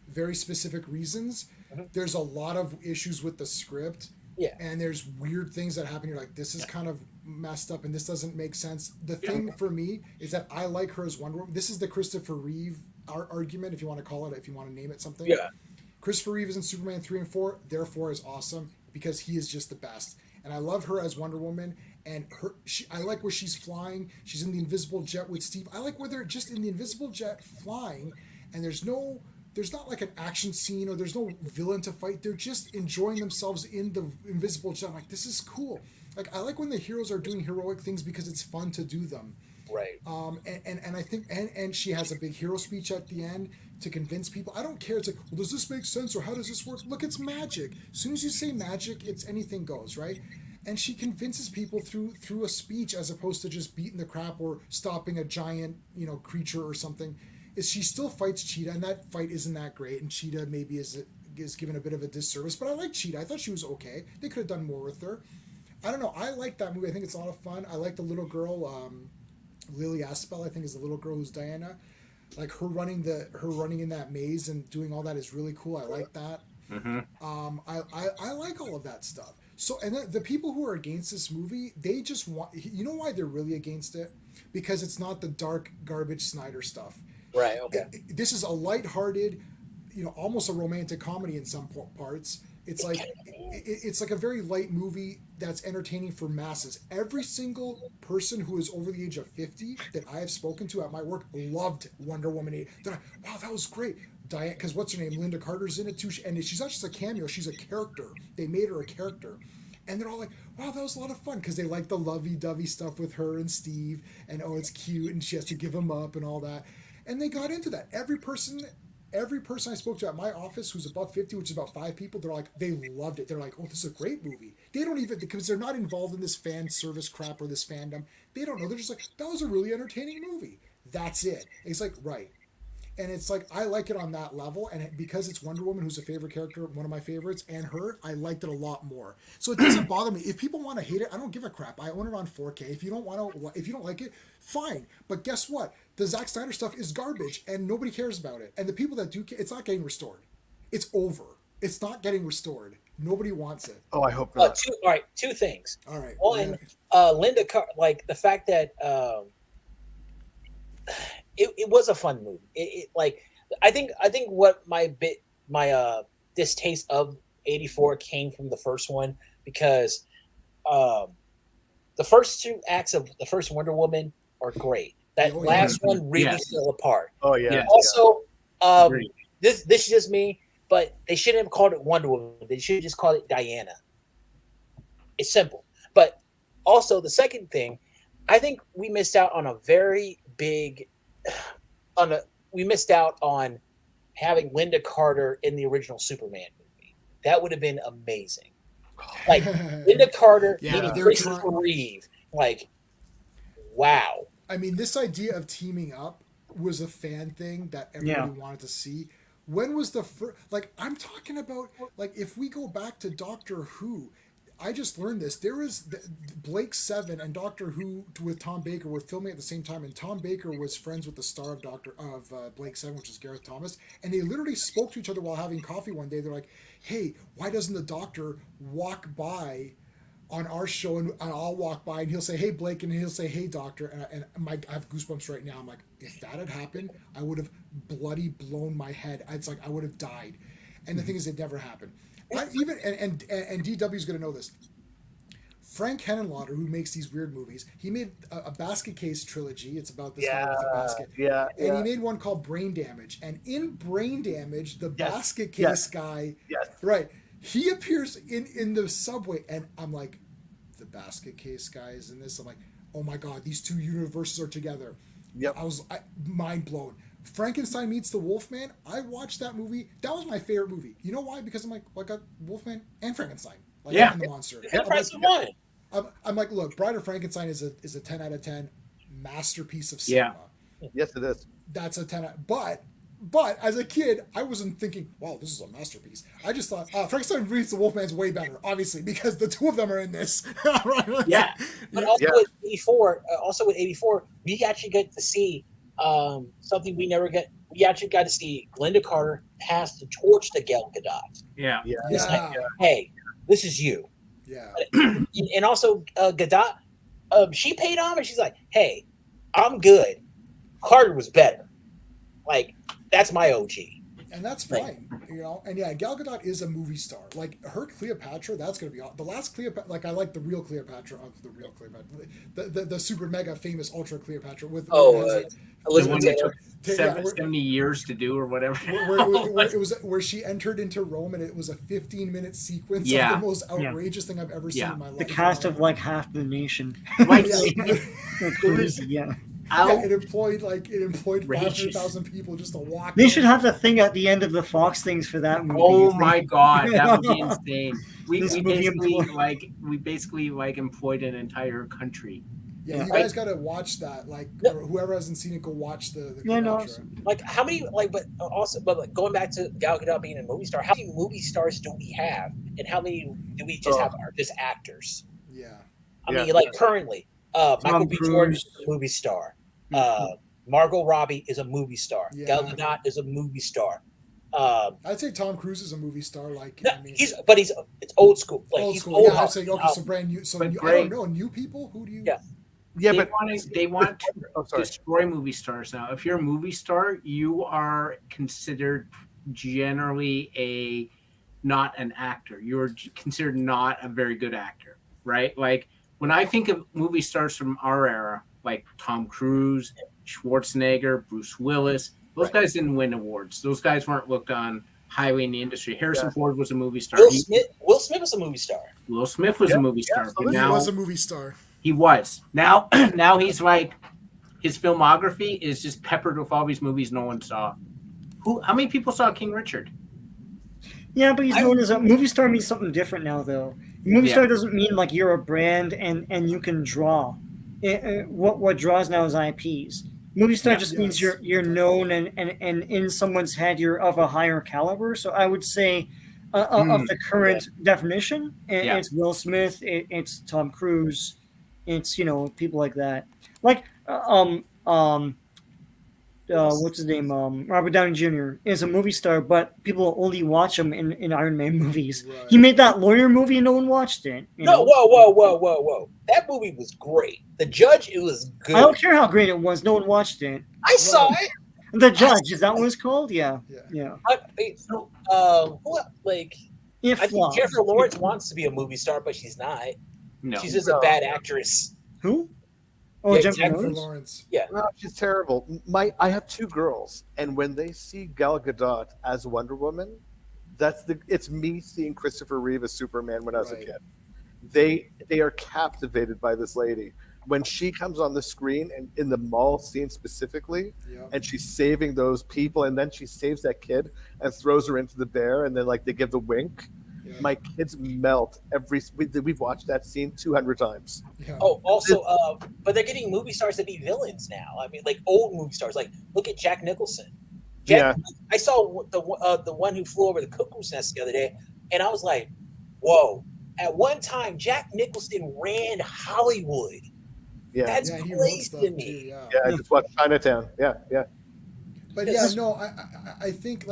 very specific reasons. There's a lot of issues with the script. Yeah. And there's weird things that happen. You're like, this is kind of messed up, and this doesn't make sense. The thing for me is that I like her as Wonder Woman. This is the Christopher Reeve argument, if you want to call it, if you want to name it something. Yeah. Christopher Reeve is in Superman 3 and 4, therefore is awesome because he is just the best. And I love her as Wonder Woman, and I like where she's flying. She's in the invisible jet with Steve. I like where they're just in the invisible jet flying, and there's not like an action scene or there's no villain to fight. They're just enjoying themselves in the invisible jet. I'm like, this is cool. Like, I like when the heroes are doing heroic things because it's fun to do them. Right. And I think and she has a big hero speech at the end to convince people. I don't care. It's like, well, does this make sense or how does this work? Look, it's magic. As soon as you say magic, it's anything goes, right? And she convinces people through a speech as opposed to just beating the crap or stopping a giant, creature or something. Is she still fights Cheetah, and that fight isn't that great, and Cheetah maybe is given a bit of a disservice, but I like Cheetah. I thought she was okay. They could have done more with her. I don't know. I like that movie. I think it's a lot of fun. I like the little girl, Lily Aspel, I think is the little girl who's Diana. Like her running in that maze and doing all that is really cool. I like that. Mm-hmm. I like all of that stuff. So, and the people who are against this movie, they just want, why they're really against it? Because it's not the dark garbage Snyder stuff. Right. Okay. This is a lighthearted, almost a romantic comedy in some parts. It's like a very light movie that's entertaining for masses. Every single person who is over the age of 50 that I have spoken to at my work loved Wonder Woman 8. They're like, wow, that was great. Diane, because what's her name? Linda Carter's in it too. And she's not just a cameo, she's a character. They made her a character. And they're all like, wow, that was a lot of fun because they like the lovey-dovey stuff with her and Steve. And, oh, it's cute. And she has to give him up and all that. And they got into that. Every person I spoke to at my office who's above 50, which is about 5 people, they're like, they loved it. They're like, oh, this is a great movie. They don't even, because they're not involved in this fan service crap or this fandom. They don't know. They're just like, that was a really entertaining movie. That's it. And it's like, right. And it's like, I like it on that level. And because it's Wonder Woman, who's a favorite character, one of my favorites, and her, I liked it a lot more. So it doesn't bother me. If people want to hate it, I don't give a crap. I own it on 4K. If you don't like it, fine. But guess what? The Zack Snyder stuff is garbage, and nobody cares about it. And the people that do care, it's not getting restored. It's over. It's not getting restored. Nobody wants it. Oh, I hope not. Two things. All right. One, Linda, like the fact that it was a fun movie. I think what my distaste of 84 came from the first one because the first 2 acts of the first Wonder Woman are great. That last one really fell apart. Oh yeah. Yeah. Also, this is just me, but they shouldn't have called it Wonder Woman. They should have just called it Diana. It's simple. But also the second thing, I think we missed out on a very big we missed out on having Linda Carter in the original Superman movie. That would have been amazing. Like Linda Carter meeting Christopher Reeve. Like, wow. I mean, this idea of teaming up was a fan thing that everybody wanted to see. When was the first? Like, I'm talking about, like, if we go back to Doctor Who, I just learned this. There was Blake Seven and Doctor Who with Tom Baker were filming at the same time, and Tom Baker was friends with the star of Blake Seven, which is Gareth Thomas, and they literally spoke to each other while having coffee one day. They're like, "Hey, why doesn't the Doctor walk by on our show and I'll walk by and he'll say, 'Hey, Blake,' and he'll say, 'Hey, Doctor,' and I have goosebumps right now. I'm like, if that had happened, I would have bloody blown my head. It's like I would have died. And the thing is, it never happened. And DW's going to know this. Frank Henenlotter, who makes these weird movies, he made a Basket Case trilogy. It's about this guy with a basket. And he made one called Brain Damage. And in Brain Damage, the Basket Case guy, right, he appears in the subway. And I'm like, the Basket Case guy is in this. I'm like, oh my God, these two universes are together. I was mind blown. Frankenstein meets the Wolfman. I watched that movie. That was my favorite movie. You know why? Because I'm like, well, I got Wolfman and Frankenstein, like, Yeah. and the monster. That price of one. I'm like, look, Bride of Frankenstein is a 10 out of 10 masterpiece of Yeah. cinema. Yes, it is. That's a 10 out, but as a kid, I wasn't thinking, wow, this is a masterpiece. I just thought, Frankenstein meets the Wolfman's way better, obviously, because the two of them are in this. Right? Yeah. But also Yeah. with 84, we actually get to see something we never get. We actually got to see Glenda Carter pass the torch to Gal Gadot. Yeah. Yeah. It's Yeah. like, hey, this is you. Yeah. And also Gadot, she paid homage. She's like, hey, I'm good. Carter was better. Like, that's my OG. And that's fine, you know. And yeah, Gal Gadot is a movie star. Like her Cleopatra, that's gonna be the last Cleopatra. Like I like the real Cleopatra of the real Cleopatra, the super mega famous ultra Cleopatra with The Elizabeth one that Taylor. took 70 years to do or whatever. where it was where she entered into Rome and it was a 15-minute sequence Yeah. of the most outrageous thing I've ever seen Yeah. in my life. The cast of like half the nation. Like, Yeah. Crazy, yeah. Yeah, it employed Outrageous. 500,000 people just to walk. They in. should have the thing at the end of the Fox things for that movie. Oh my god, that would be insane. We This movie basically employed an entire country. Yeah, you guys got to watch that. Like, or whoever hasn't seen it, go watch the Yeah, no, Cleopatra. Like, how many, but like, going back to Gal Gadot being a movie star, how many movie stars do we have? And how many do we just have are just actors? Yeah. I Yeah. mean, like, currently, Michael B. Cruise. Jordan is a movie star. Margot Robbie is a movie star. Yeah. Gal Gadot is a movie star. I'd say Tom Cruise is a movie star. Like, No, I mean, it's old school. Like, old he's school. old. Yeah, I'd say okay, so brand new. So But new, I Greg- don't know, new people. Who do you? Yeah. Yeah, they but want to oh, sorry. destroy movie stars now. If you're a movie star, you are considered generally not an actor. You're considered not a very good actor, right? Like when I think of movie stars from our era, like Tom Cruise, Schwarzenegger, Bruce Willis, those guys didn't win awards. Those guys weren't looked on highly in the industry. Harrison Ford was a movie star. Will Smith was a movie star. Will Smith was a movie star, but He now was a movie star. he was. Now he's like, his filmography is just peppered with all these movies no one saw. How many people saw King Richard? Yeah, but he's known as a movie star means something different now, though. Movie Yeah. star doesn't mean like you're a brand and you can draw. What draws now is IPs. Movie star just means you're known and in someone's head you're of a higher caliber. So I would say of the current definition, it's Will Smith, it's Tom Cruise, it's people like that. Like what's his name? Robert Downey Jr. is a movie star, but people only watch him in Iron Man movies. Right. He made that lawyer movie and no one watched it. No, whoa. That movie was great. The Judge, it was good. I don't care how great it was. No one watched it. I saw it. The Judge, is that what it's called? Yeah. Yeah. It I think flopped. Jennifer Lawrence wants to be a movie star, but she's not. No. She's just a bad actress. Who? Oh, Yeah, Jennifer Jennifer Lawrence? Lawrence. Yeah. No, she's terrible. I have two girls, and when they see Gal Gadot as Wonder Woman, it's me seeing Christopher Reeve as Superman when I was a Right. kid. They are captivated by this lady. When she comes on the screen and in the mall scene specifically, Yeah. and she's saving those people, and then she saves that kid and throws her into the bear, and then like they give the wink. Yeah. My kids melt we've watched that scene 200 times. Yeah. Oh, also, but they're getting movie stars to be villains now. I mean, like old movie stars. Like, look at Jack Nicholson. I saw the one who flew over the cuckoo's nest the other day, and I was like, "Whoa!" At one time, Jack Nicholson ran Hollywood. Yeah, That's Yeah, he wrote crazy stuff to too. me. Yeah. yeah. I just watched Chinatown. Yeah. But This yeah, is- no, I think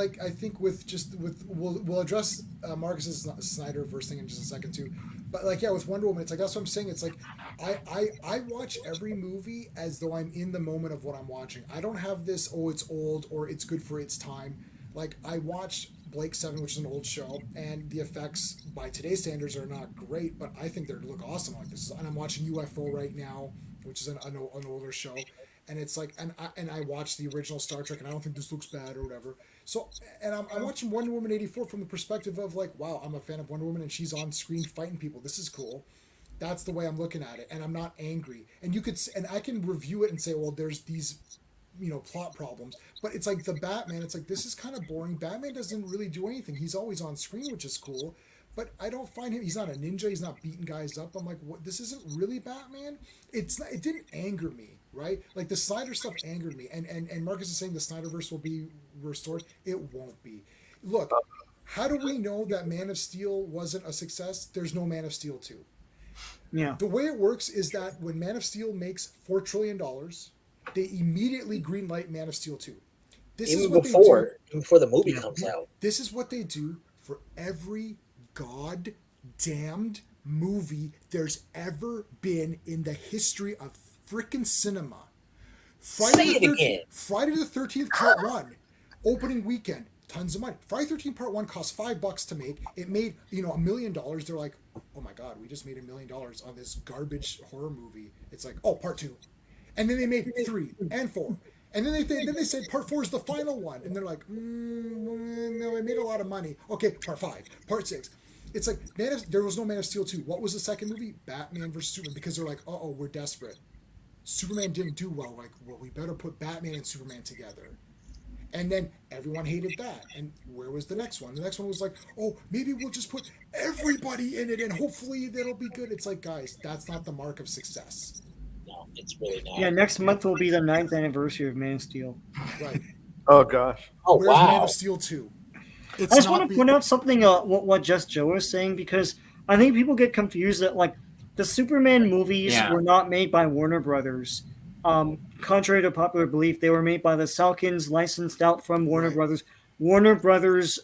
we'll address Marcus's Snyder verse thing in just a second too. But like with Wonder Woman, it's like that's what I'm saying. It's like I watch every movie as though I'm in the moment of what I'm watching. I don't have this it's old or it's good for its time. Like I watched Blake 7, which is an old show, and the effects by today's standards are not great, but I think they look awesome. Like this, and I'm watching UFO right now, which is an older show. And it's like, and I watched the original Star Trek, and I don't think this looks bad or whatever. So, and I'm watching Wonder Woman 84 from the perspective of like, wow, I'm a fan of Wonder Woman, and she's on screen fighting people. This is cool. That's the way I'm looking at it, and I'm not angry. And and I can review it and say, well, there's these plot problems. But it's like the Batman. It's like this is kind of boring. Batman doesn't really do anything. He's always on screen, which is cool. But I don't find him. He's not a ninja. He's not beating guys up. I'm like, what? This isn't really Batman. It's not, it didn't anger me, right? Like the Snyder stuff angered me. And Marcus is saying the Snyderverse will be restored. It won't be. Look, how do we know that Man of Steel wasn't a success? There's no Man of Steel 2. Yeah. The way it works is that when Man of Steel makes $4 trillion, they immediately greenlight Man of Steel 2. This Even is what before the movie comes out. This is what they do for every god-damned movie there's ever been in the history of frickin' cinema. Friday the 13th Part 1, opening weekend, tons of money. Friday the 13th Part 1 cost $5 to make. It made, $1 million. They're like, oh my God, we just made $1 million on this garbage horror movie. It's like, oh, Part 2. And then they made 3 and 4. And then they said Part 4 is the final one. And they're like, no, it made a lot of money. Okay, Part 5, Part 6. It's like, there was no Man of Steel 2. What was the second movie? Batman vs. Superman. Because they're like, uh-oh, we're desperate. Superman didn't do well. Like, well, we better put Batman and Superman together. And then everyone hated that. And where was the next one? The next one was like, oh, maybe we'll just put everybody in it and hopefully that'll be good. It's like, guys, that's not the mark of success. No, it's really not. Yeah, next month will be the 9th anniversary of Man of Steel. Right. Oh gosh. Oh, Where's wow. Man of Steel 2? I just want to point out something what Just Joe was saying, because I think people get confused that like the Superman movies were not made by Warner Brothers. Contrary to popular belief, they were made by the Falcons, licensed out from Warner Brothers. Warner Brothers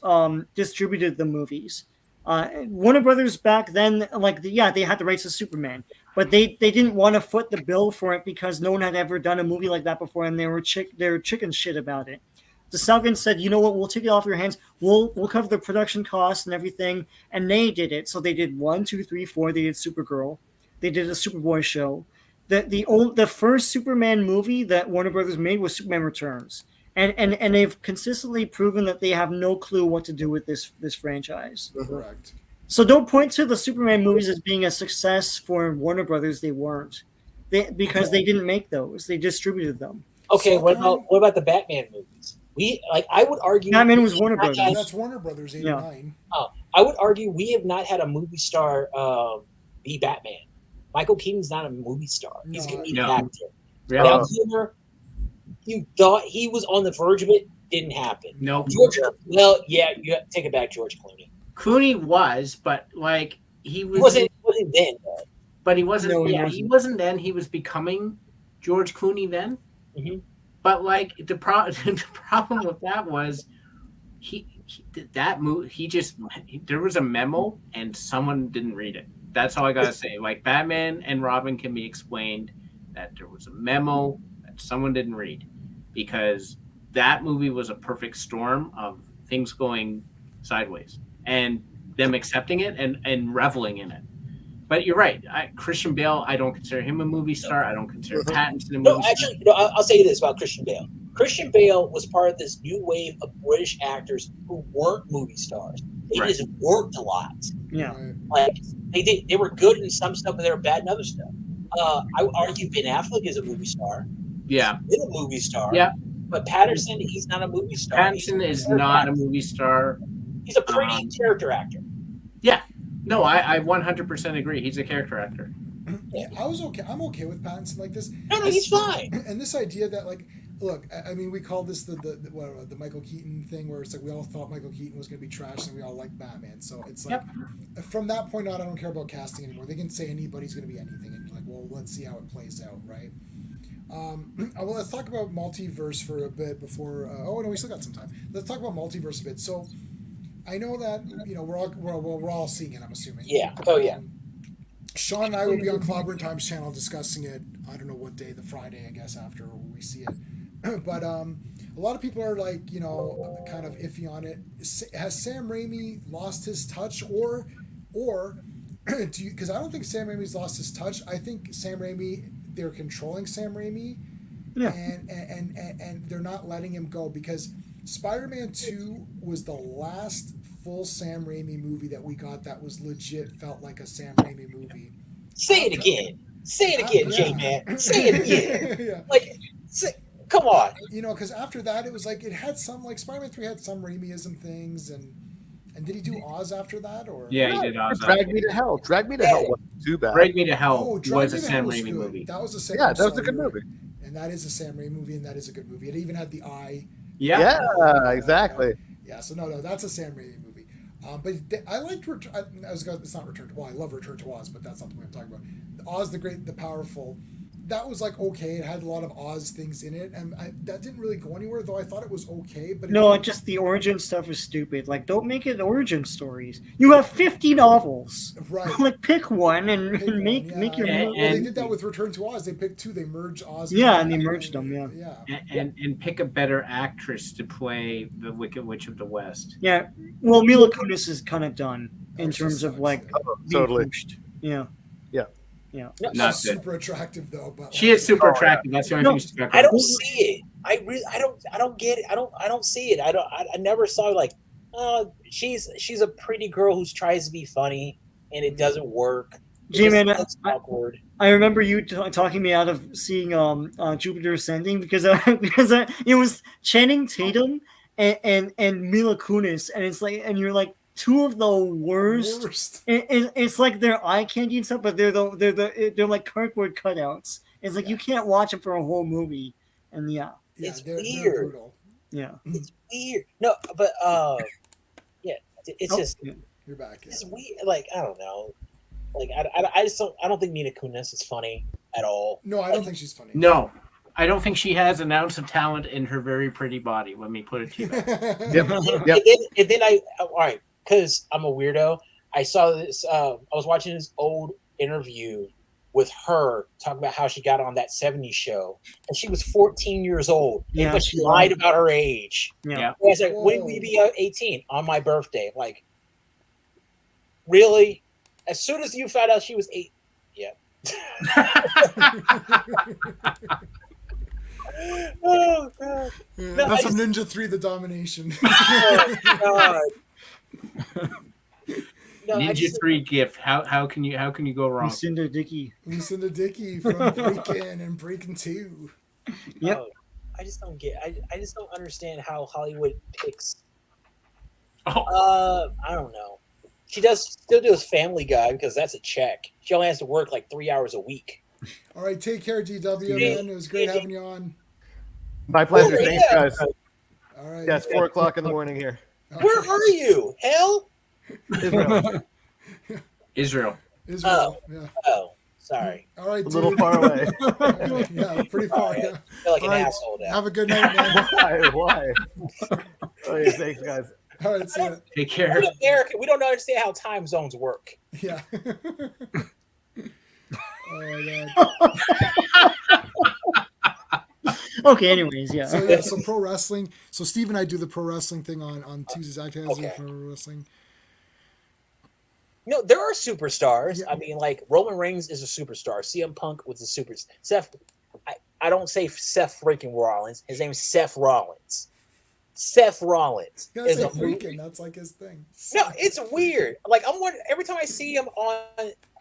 distributed the movies. Warner Brothers back then, they had the rights to Superman, but they didn't want to foot the bill for it because no one had ever done a movie like that before, and they were chicken shit about it. The Falcons said, you know what, we'll take it off your hands. We'll cover the production costs and everything, and they did it. So they did 1, 2, 3, 4. They did Supergirl. They did a Superboy show. The first Superman movie that Warner Brothers made was Superman Returns, and they've consistently proven that they have no clue what to do with this franchise. Correct. So don't point to the Superman movies as being a success for Warner Brothers. They weren't, because they didn't make those. They distributed them. Okay, what about the Batman movies? I would argue Batman was Warner Brothers. That's Warner Brothers, 89. Yeah. I would argue we have not had a movie star be Batman. Michael Keaton's not a movie star. He's going to be an actor. Yeah. Now, you thought he was on the verge of it. Didn't happen. No. You take it back, George Clooney. Clooney was, but like he was wasn't then. Though. But he wasn't. No, he wasn't then. He was becoming George Clooney then. Mm-hmm. But like the problem with that was there was a memo and someone didn't read it. That's all I gotta say. Like Batman and Robin can be explained that there was a memo that someone didn't read, because that movie was a perfect storm of things going sideways and them accepting it and reveling in it. But you're right. Christian Bale, I don't consider him a movie star. I don't consider Pattinson a movie star. I'll say this about Christian Bale. Christian Bale was part of this new wave of British actors who weren't movie stars. They just worked a lot. Yeah. Like they were good in some stuff, but they were bad in other stuff. I would argue Ben Affleck is a movie star. Yeah. He's been a movie star. Yeah. But Patterson, he's not a movie star. Pattinson is not a movie star. He's a pretty character actor. Yeah. No, I 100% agree. He's a character actor. Yeah, I'm okay with Pattinson like this. No, he's fine. And this idea that, like, look, I mean, we call this the Michael Keaton thing, where it's like we all thought Michael Keaton was going to be trash and we all like Batman. So it's like, from that point on, I don't care about casting anymore. They can say anybody's going to be anything, and you're like, well, let's see how it plays out, right? Well, let's talk about multiverse for a bit before. Oh no, we still got some time. Let's talk about multiverse a bit. So, I know that we're all seeing it. I'm assuming. Yeah. Oh yeah. Sean and I will be on Clobberin Times channel discussing it. I don't know what day, the Friday, I guess, after we see it. But a lot of people are like, kind of iffy on it. Has Sam Raimi lost his touch, or do you? Because I don't think Sam Raimi's lost his touch. I think Sam Raimi, they're controlling Sam Raimi, and they're not letting him go, because Spider-Man 2 was the last full Sam Raimi movie that we got that was legit, felt like a Sam Raimi movie. Say it again. Say it again, J-Man. Say it again. Come on. You know, because after that, it was like it had some like Spider-Man 3 had some Raimiism things, and did he do Oz after that or? Yeah, he did Oz. Drag Me to Hell. Drag Me to Hell wasn't too bad. Drag Me to Hell Oh, Drag was Me a to Hell Sam was Raimi good. movie. That was a Sam. Yeah, I'm that was a sorry, good you're movie. right. And that is a Sam Raimi movie, and that is a good movie. It even had the eye. Yeah. Yeah, exactly. Yeah, so no, that's a Sam Raimi movie. I liked it's not Return to Oz. I love Return to Oz, but that's not the movie I'm talking about. Oz the Great, the Powerful. That was like okay. It had a lot of Oz things in it, and that didn't really go anywhere. Though I thought it was okay, but No, just the origin stuff is stupid. Like, don't make it origin stories. You have 50 novels. right. Like, pick one and Pick one, make yeah. make your. And- Well, they did that with Return to Oz. They picked two. They merged Oz. Yeah, and they merged them, yeah. Yeah. And pick a better actress to play the Wicked Witch of the West. Yeah, well, Mila Kunis is kind of done in Oh, she terms of sucks, like yeah. being Totally. pushed. Yeah. No, Not She's that- super attractive though, but She is super attractive. That's the only No, thing she's got. I going. don't see it. I don't get it. I don't see it. I never saw like, she's a pretty girl who tries to be funny and it doesn't work. It J-Man, just looks awkward. I remember you talking me out of seeing Jupiter Ascending because it was Channing Tatum and Mila Kunis, and it's like, and you're like two of the worst. It's like they're eye candy and stuff, but they're like cardboard cutouts. It's like you can't watch them for a whole movie, and yeah, It's they're weird. brutal. yeah. It's weird. No, but yeah, it's Oh, just yeah. You're back. Yeah. it's weird. Like I don't know. Like I just don't think Nina Kunis is funny at all. No, I don't think she's funny. No, I don't think she has an ounce of talent in her very pretty body. Let me put it to you. Yep. And then all right, because I'm a weirdo. I saw this. I was watching this old interview with her talking about how she got on that '70s show, and she was 14 years old. Yeah, but she lied about her age. Yeah. I was like, when will you be 18? On my birthday. I'm like, really? As soon as you found out she was 8, yeah. Oh god. Yeah, No, that's I from Ninja 3: The Domination. Oh god. No, I Ninja just, 3 gift. How can you go wrong? Lucinda Dickey. Lucinda Dickey from Breakin' and Breakin' 2. Yep. no, I just don't get. I just don't understand how Hollywood picks. Oh. I don't know. She still does Family Guy because that's a check. She only has to work like 3 hours a week. All right, take care, DW, man. It was great having you on. My pleasure. Oh, Thanks, yeah. guys. All right. Yeah, it's 4:00 in the morning here. Where are you? Hell? Israel. Israel. Israel. Yeah. Oh, sorry. All right, A dude. little far away. Yeah, pretty far. Sorry, Yeah. I feel like an All right. asshole now. Have a good night, man. Why? Oh, yeah, thanks, guys. All right, see ya. Take care. We're American. We don't understand how time zones work. Yeah. Oh my god. Okay. Anyways, yeah. So pro wrestling. So Steve and I do the pro wrestling thing on Tuesdays. I has Okay. pro wrestling. No, there are superstars. Yeah. I mean, like Roman Reigns is a superstar. CM Punk was a super. Seth, I don't say Seth freaking Rollins. His name's Seth Rollins. Seth Rollins Yeah, is say a freaking. That's like his thing. no. It's weird. Like I'm wondering every time I see him on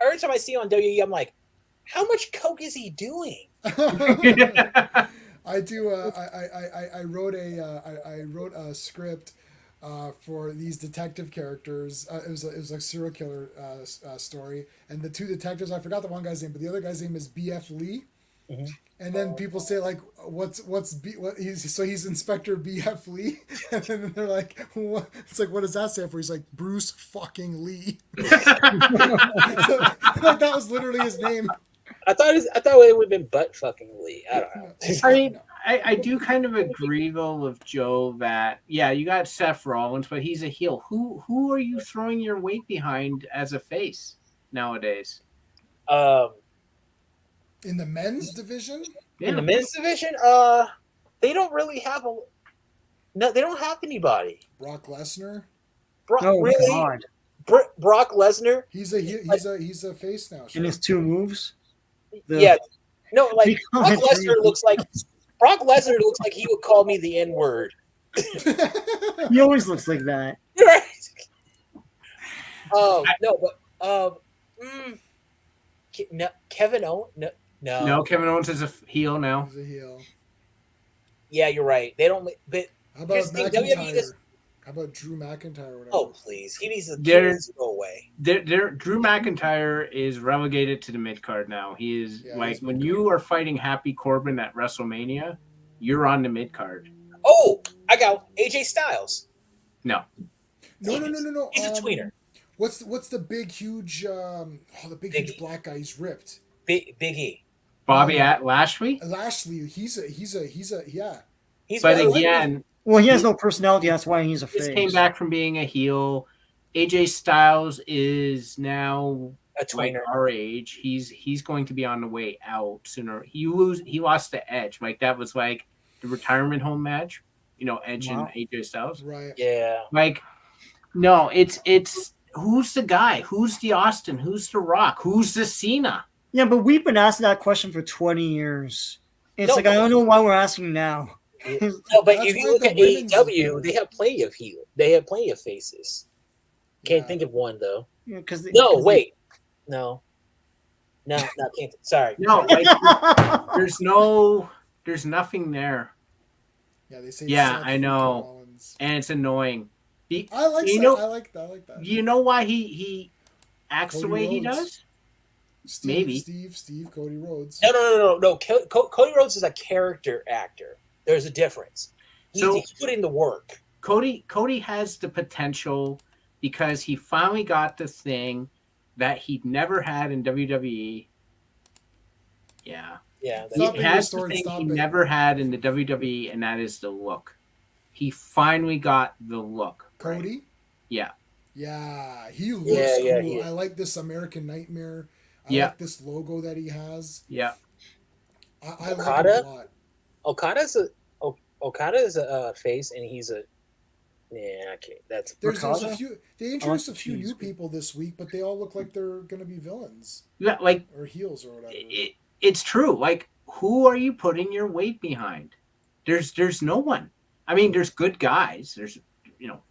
WWE, I'm like, how much coke is he doing? I do. I wrote a script for these detective characters. It was a serial killer story, and the two detectives. I forgot the one guy's name, but the other guy's name is B.F. Lee. Mhm. And then people say like, "What's he's Inspector B.F. Lee," and then they're like, what? It's like, what does that stand for? He's like Bruce fucking Lee. So, like that was literally his name. I thought it would have been butt fucking Lee. I don't know. I mean, I do kind of agree though with Joe that yeah, you got Seth Rollins, but he's a heel. Who are you throwing your weight behind as a face nowadays? In the men's division, In the men's division, they don't really have they don't have anybody. Brock Lesnar. Oh really? God! Brock Lesnar? He's a face now. And his two moves. Yeah. No, like Brock God, Lesnar looks like he would call me the N-word. He always looks like that. Right. No, but Kevin Owens. No. No, Kevin Owens is a heel now. He's a heel. Yeah, you're right. They don't. But How about here's the thing, WWE McIntyre? does- How about Drew McIntyre or whatever? oh please, he needs to go away. Drew McIntyre is relegated to the mid card now. He is Yeah, like he's when mid-card. you are fighting Happy Corbin at WrestleMania, you're on the mid card. Oh, I got AJ Styles. No, No. He's a tweener. What's the big huge the big huge Biggie. black guy? He's ripped. Big E. Bobby Lashley. Lashley. He's a yeah. He's But better than- again, Well, he has no personality. That's why he's a just face. came back from being a heel. AJ Styles is now a like tweener. our age. He's going to be on the way out sooner. He lost the Edge. Like that was like the retirement home match. You know, Edge Wow. and AJ Styles. Right. Yeah. Like, no, it's who's the guy? Who's the Austin? Who's the Rock? Who's the Cena? Yeah, but we've been asking that question for 20 years. It's No, like, I don't know why we're asking now. No, but That's if you why look the at women's AEW, is they have plenty of heel. They have plenty of faces. Can't Yeah. think of one though. Yeah, 'cause they- No, 'cause they- wait. No, can't. Sorry. No, like there's nothing there, Yeah, they say. Yeah, Seth I know. Rollins. and it's annoying. I like You that. know- I like that. You know why he acts the Cody way he Rhodes. does? Steve, maybe. Steve, Cody Rhodes. No. Cody Rhodes is a character actor. There's a difference. So- He's put in the work. Cody has the potential because he finally got the thing that he'd never had in WWE. Yeah. Yeah. Stop He it, has the Restored, thing stop he it. never had in the WWE, and that is the look. He finally got the look. right? Cody. Yeah. Yeah, he looks Yeah, cool. he- I like this American Nightmare. I Yeah. like this logo that he has. Yeah. I like Okada? him a lot. Okada's a face, and he's a. Yeah, I can't. That's There's a Okada? few. They introduced a like few cheese new people this week, but they all look like they're going to be villains Yeah, like or heels or whatever. it's true. Like, who are you putting your weight behind? There's no one. I mean, there's good guys. There's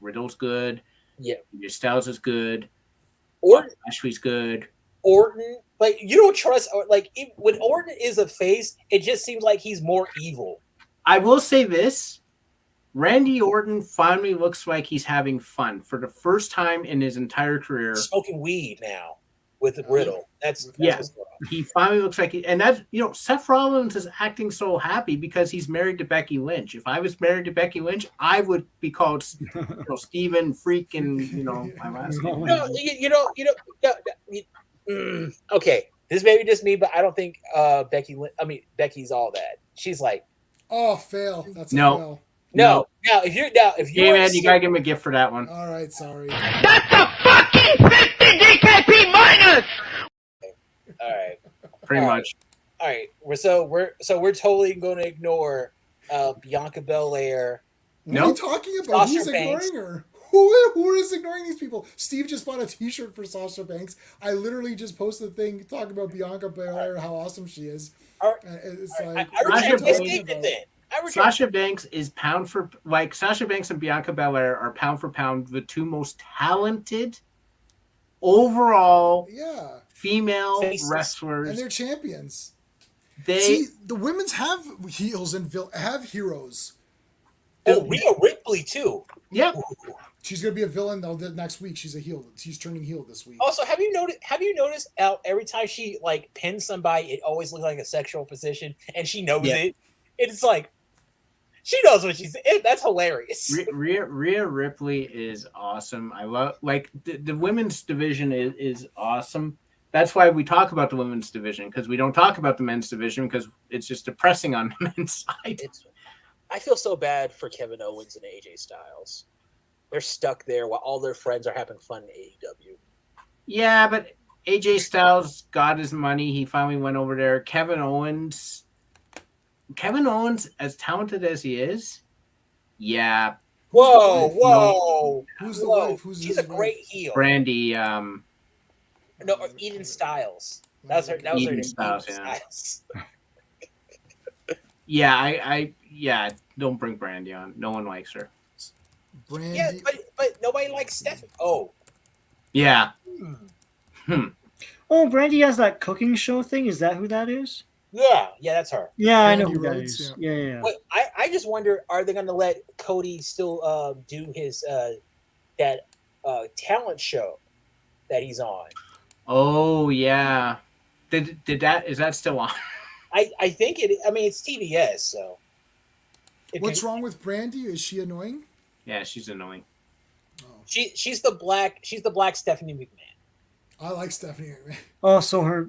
Riddle's good. Yeah. Your Styles is good. Orton. Ashley's good. Orton, like you don't trust. Like when Orton is a face, it just seems like he's more evil. I will say this. Randy Orton finally looks like he's having fun for the first time in his entire career. Smoking weed now with Riddle. That's Yeah. what's going on. He finally looks like and that's Seth Rollins is acting so happy because he's married to Becky Lynch. If I was married to Becky Lynch, I would be called Steven freaking my last name. No, okay, this may be just me, but I don't think Becky's all that. She's like, Oh, fail. That's a No. fail. no. Now if Yeah, you're man, you gotta give him a gift for that one. All right, sorry. That's a fucking 50 DKP minus! all right, Pretty All right. much. all right. We're totally going to ignore Bianca Belair. What are you Nope. talking about? Sasha Who's Banks. ignoring her? Who is ignoring these people? Steve just bought a T-shirt for Sasha Banks. I literally just posted a thing talking about Bianca Belair, how awesome she is. All And it's I like, retract what are Sasha you my Banks- talking statement about? then. I retract- Sasha Banks is Sasha Banks and Bianca Belair are pound for pound the two most talented overall Yeah, female Faces. and wrestlers. they're champions. They See, the women's have heels and have heroes. Oh, Rhea Ripley too. yep. She's gonna be a villain though. Next week, she's a heel. She's turning heel this week. Also, have you noticed how every time she like pins somebody, it always looks like a sexual position, and she knows Yeah. it. It's like she knows what she's. That's hilarious. Rhea Ripley is awesome. I love the women's division is awesome. That's why we talk about the women's division because we don't talk about the men's division because it's just depressing on the men's side. I feel so bad for Kevin Owens and AJ Styles. They're stuck there while all their friends are having fun in AEW. Yeah, but AJ Styles got his money. He finally went over there. Kevin Owens, as talented as he is, yeah, Whoa! Who's the wife? Who's She's his a great wife? heel. Brandy. No, Eden Styles. That was her Eden name. Styles, Eden yeah. Styles. Yeah, don't bring Brandy on. No one likes her. Brandy. Yeah, but nobody likes Stephanie. Oh, Yeah. Oh, Brandy has that cooking show thing. Is that who that is? Yeah, that's her. Yeah, I know Brandy who that Rhodes, is. yeah. Yeah. But I just wonder, are they going to let Cody still do his that talent show that he's on? Oh yeah. Did that is that still on? I think it. I mean, it's TBS, so. What's wrong with Brandy? Is she annoying? Yeah, she's annoying. She's the black Stephanie McMahon. I like Stephanie McMahon. Oh, so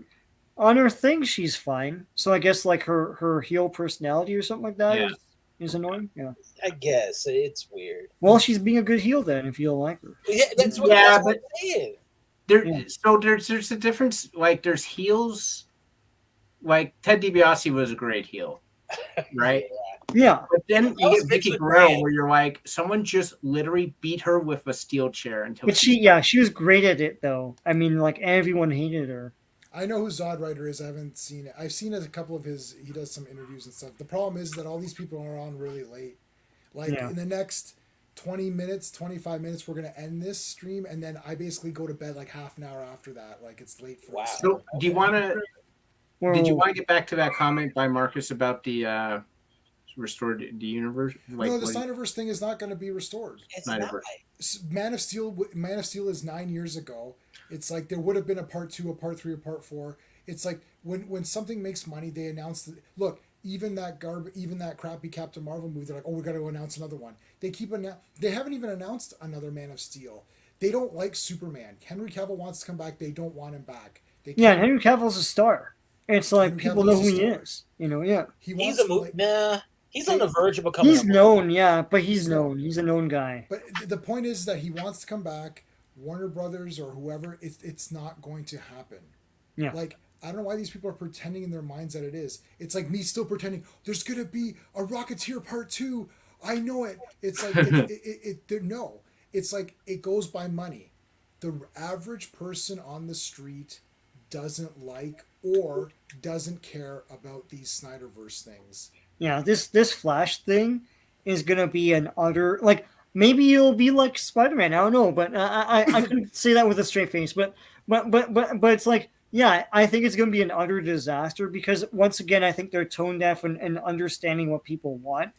on her thing, she's fine. So I guess like her heel personality or something like that Yeah. is annoying. Yeah. I guess it's weird. Well, she's being a good heel then if you don't like her. Yeah, that's what, Yeah, that's what but- I'm saying. So there's a difference. Like there's heels. Like Ted DiBiase was a great heel, right? Yeah. But then That you was get Vicky Vince Guerrero, McMahon. where you're like, someone just literally beat her with a steel chair until. But she was great at it though. I mean, like everyone hated her. I know who Zod Rider is. I haven't seen it. I've seen a couple of his. He does some interviews and stuff. The problem is that all these people are on really late. Like Yeah. in the next 20 minutes, 25 minutes, we're gonna end this stream, and then I basically go to bed like half an hour after that. Like it's late for us. So do you want to? Well, Did you want to get back to that comment by Marcus about the restored the universe? Like, No, the what- Snyderverse thing is not going to be restored. It's Snyder not. Verse. Man of Steel is 9 years ago. It's like there would have been a part 2, a part 3, a part 4. It's like when something makes money, they announce that. Look, even that crappy Captain Marvel movie, they're like, oh, we got to announce another one. They haven't even announced another Man of Steel. They don't like Superman. Henry Cavill wants to come back. They don't want him back. yeah, and Henry Cavill's a star. It's like Henry people Cavill's know a who he star. is. You know, yeah. He He's wants a to, movie. like, Nah, he's on the verge of becoming. He's a known, yeah, but he's He's known. known. He's a known guy. But the point is that he wants to come back. Warner Brothers or whoever, it's not going to happen. Yeah. Like, I don't know why these people are pretending in their minds that it is. It's like me still pretending there's going to be a Rocketeer Part 2. I know it. It's like, no. It's like it goes by money. The average person on the street doesn't like or doesn't care about these Snyderverse things. Yeah, this Flash thing is gonna be an utter like maybe it'll be like Spider-Man. I don't know, but I couldn't say that with a straight face. But it's like yeah, I think it's gonna be an utter disaster because once again I think they're tone deaf and understanding what people want,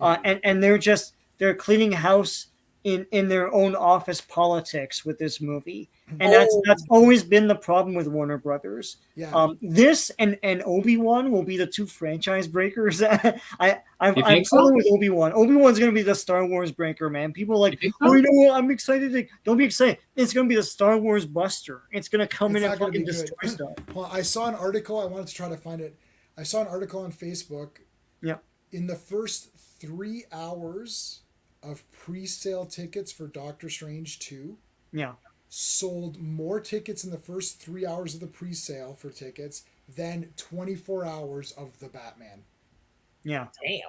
and they're cleaning house in their own office politics with this movie, and that's always been the problem with Warner Brothers. Yeah. This and Obi-Wan will be the two franchise breakers. I'm think so? totally with Obi-Wan. Obi-Wan's gonna be the Star Wars breaker, man. People are like, You think so? oh, you know what? I'm excited. Don't be excited. It's gonna be the Star Wars buster. It's gonna come It's in not and gonna fucking be good. destroy stuff. Well, I saw an article. I wanted to try to find it. I saw an article on Facebook. Yeah. In the first 3 hours of pre-sale tickets for Doctor Strange 2, Yeah. sold more tickets in the first 3 hours of the pre-sale for tickets than 24 hours of the Batman. Yeah. Damn.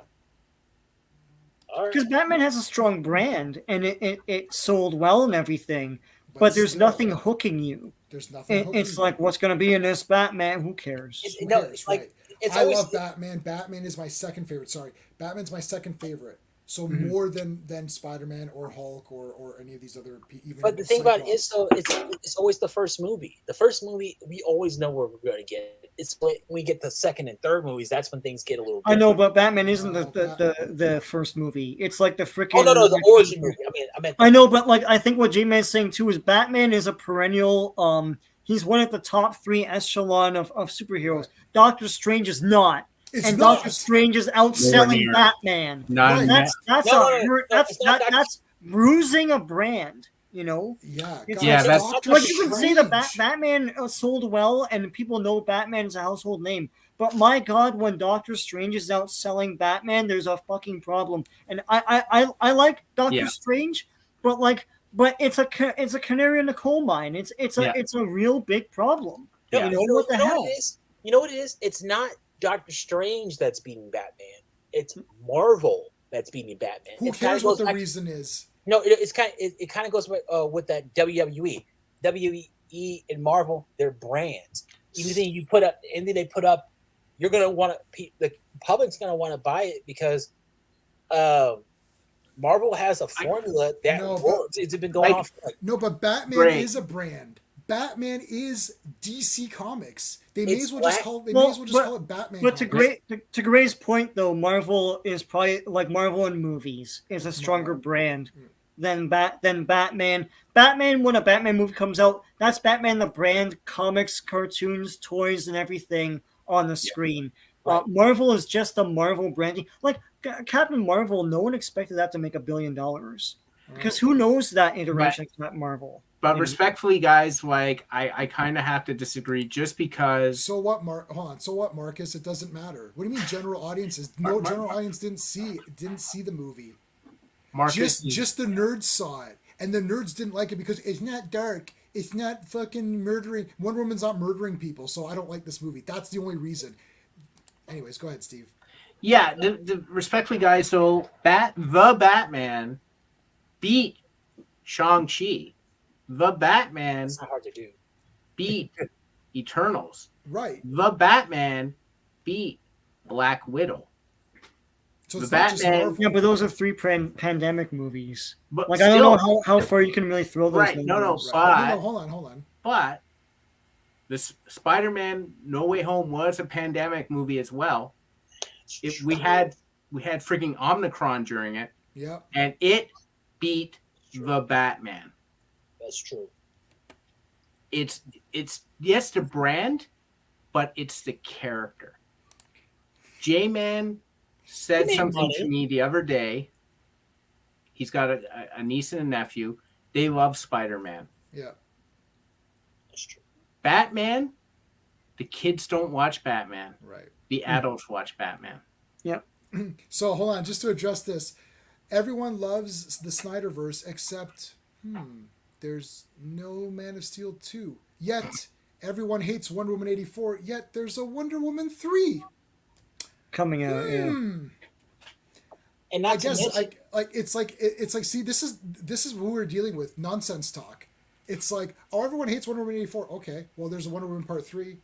All right. Because Batman has a strong brand and it sold well and everything, but there's still, nothing hooking you. There's nothing. It's hooking like, you. what's gonna be in this Batman? Who cares? Who No, cares, like, right. it's I always love Batman. Batman is my second favorite. Sorry, Batman's my second favorite. So more than Spider-Man or Hulk or any of these other. Even But the thing about it Cyclops. is, though, it's always the first movie. The first movie, we always know where we're going to get. It's when we get the second and third movies. That's when things get a little. I know, different. but Batman isn't Oh, the first movie. It's like the freaking. Oh no, the origin movie. I meant. I know, but like I think what J-Man's saying too is Batman is a perennial. He's one of the top 3 echelon of superheroes. Right. Doctor Strange is not. It's And not. Doctor Strange is outselling near. Batman. Not in That's No, it's not Doctor- that's bruising a brand. You know. Yeah, It's Yeah, like, that's- Doctor like you can say that Strange. Batman sold well and people know Batman's a household name. But my God, when Doctor Strange is outselling Batman, there's a fucking problem. And I like Doctor Yeah. Strange, but it's a canary in the coal mine. It's a real big problem. No, You know what the hell? What it is? You know what it is? It's not Doctor Strange that's beating Batman. It's Marvel that's beating Batman. Who It kinda cares what goes the back- reason is? No, it kind of goes with that WWE. WWE and Marvel, they're brands. Anything you put up, anything they put up, you're gonna want to. The public's gonna want to buy it because Marvel has a formula that No, but- works. It's been going on for like No, but Batman Great. is a brand. Batman is DC Comics. They may It's as well black- just call. They Well, may as well just call it Batman. But to Comics. Gray's point, though, Marvel is probably like Marvel in movies is a stronger brand than Batman. Batman, when a Batman movie comes out, that's Batman the brand, comics, cartoons, toys, and everything on the screen. Right. Marvel is just the Marvel branding. Like Captain Marvel, no one expected that to make $1 billion because who knows that iteration of Captain Marvel. But respectfully, guys, like I kind of have to disagree just because. So what, Hold on. So what, Marcus? It doesn't matter. What do you mean, general audiences? No, general audience didn't see the movie. Marcus, Just the nerds saw it, and the nerds didn't like it because it's not dark. It's not fucking murdering. Wonder Woman's not murdering people, so I don't like this movie. That's the only reason. Anyways, go ahead, Steve. Yeah, respectfully, guys. So the Batman beat Shang-Chi. The Batman It's not hard to do. beat Eternals. Right. The Batman beat Black Widow. So The it's not just Batman- Marvel. Yeah, but those are 3 pandemic movies. But Like I don't know how far you can really throw those. Right, no, numbers. Right. No, hold on. But the Spider-Man No Way Home was a pandemic movie as well. We had freaking Omicron during it, Yeah. and it beat the Batman. That's true. It's yes the brand, but it's the character. J-Man said He made something to money. me the other day. He's got a niece and a nephew. They love Spider-Man. Yeah. That's true. Batman, the kids don't watch Batman. Right. The adults watch Batman. So hold on, just to address this, everyone loves the Snyderverse except there's no Man of Steel 2. Yet everyone hates Wonder Woman 84. Yet there's a Wonder Woman 3. Coming out. Yeah. And I not to guess mention, it's like see this is what we're dealing with, nonsense talk. It's like, oh, everyone hates Wonder Woman 84. Okay, well there's a Wonder Woman Part 3.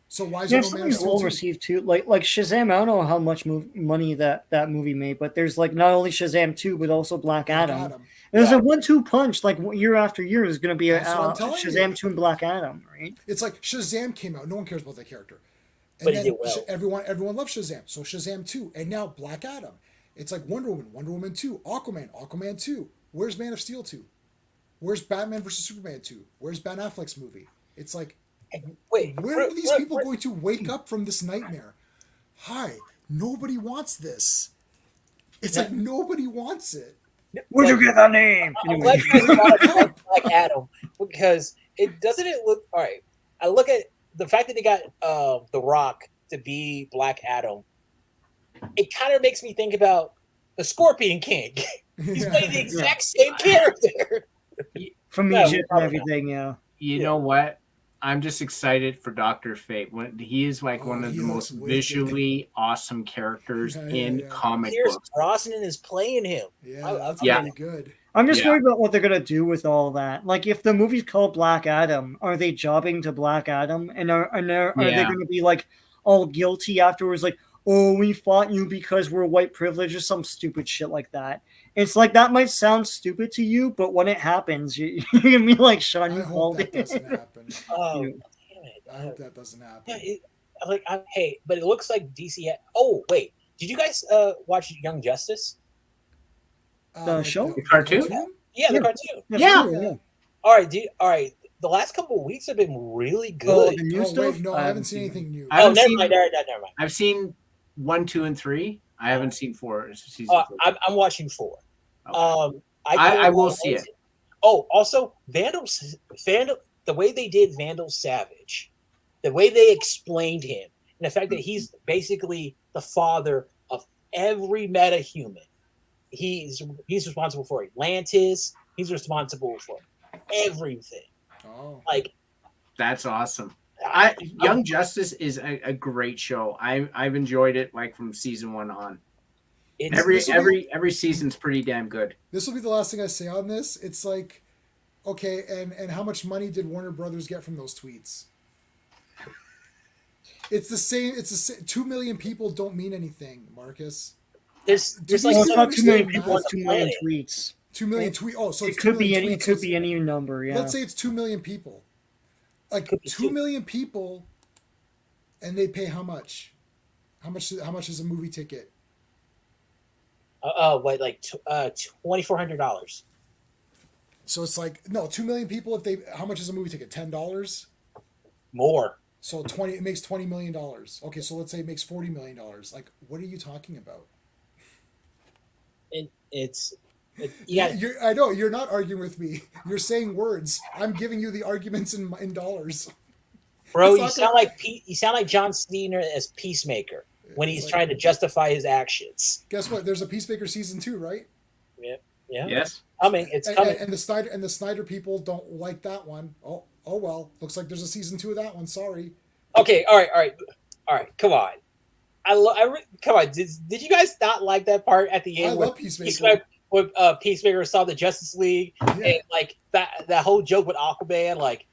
So why is Yeah, there no Man of something's Steel well 2? received too. Like Shazam, I don't know how much money that movie made, but there's like not only Shazam 2, but also Black Adam. And there's a 1-2 punch. Like year after year, there's going to be a That's what I'm telling Shazam you. 2 and Black Adam, right? It's like Shazam came out. No one cares about that character. And But he then did well. everyone loves Shazam. So Shazam 2. And now Black Adam. It's like Wonder Woman 2, Aquaman 2. Where's Man of Steel 2? Where's Batman vs. Superman 2? Where's Ben Affleck's movie? It's like, wait, where are these people going to wake up from this nightmare? Hi, nobody wants this. It's like nobody wants it. Where'd you get that name? I'm Anyway. glad you guys brought up Black Adam because it look all right. I look at the fact that they got The Rock to be Black Adam. It kind of makes me think about the Scorpion King. He's playing the exact same character. From Yeah, Egypt and everything, yeah. You know what? I'm just excited for Dr. Fate. He is like one of he the looks most wicked. visually awesome characters in comic Pierce books. Brosnan is playing him. Yeah, I- that's Yeah. really good. I'm just Yeah. worried about what they're gonna do with all that. Like, if the movie's called Black Adam, are they jobbing to Black Adam, and are they Yeah. gonna be like all guilty afterwards? Like, oh, we fought you because we're white privilege or some stupid shit like that. It's like that might sound stupid to you, but when it happens, you're gonna be like, Sean, I you hope called that it. doesn't happen. Oh, Yeah. damn it. I hope that doesn't happen. Yeah, hey, but it looks like DC. Oh, wait, did you guys watch Young Justice? The show? The cartoon? Yeah, the Yeah. cartoon. Yeah. All right. The last couple of weeks have been really Oh, good. the new Oh, stuff? wait, no, I haven't seen anything new. I Oh, haven't never seen- mind. Never mind. I've seen 1, 2, and 3. I haven't seen 4. Season 4. I'm watching 4. Okay. I I will see it. Oh, also Vandal, the way they did Vandal Savage, the way they explained him, and the fact that he's basically the father of every meta-human. He's responsible for Atlantis. He's responsible for everything. Oh, Like That's awesome. Young Justice is a great show. I've enjoyed it like from season 1 on. it's Every season's pretty damn good. this will be the last thing I say on this. It's like, okay, and how much money did Warner Brothers get from those tweets? It's the same. 2 million people don't mean anything, Marcus. there's Well, like it's not some 2 million people people, on It's the 2 million planet. tweets. 2 million tweet. Oh, so It it's 2 could be million any. tweets. It So could it's- be any number. Yeah. Let's say it's 2 million people. Like Could be 2 two. million people, and they pay how much? How much is a movie ticket? What, like $2,400 So it's like no 2 million people. If they how much is a movie ticket? $10. more. So 20. It makes $20 million. Okay, so let's say it makes $40 million. Like, what are you talking about? Yeah. I know you're not arguing with me. You're saying words. I'm giving you the arguments in dollars. Bro, It's you not sound like John Cena as Peacemaker when he's like- trying to justify his actions. Guess what? There's a Peacemaker season 2, right? Yeah. Yes. Coming. It's And, coming. and the Snyder people don't like that one. Oh well. Looks like there's a season 2 of that one. Sorry. Okay, all right. Come on. Come on. Did you guys not like that part at the I end love Peacemaker. when Peacemaker saw the Justice League Yeah. and like that whole joke with Aquaman? Like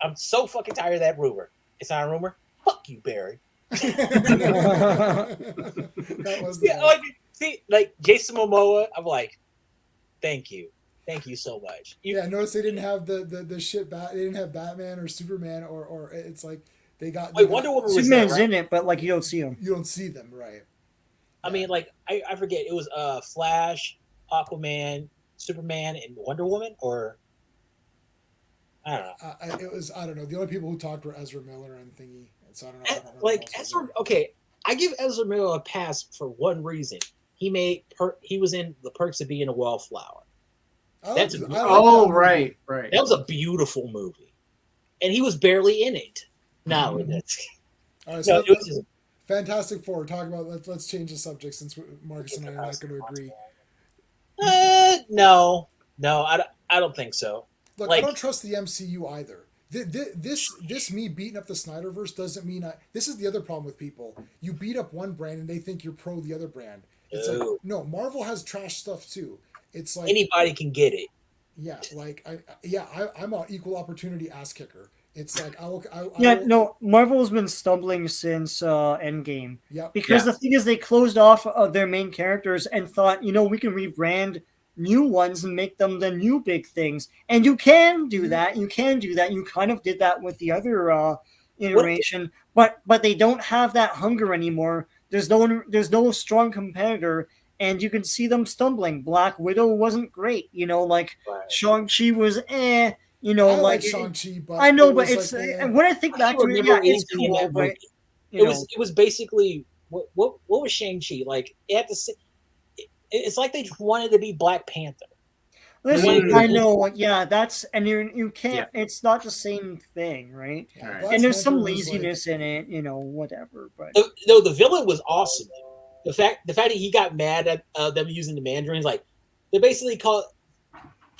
I'm so fucking tired of that rumor. It's not a rumor. Fuck you, Barry. That was the See, like Jason Momoa. I'm like, thank you so much. Yeah, notice they didn't have the shit. They didn't have Batman or Superman or it's like they got. Wait, Wonder Woman was there, Superman's right? in it, but like you don't see him. You don't see them, right? I mean, like I forget. It was Flash, Aquaman, Superman, and Wonder Woman, or I don't know. I don't know. The only people who talked were Ezra Miller and Thingy. So I don't know. I don't know Like what else was Ezra. there. Okay, I give Ezra Miller a pass for one reason. He was in The Perks of Being a Wallflower. That's I like Oh, that movie. right. That was a beautiful movie, and he was barely in it. No, that's All right, no, so it was just, Fantastic Four. Talk about. Let's change the subject since Marcus and I are not going to agree. no, I don't think so. Look, Like- I don't trust the MCU either. This me beating up the Snyderverse doesn't mean this is the other problem with people. You beat up one brand and they think you're pro the other brand. It's like No. no, Marvel has trash stuff too. It's like Anybody can get it. yeah, like I'm an equal opportunity ass kicker. It's like I will. No, Marvel's been stumbling since Endgame. Yeah. Because the thing is, they closed off their main characters and thought, we can rebrand new ones and make them the new big things. And you can do that. You can do that. You kind of did that with the other iteration, but they don't have that hunger anymore. There's no strong competitor, and you can see them stumbling. Black Widow wasn't great. Right. Shang-Chi was I like Shang-Chi, but I know, it but was it's like, and when I think back to it, remember yeah, it's anything in cool, that but movie. It was basically what was Shang-Chi like? It had to say, it's like they wanted to be Black Panther. listen, I know, yeah, that's and you can't. Yeah. It's not the same thing, right? yeah, Alright. Black And there's Panther some was like- laziness in it, whatever. But The villain was awesome. The fact that he got mad at them using the Mandarins, like they basically call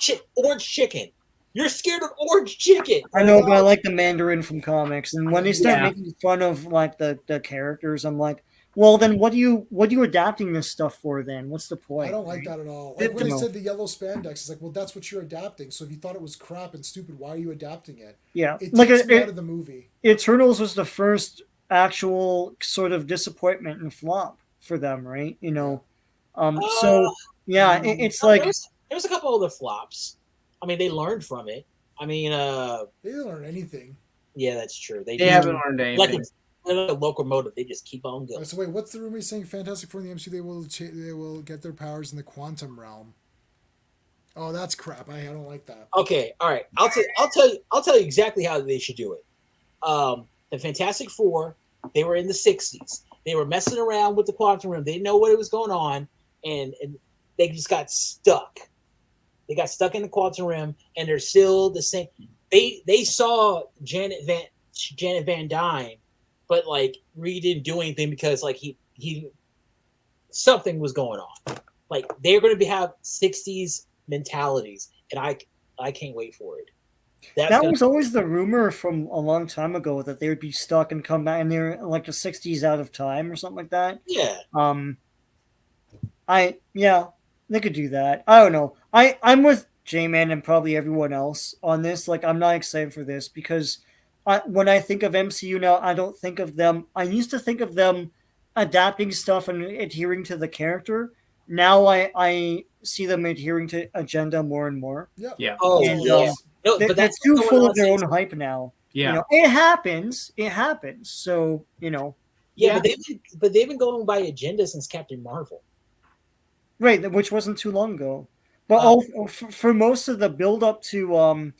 it orange chicken. You're scared of orange chicken. I know, but I like the Mandarin from comics, and when they start Yeah. making fun of like the characters, I'm like, well, then what are you adapting this stuff for? Then what's the point? I don't like right? that at all. Like when they No. said the yellow spandex, it's like, well, that's what you're adapting. So if you thought it was crap and stupid, why are you adapting it? Yeah, It like takes me out of the movie. Eternals was the first actual sort of disappointment and flop for them, right? So yeah, it's like there was a couple other flops. I mean, they learned from it. I mean, They didn't learn anything. yeah, that's true. They just- haven't learned like anything. a locomotive. They just keep on going. So wait, what's the rumor saying? Fantastic Four in the MCU, they will get their powers in the quantum realm. Oh, that's crap. I don't like that. Okay, all right. I'll tell you exactly how they should do it. The Fantastic Four, they were in the 60s. They were messing around with the quantum realm. They didn't know what was going on, and they just got stuck. They got stuck in the quantum realm, and they're still the same. They saw Janet Van Dyne, but like Reed didn't do anything because like he something was going on. Like they're going to have 60s mentalities, and I can't wait for it. that was always the rumor from a long time ago that they would be stuck and come back, and they're in, like the 60s out of time or something like that. Yeah. They could do that. I don't know. I'm with J-Man and probably everyone else on this. Like, I'm not excited for this because when I think of MCU now, I don't think of them. I used to think of them adapting stuff and adhering to the character. Now I see them adhering to agenda more and more. Yeah. Yeah. Oh And, yeah. No, They're but that's too what full I of their was own saying. hype now. Yeah. You know, it happens. It happens. So, you know, Yeah, but they've been going by agenda since Captain Marvel. right, which wasn't too long ago. But for most of the build up to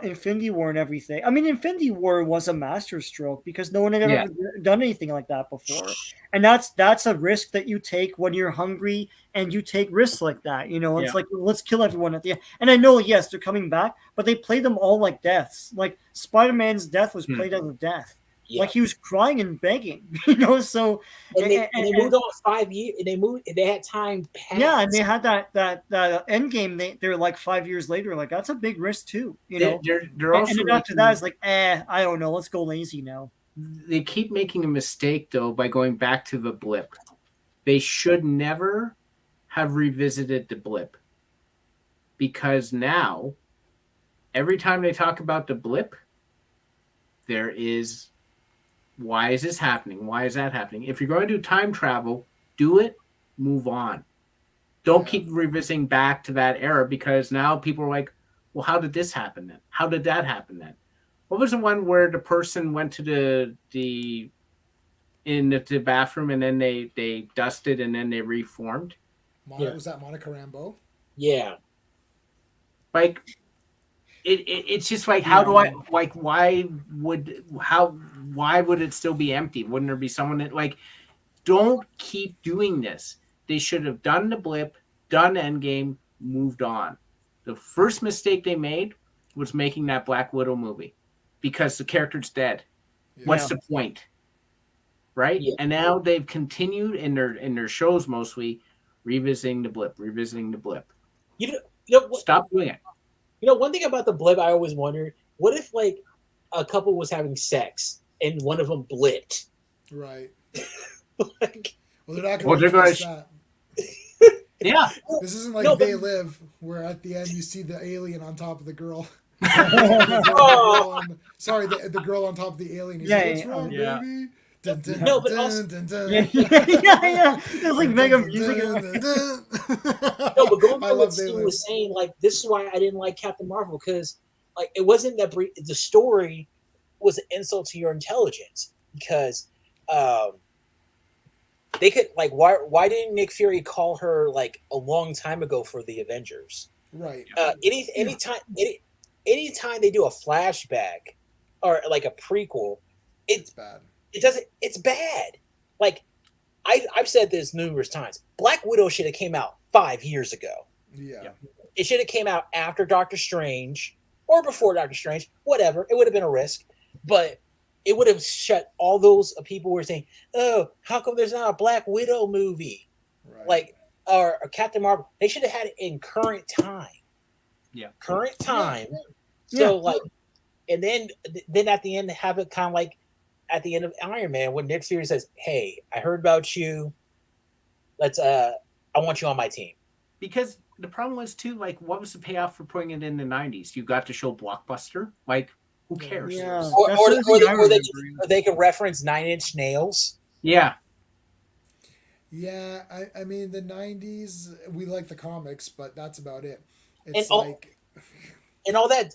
Infinity War and everything, I mean, Infinity War was a masterstroke because no one had ever done anything like that before, and that's a risk that you take when you're hungry and you take risks like that. You know, it's like, let's kill everyone at the end. And I know, yes, they're coming back, but they played them all like deaths. Like Spider-Man's death was played as a death. Yeah. Like he was crying and begging, you know. So and they moved on 5 years. And they had time passed. Yeah, and they had that end game. They're like 5 years later. Like that's a big risk too, you know. They're also and then after that, it's like, I don't know. Let's go lazy now. They keep making a mistake though by going back to the blip. They should never have revisited the blip, because now every time they talk about the blip, there is, why is this happening? Why is that happening? If you're going to do time travel, do it, move on. Don't keep revisiting back to that era, because now people are like, well, how did this happen then? How did that happen then? What was the one where the person went to the bathroom and then they dusted and then they reformed? Was that Monica Rambeau? Yeah. Like, it's just like, how do I, like, why would it still be empty? Wouldn't there be someone that, like, don't keep doing this. They should have done the blip, done Endgame, moved on. The first mistake they made was making that Black Widow movie, because the character's dead. Yeah. What's the point? Right? Yeah. And now they've continued in their shows mostly revisiting the blip. You know stop doing it. You know, one thing about the blip, I always wondered, what if like a couple was having sex and one of them blipped? Right. Like, well, they're not going to address that. Yeah. This isn't like They Live, where at the end you see the alien on top of the girl. The girl on top of the alien. He's like, what's wrong, baby? Dun, dun, no, but dun, also, dun, dun. Yeah. There's like mega music. No, but going by what Steve was saying, like, this is why I didn't like Captain Marvel, because like it wasn't that the story was an insult to your intelligence, because they could, like, why didn't Nick Fury call her like a long time ago for the Avengers? Right. Anytime they do a flashback or like a prequel, it's bad. It's bad. Like, I've said this numerous times. Black Widow should have came out 5 years ago. Yeah. It should have came out after Doctor Strange or before Doctor Strange. Whatever. It would have been a risk, but it would have shut all those people who were saying, "Oh, how come there's not a Black Widow movie?" Right. Like, or Captain Marvel. They should have had it in current time. Yeah. Current time. Yeah. So like, and then at the end have it kind of like at the end of Iron Man when Nick Fury says, "Hey, I heard about you. I want you on my team." Because the problem was too, like, what was the payoff for putting it in the 90s? You got to show Blockbuster? Like, who cares? Yeah. Or they could reference 9 Inch Nails. Yeah. Yeah, I mean, the 90s, we like the comics, but that's about it. It's and all that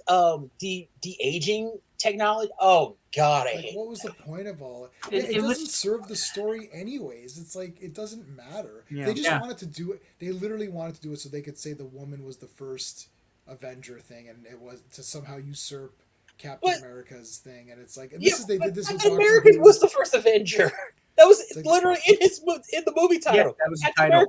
de-aging technology. Oh God, I hate what was that. The point of all it? It doesn't serve the story anyways. It's like, it doesn't matter. Yeah. They just wanted to do it. They literally wanted to do it so they could say the woman was the first Avenger thing, and it was to somehow usurp Captain America's thing. And it's like, and this is they did this with Captain America was the first Avenger. That was literally in the movie title. Yeah, that was the title.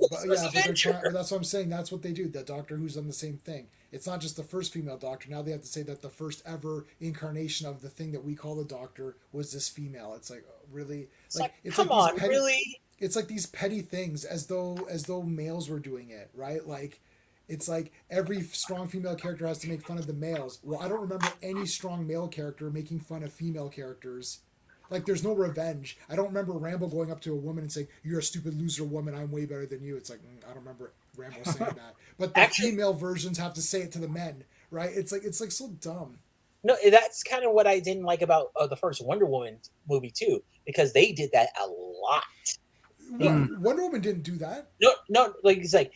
But that's what I'm saying. That's what they do. The Doctor Who's done the same thing. It's not just the first female Doctor. Now they have to say that the first ever incarnation of the thing that we call the Doctor was this female. It's like, really? Really? It's like these petty things, as though males were doing it, right? Like, it's like every strong female character has to make fun of the males. Well, I don't remember any strong male character making fun of female characters. Like, there's no revenge. I don't remember Rambo going up to a woman and saying, "You're a stupid loser woman, I'm way better than you." It's like, I don't remember Rambo saying that. But the female versions have to say it to the men, right? It's like so dumb. No, that's kind of what I didn't like about the first Wonder Woman movie too, because they did that a lot. Wonder Woman didn't do that. No, like he's like,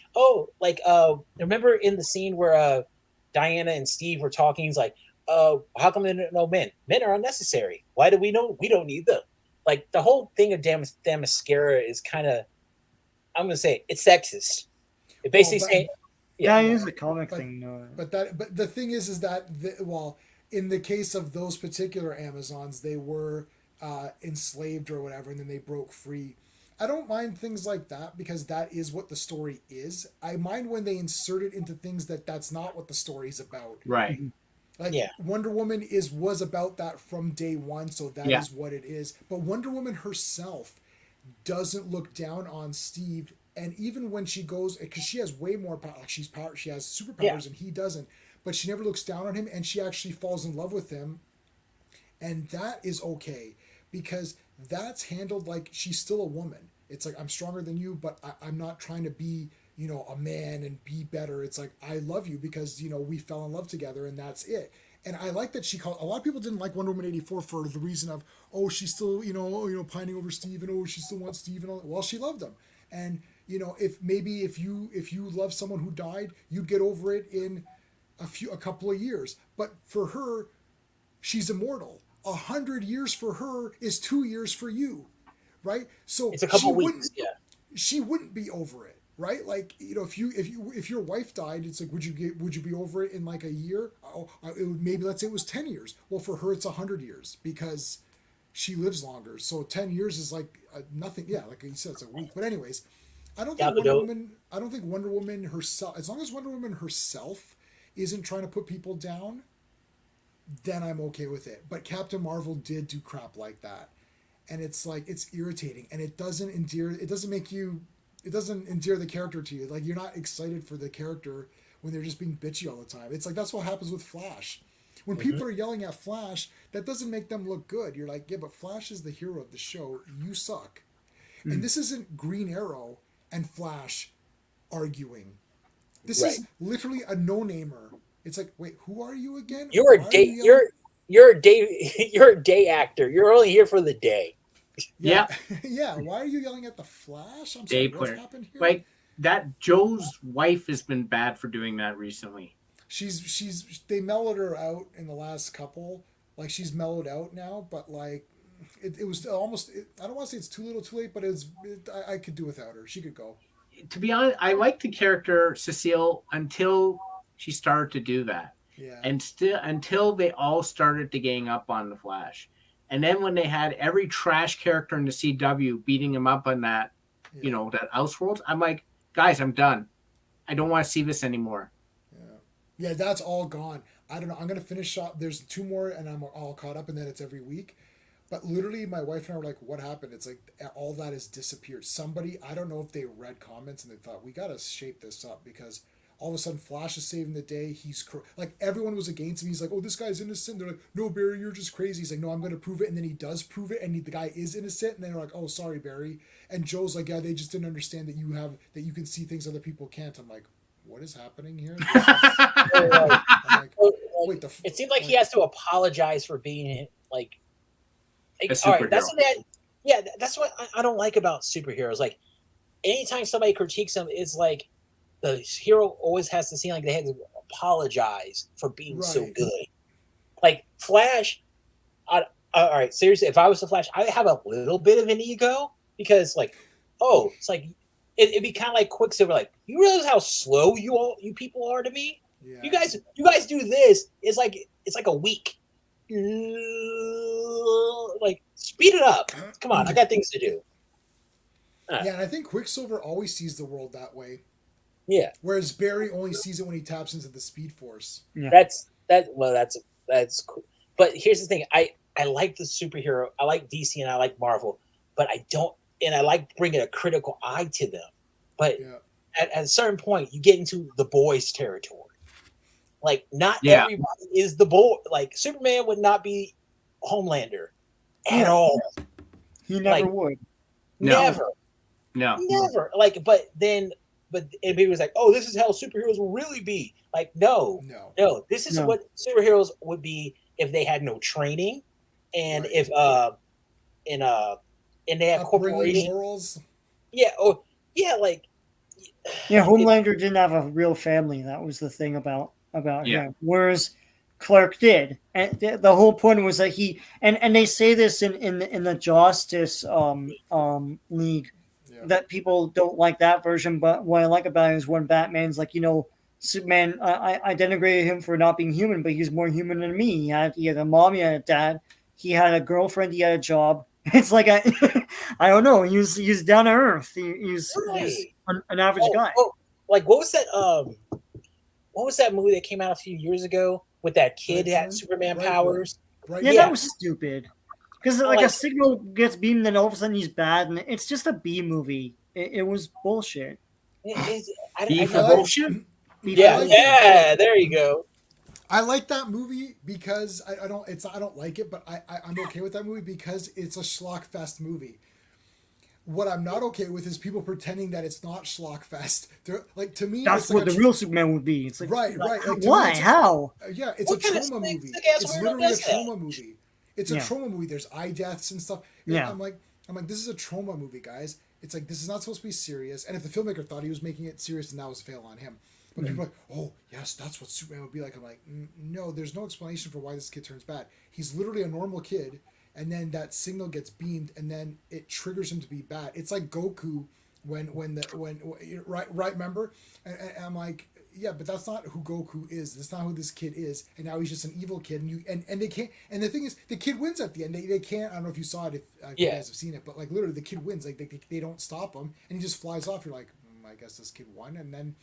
remember in the scene where Diana and Steve were talking, he's like, how come there are no men? Men are unnecessary. Why do we know we don't need them? Like the whole thing of Damascara is kind of, I'm gonna say it's sexist. It basically saying, yeah, it is a comic thing. No. But the thing is that in the case of those particular Amazons, they were enslaved or whatever, and then they broke free. I don't mind things like that because that is what the story is. I mind when they insert it into things that's not what the story's about. Right. Like Wonder Woman was about that from day one, so that is what it is. But Wonder Woman herself doesn't look down on Steve, and even when she goes, because she has way more power, like she has superpowers and he doesn't, but she never looks down on him, and she actually falls in love with him, and that is okay because that's handled like she's still a woman. It's like, I'm stronger than you, but I'm not trying to be, a man and be better. It's like, I love you because, we fell in love together and that's it. And I like that a lot of people didn't like Wonder Woman 84 for the reason of, she's still, pining over Steve and she still wants Steve and all. Well, she loved him. And, if you love someone who died, you'd get over it in a couple of years. But for her, she's immortal. 100 years for her is 2 years for you, right? So it's a couple weeks. She wouldn't be over it, right? Like if your wife died, it's like would you be over it in like a year? Maybe let's say it was 10 years. Well, for her it's 100 years because she lives longer. So 10 years is like nothing. Yeah, like you said, it's a week. But anyways, I don't think Wonder Woman herself. As long as Wonder Woman herself isn't trying to put people down, then I'm okay with it. But Captain Marvel did do crap like that. And it's like, it's irritating. And it doesn't endear the character to you. Like, you're not excited for the character when they're just being bitchy all the time. It's like, that's what happens with Flash. When people are yelling at Flash, that doesn't make them look good. You're like, yeah, but Flash is the hero of the show. You suck. And this isn't Green Arrow and Flash arguing. This is literally a no-namer. It's like, wait, who are you again? You're a day actor. You're only here for the day. Yeah. Yeah. Why are you yelling at the Flash? I'm sorry, what's happened here? Like that Joe's wife has been bad for doing that recently. They mellowed her out in the last couple. Like she's mellowed out now, but like it was almost. I don't want to say it's too little, too late, but I could do without her. She could go. To be honest, I like the character Cecile until she started to do that. Yeah. And still until they all started to gang up on the Flash. And then when they had every trash character in the CW beating him up on that, that Elseworlds, I'm like, guys, I'm done. I don't want to see this anymore. Yeah, that's all gone. I don't know. I'm going to finish up. There's 2 more and I'm all caught up, and then it's every week. But literally, my wife and I were like, what happened? It's like all that has disappeared. Somebody, I don't know if they read comments and they thought, we got to shape this up because all of a sudden Flash is saving the day. Like everyone was against him. He's like, oh, this guy's innocent. They're like, no, Barry, you're just crazy. He's like, no, I'm going to prove it. And then he does prove it. And the guy is innocent. And then they're like, oh, sorry, Barry. And Joe's like, yeah, they just didn't understand that you can see things other people can't. I'm like, what is happening here? It seems like he has to apologize for being like all right, that's what I don't like about superheroes. Like anytime somebody critiques them, it's like the hero always has to seem like they had to apologize for being so good. Like Flash, all right, seriously, if I was the Flash, I have a little bit of an ego because it's like it'd be kind of like Quicksilver. Like, you realize how slow you people are to me? Yeah. You guys do this. It's like a week. Like, speed it up. Come on, I got things to do. Yeah, and I think Quicksilver always sees the world that way. Yeah. Whereas Barry only sees it when he taps into the Speed Force. Yeah. That's cool. But here's the thing. I like the superhero. I like DC and I like Marvel, but I don't. And I like bringing a critical eye to them. But at a certain point, you get into the boys' territory. Like, not everybody is the boy. Like, Superman would not be Homelander at all. He never would. Never. No. Never. Like, but everybody was like, oh, this is how superheroes will really be. Like, no. This is what superheroes would be if they had no training and if and they had corporations. Yeah. Oh, yeah. Like, Yeah, Homelander didn't have a real family. That was the thing about Yeah. him. Whereas Clark did, and the whole point was that he and they say this in the Justice League Yeah. that people don't like that version. But what I like about it is when Batman's like, Superman, I denigrated him for not being human, but he's more human than me. He had a mom, he had a dad, he had a girlfriend, he had a job. It's like I don't know. He's down to earth. He's right. an average guy. Oh, like what was that? What was that movie that came out a few years ago with that kid that had Superman powers? Right. Yeah, Yeah. that was stupid. Because like a signal gets beamed, and all of a sudden he's bad, and it's just a B movie. It was bullshit. B for bullshit? Yeah, there you go. I like that movie because I don't like it, but I'm okay with that movie because it's a schlock fest movie. What I'm not okay with is people pretending that it's not schlock fest. They're like, to me, That's it's what like the real Superman would be. It's like right. Like, to me, why? it's How? Yeah, it's What a kind of trauma sick- movie. sick-ass It's weirdo literally a does that? trauma movie. It's a trauma movie. There's eye deaths and stuff. And Yeah. I'm like, this is a trauma movie, guys. It's like, this is not supposed to be serious. And if the filmmaker thought he was making it serious, then that was a fail on him. But people are like, oh, yes, that's what Superman would be like. I'm like, no, there's no explanation for why this kid turns bad. He's literally a normal kid, and then that signal gets beamed, and then it triggers him to be bad. It's like Goku when right, remember? And I'm like, yeah, but that's not who Goku is. That's not who this kid is. And now he's just an evil kid, and they can't. And the thing is, the kid wins at the end. They can't. I don't know if you saw it, if you guys have seen it, but like literally, the kid wins. Like they don't stop him, and he just flies off. You're like, I guess this kid won, and then.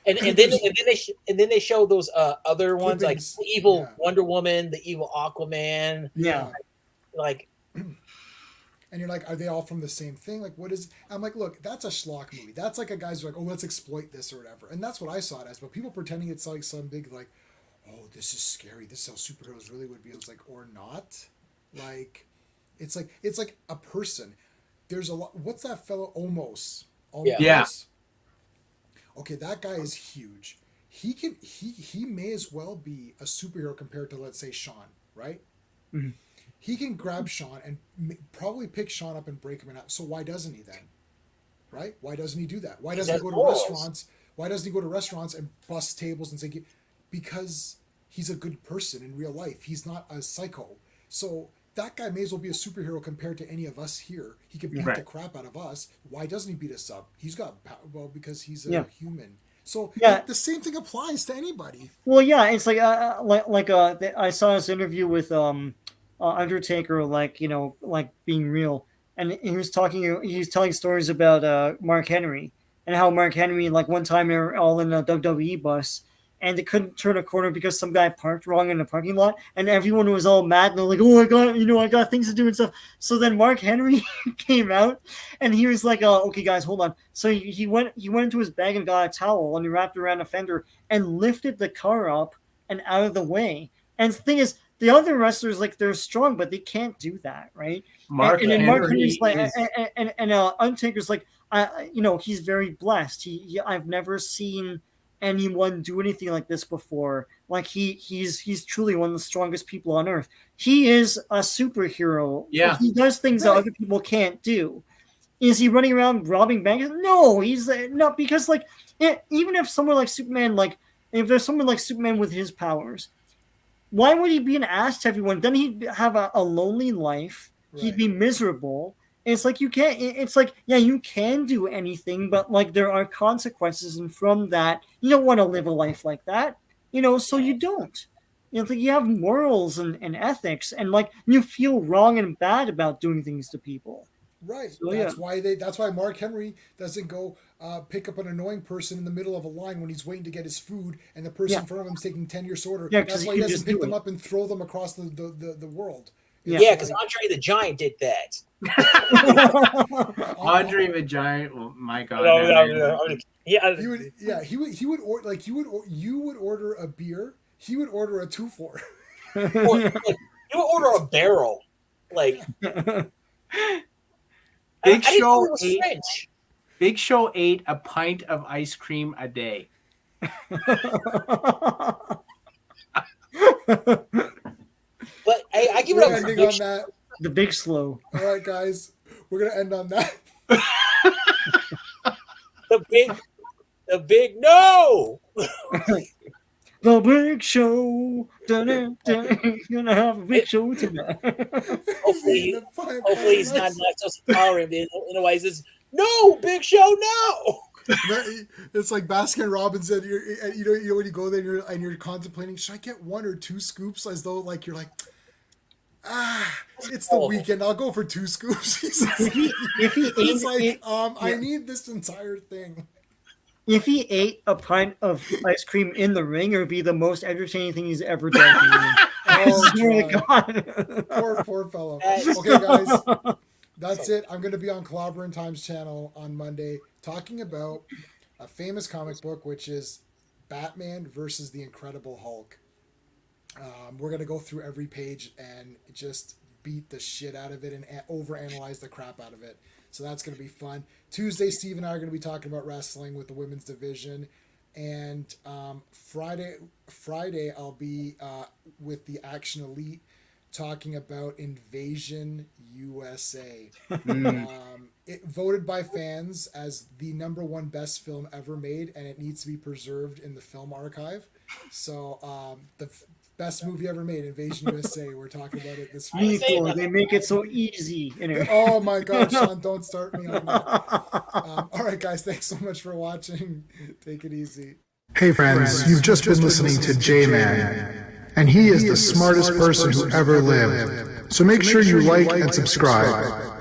And then they show those other ones like Clippings. the evil Yeah. Wonder Woman, the evil Aquaman. Yeah. Like, And you're like, are they all from the same thing? Like, what is? I'm like, look, that's a schlock movie. That's like a guy's like, oh, let's exploit this or whatever. And that's what I saw it as. But people pretending it's like some big like, oh, this is scary. This is how superheroes really would be. It's like, or not. Like, it's like a person. There's a lot. What's that fellow? Almost. Yeah. Okay, that guy is huge. He may as well be a superhero compared to, let's say, Sean, right? Mm-hmm. He can grab Sean and probably pick Sean up and break him in half. So why doesn't he then? Right? Why doesn't he do that? Why doesn't he go to restaurants? Why doesn't he go to restaurants and bust tables and say, because he's a good person in real life. He's not a psycho. So that guy may as well be a superhero compared to any of us here. He can beat the crap out of us. Why doesn't he beat us up? He's got power. Well, because he's a human. So the same thing applies to anybody. Well, yeah, it's like I saw this interview with Undertaker, like being real, and he was telling stories about Mark Henry and how Mark Henry, like one time they were all in a WWE bus and they couldn't turn a corner because some guy parked wrong in the parking lot, and everyone was all mad and they're like, oh, I got things to do and stuff. So then Mark Henry came out and he was like, okay guys, hold on. So he went into his bag and got a towel and he wrapped around a fender and lifted the car up and out of the way. And the thing is, the other wrestlers, like, they're strong, but they can't do that, right? Mark Henry's like, and Undertaker's like, he's very blessed. I've never seen anyone do anything like this before. Like, he's truly one of the strongest people on earth. He is a superhero. Yeah, he does things that other people can't do. Is he running around robbing banks? No, he's not, because like, even if someone like Superman, like if there's someone like Superman with his powers, why would he be an ass to everyone? Then he'd have a lonely life. Right. He'd be miserable. And it's like, you can't. It's like, yeah, you can do anything, but like there are consequences, and from that, you don't want to live a life like that, so you don't. It's like you have morals and ethics, and like you feel wrong and bad about doing things to people. Right. So, That's why Mark Henry doesn't go pick up an annoying person in the middle of a line when he's waiting to get his food, and the person in front of him is taking 10 years shorter. Yeah, that's why he doesn't pick them up and throw them across the world. Yeah, because Andre the Giant did that. Andre the Giant. Oh my God. He would order, like, you would order a beer. He would order a 2-4. You would order a barrel, like. Big Show ate a pint of ice cream a day. But I give it up. Ending on that. The Big Slow. All right, guys, we're gonna end on that. the big no. The big show. Gonna have a big show tonight. Hopefully he's not lactose intolerant. Otherwise, it's no Big Show, no. It's like Baskin Robbins, and you know when you go there and you're contemplating, should I get 1 or 2 scoops? As though like you're like, it's the weekend, I'll go for 2 scoops. He's like, I need this entire thing. If he ate a pint of ice cream in the ring, it would be the most entertaining thing he's ever done. God. Poor fellow. Okay, guys, that's it. I'm going to be on Clobberin Times channel on Monday talking about a famous comic book, which is Batman versus the Incredible Hulk. We're going to go through every page and just beat the shit out of it and overanalyze the crap out of it. So that's going to be fun. Tuesday, Steve and I are going to be talking about wrestling with the women's division. And Friday I'll be with the Action Elite talking about Invasion USA. It voted by fans as the #1 best film ever made, and it needs to be preserved in the film archive. So the best movie ever made, Invasion USA. We're talking about it this week. They make it so easy. Oh my God, Sean, don't start me on that. All right, guys, thanks so much for watching. Take it easy. Hey friends, you've just been listening to J-Man, and he is the smartest person who ever lived. So make sure you like and subscribe.